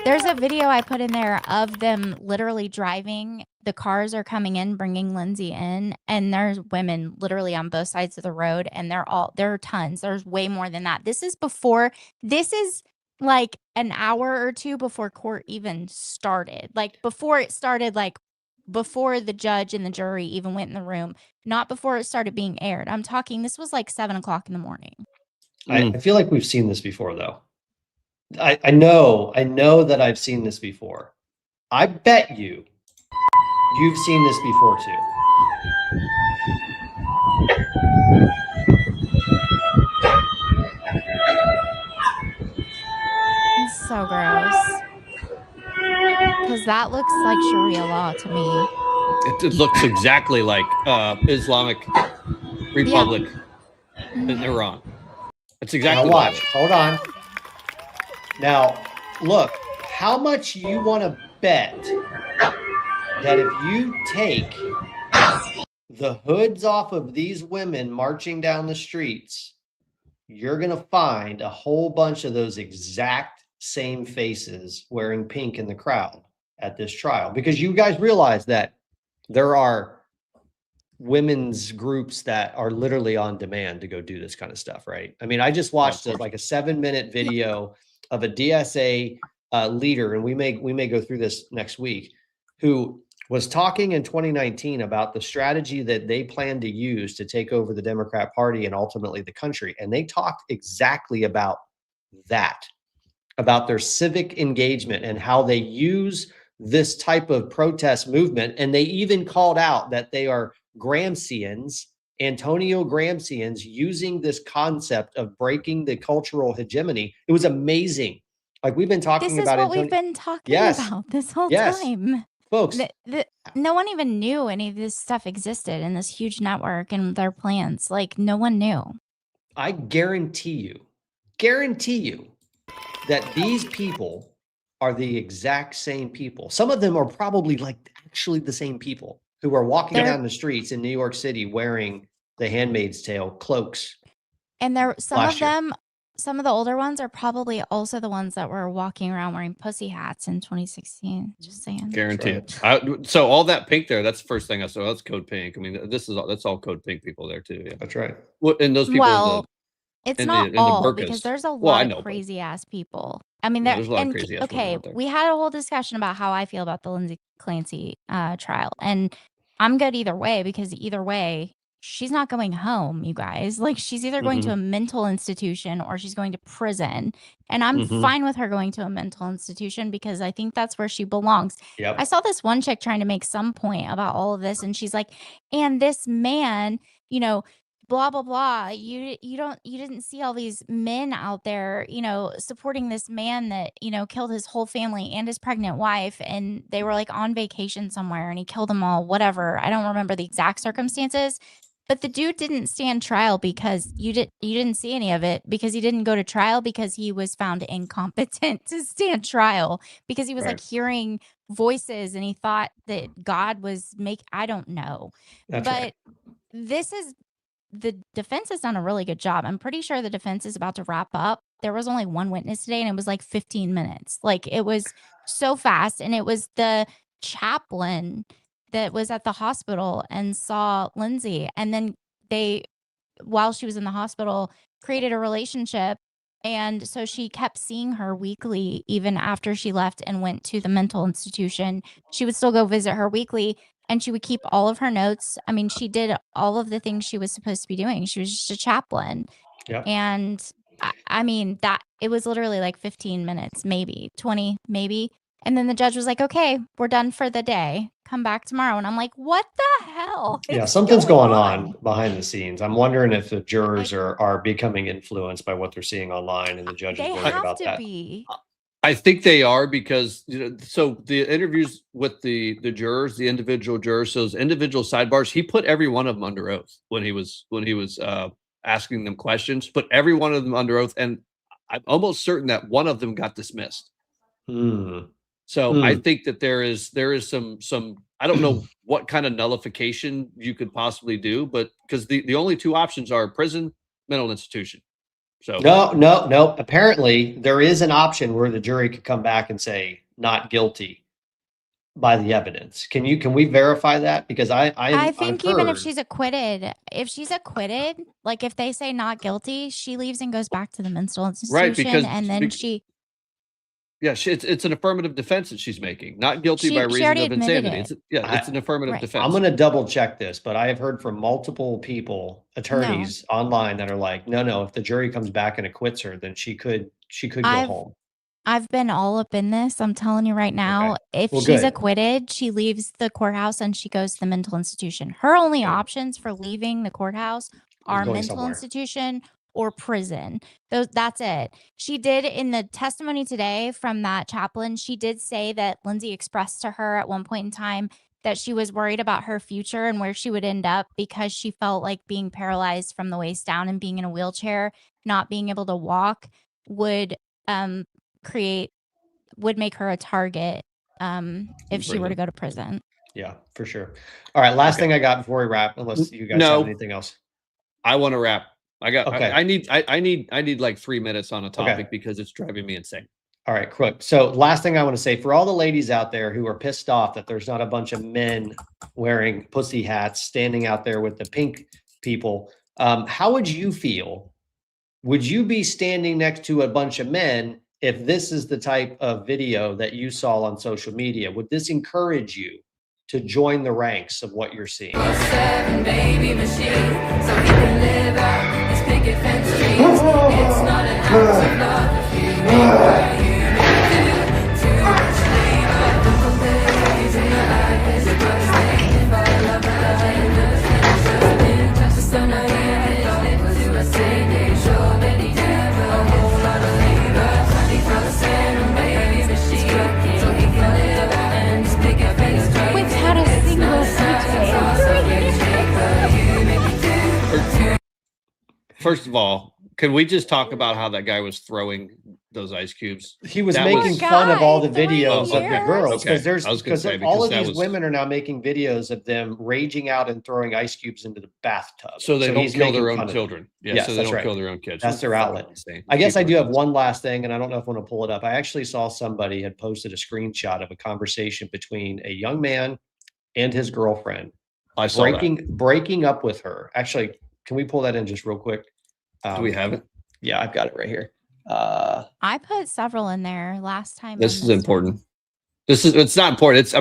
There's a video I put in there of them literally driving. The cars are coming in, bringing Lindsay in, and there's women literally on both sides of the road, and there are tons. There's way more than that. This is like an hour or two before court even started. Like before it started, like before the judge and the jury even went in the room, not before it started being aired. I'm talking, this was like 7 o'clock in the morning. I feel like we've seen this before, though. I know that I've seen this before. I bet you've seen this before too. It's so gross. Because that looks like Sharia law to me. It looks exactly like Islamic Republic in Iran. That's exactly Now what it watch. is. Hold on. Now, look, how much you want to bet that if you take the hoods off of these women marching down the streets, you're going to find a whole bunch of those exact same faces wearing pink in the crowd at this trial? Because you guys realize that there are women's groups that are literally on demand to go do this kind of stuff, right? I mean, I just watched like a 7-minute video of a DSA leader, and we may go through this next week, who was talking in 2019 about the strategy that they plan to use to take over the Democrat Party and ultimately the country. And they talked exactly about that, about their civic engagement and how they use this type of protest movement. And they even called out that they are Gramscians, Antonio Gramscians, using this concept of breaking the cultural hegemony. It was amazing. Like we've been talking This is about what we've been talking about this whole time. Folks. No one even knew any of this stuff existed in this huge network and their plans. Like no one knew. I guarantee you that these people are the exact same people. Some of them are probably like actually the same people who are walking down the streets in New York City wearing the Handmaid's Tale cloaks. And some of the older ones are probably also the ones that were walking around wearing pussy hats in 2016. Just saying. Guaranteed. So all that pink there, that's the first thing I saw. That's code pink. I mean, that's all code pink people there too. Yeah, that's right. Well, and those people. It's not all because there's a lot of crazy ass people. I mean, there's a lot of crazy ass women okay, out there. we had a whole discussion about how I feel about the Lindsay Clancy trial, and I'm good either way because either way, she's not going home, you guys. Like she's either going to a mental institution or she's going to prison, and I'm fine with her going to a mental institution because I think that's where she belongs. Yep. I saw this one chick trying to make some point about all of this, and she's like, and this man, you know, blah blah blah, you didn't see all these men out there, you know, supporting this man that, you know, killed his whole family and his pregnant wife, and they were like on vacation somewhere and he killed them all, whatever. I don't remember the exact circumstances, but the dude didn't stand trial because you didn't see any of it, because he didn't go to trial because he was found incompetent to stand trial, because he was like hearing voices and he thought that God was I don't know. That's but right. This is the defense has done a really good job. I'm pretty sure the defense is about to wrap up. There was only one witness today and it was like 15 minutes. Like it was so fast. And it was the chaplain that was at the hospital and saw Lindsay. And then they, while she was in the hospital, created a relationship. And so she kept seeing her weekly, even after she left and went to the mental institution. She would still go visit her weekly. And she would keep all of her notes. I mean, she did all of the things she was supposed to be doing. She was just a chaplain. Yep. And I mean, that it was literally like 15 minutes, maybe 20, maybe. And then the judge was like, okay, we're done for the day. Come back tomorrow. And I'm like, what the hell? Yeah, something's going on behind the scenes. I'm wondering if the jurors are becoming influenced by what they're seeing online and the judge is worried about that. Be. I think they are because, you know, so the interviews with the jurors, the individual jurors, so those individual sidebars, he put every one of them under oath when he was asking them questions, put every one of them under oath. And I'm almost certain that one of them got dismissed. So I think that there is some, I don't know what kind of nullification you could possibly do, but because the only two options are prison, mental institution. So No. Apparently, there is an option where the jury could come back and say not guilty by the evidence. Can we verify that? Because I think even if she's acquitted, like if they say not guilty, she leaves and goes back to the mental institution, right? Because and then she Yeah, it's an affirmative defense that she's making, not guilty by She reason already of admitted insanity. it. It's an affirmative defense. I'm going to double check this, but I have heard from multiple people, attorneys online that are like, no, if the jury comes back and acquits her, then she could go home. I've been all up in this. I'm telling you right now, if Well, she's good. acquitted, she leaves the courthouse and she goes to the mental institution. Her only options for leaving the courthouse are going mental somewhere. institution or prison. That's it. She did in the testimony today from that chaplain, she did say that Lindsay expressed to her at one point in time that she was worried about her future and where she would end up because she felt like being paralyzed from the waist down and being in a wheelchair, not being able to walk would make her a target if she were to go to prison. Yeah, for sure. All right, last thing I got before we wrap, unless you guys have anything else. I want to wrap. Okay. I need like 3 minutes on a topic because it's driving me insane. All right, quick. So last thing I want to say for all the ladies out there who are pissed off that there's not a bunch of men wearing pussy hats standing out there with the pink people, how would you feel? Would you be standing next to a bunch of men if this is the type of video that you saw on social media? Would this encourage you to join the ranks of what you're seeing? Baby machine, so he can live out his picket fence dreams. It's not an act of love if you make what you do. Too much labor, double days in the eyes, but staying for love and understand. Just the sun of your head, to a city, sure that he never a whole lot of labor. He from the sand, baby machine, so he can live out and his picket fence dreams. Without a single First of all, can we just talk about how that guy was throwing those ice cubes? He was making fun of all the videos of the girls Okay. because all of these women are now making videos of them raging out and throwing ice cubes into the bathtub. So they don't he's kill their making own fun of children. them. Yeah, so they that's don't right. kill their own kids. That's their outlet. Insane. I guess I do have one last thing, and I don't know if I want to pull it up. I actually saw somebody had posted a screenshot of a conversation between a young man and his girlfriend. I saw breaking up with her. Actually, can we pull that in just real quick? Do we have it? Yeah, I've got it right here. I put several in there last time. This is important. It's not important.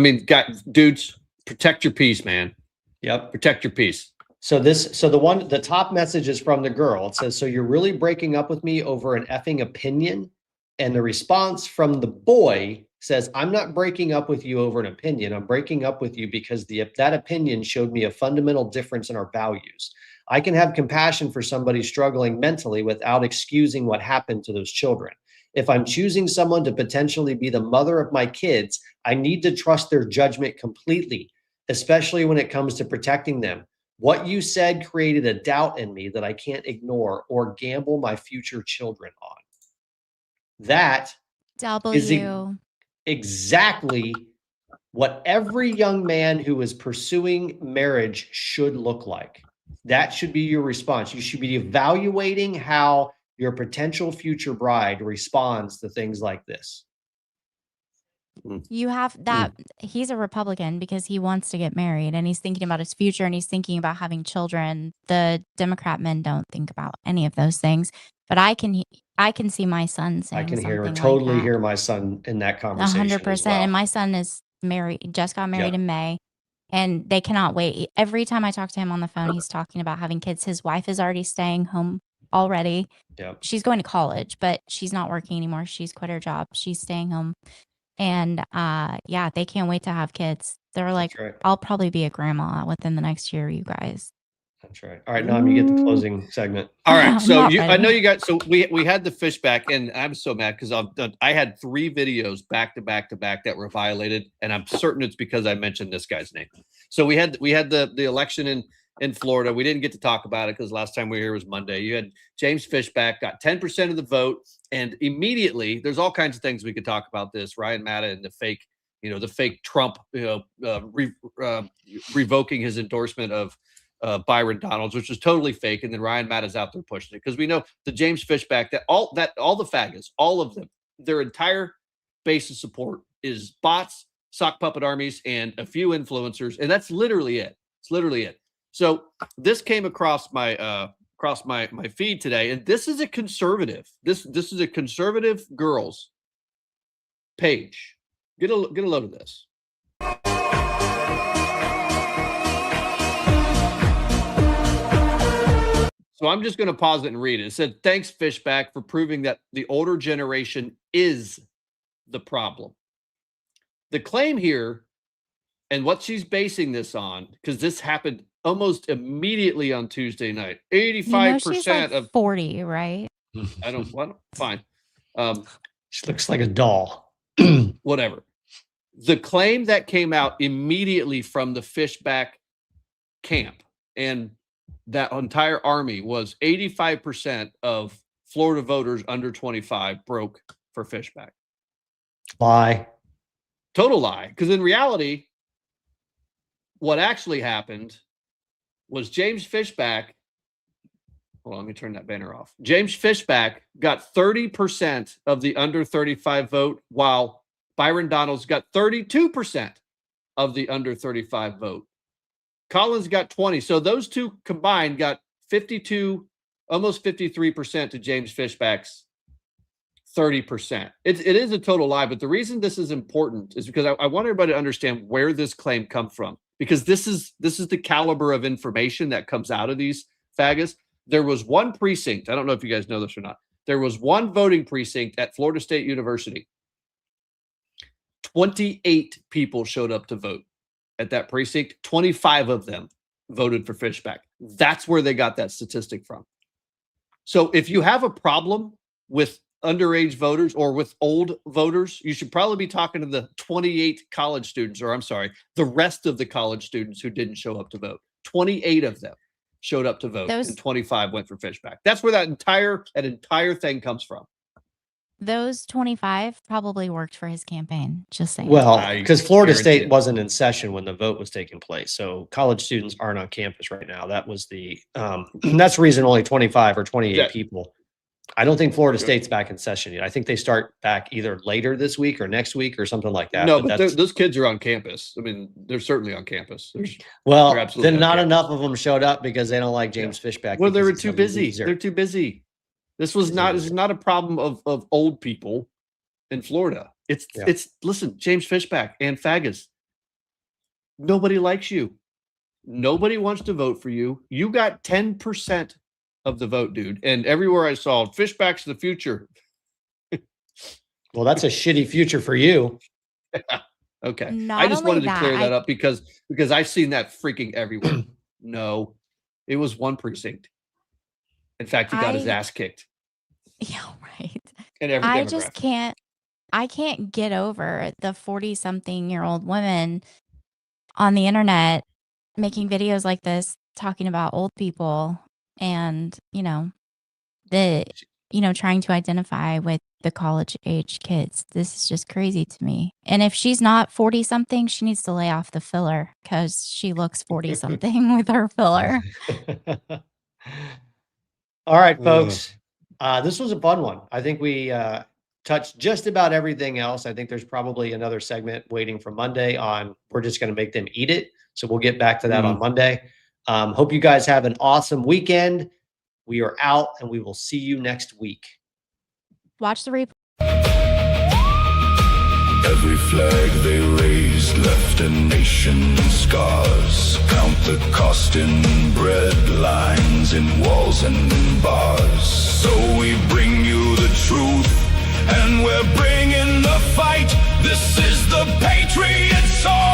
Dudes, protect your peace, man. Yep. Protect your peace. So the top message is from the girl. It says, "So you're really breaking up with me over an effing opinion?" And the response from the boy says, "I'm not breaking up with you over an opinion. I'm breaking up with you because that opinion showed me a fundamental difference in our values. I can have compassion for somebody struggling mentally without excusing what happened to those children. If I'm choosing someone to potentially be the mother of my kids, I need to trust their judgment completely, especially when it comes to protecting them. What you said created a doubt in me that I can't ignore or gamble my future children on." That is exactly what every young man who is pursuing marriage should look like. That should be your response. You should be evaluating how your potential future bride responds to things like this. You have that. He's a Republican because he wants to get married and he's thinking about his future and he's thinking about having children. The Democrat men don't think about any of those things, but I can see my son saying I can something totally like hear my son in that conversation. 100%. And my son is married, just got married in May, and they cannot wait. Every time I talk to him on the phone, he's talking about having kids. His wife is already staying home already. Yep. She's going to college, but she's not working anymore. She's quit her job. She's staying home. And they can't wait to have kids. They're like, I'll probably be a grandma within the next year, you guys. That's right. All right, Nam, you get the closing segment. All right. So I know you got, so we had the fish back, and I'm so mad because I had 3 videos back to back that were violated, and I'm certain it's because I mentioned this guy's name. So we had the election in Florida. We didn't get to talk about it because last time we were here was Monday. You had James Fishback got 10% of the vote, and immediately there's all kinds of things we could talk about this. Ryan Matta and the fake Trump, revoking his endorsement of Byron Donalds, which was totally fake, and then Ryan Matta's out there pushing it because we know the James Fishback all the faggots, all of them, their entire base of support is bots, sock puppet armies, and a few influencers, and that's literally it. It's literally it. So this came across my feed today, and this is a conservative. This is a conservative girl's page. Get a load of this. So I'm just going to pause it and read it. It said, thanks, Fishback, for proving that the older generation is the problem. The claim here, and what she's basing this on, because this happened almost immediately on Tuesday night, 85% she's like of 40, right? I don't fine. She looks like a doll. Whatever. The claim that came out immediately from the Fishback camp and that entire army was 85% of Florida voters under 25 broke for Fishback. Lie. Total lie. Because in reality, what actually happened was James Fishback. Hold on, let me turn that banner off. James Fishback got 30% of the under 35 vote, while Byron Donalds got 32% of the under 35 vote. Collins got 20. So those two combined got 52, almost 53% to James Fishback's 30%. It is a total lie, but the reason this is important is because I want everybody to understand where this claim comes from, because this is the caliber of information that comes out of these faggots. There was one precinct. I don't know if you guys know this or not. There was one voting precinct at Florida State University. 28 people showed up to vote at that precinct. 25 of them voted for Fishback. That's where they got that statistic from. So if you have a problem with underage voters or with old voters, you should probably be talking to the 28 college students, or I'm sorry, the rest of the college students who didn't show up to vote. 28 of them showed up to vote, and 25 went for Fishback. That's where that entire thing comes from. Those 25 probably worked for his campaign. Just saying. Well, because Florida State wasn't in session when the vote was taking place, so college students aren't on campus right now. That was the that's the reason only 25 or 28 people. I don't think Florida State's back in session yet. I think they start back either later this week or next week or something like that. No, but those kids are on campus. I mean, they're certainly on campus. Well, they're absolutely then not on enough of them showed up because they don't like James Fishback. Well, they because were he's too a busy. loser. They're too busy. This is not a problem of old people in Florida. It's listen, James Fishback and faggots. Nobody likes you. Nobody wants to vote for you. You got 10% of the vote, dude. And everywhere I saw Fishback's the future. Well, that's a shitty future for you. Okay. Not I just only wanted to that, clear that up because I've seen that freaking everywhere. No, it was one precinct. In fact, he got his ass kicked. Yeah, right. And every I demographic. just can't get over the 40-something-year-old women on the internet making videos like this talking about old people and, trying to identify with the college age kids. This is just crazy to me. And if she's not 40-something, she needs to lay off the filler because she looks 40-something with her filler. All right, folks. This was a fun one. I think we touched just about everything else. I think there's probably another segment waiting for Monday on we're just going to make them eat it. So we'll get back to that on Monday. Hope you guys have an awesome weekend. We are out and we will see you next week. Watch the replay. Every flag they raised left a nation in scars. Count the cost in bread lines, in walls and in bars. So we bring you the truth, and we're bringing the fight. This is the Patriot Song.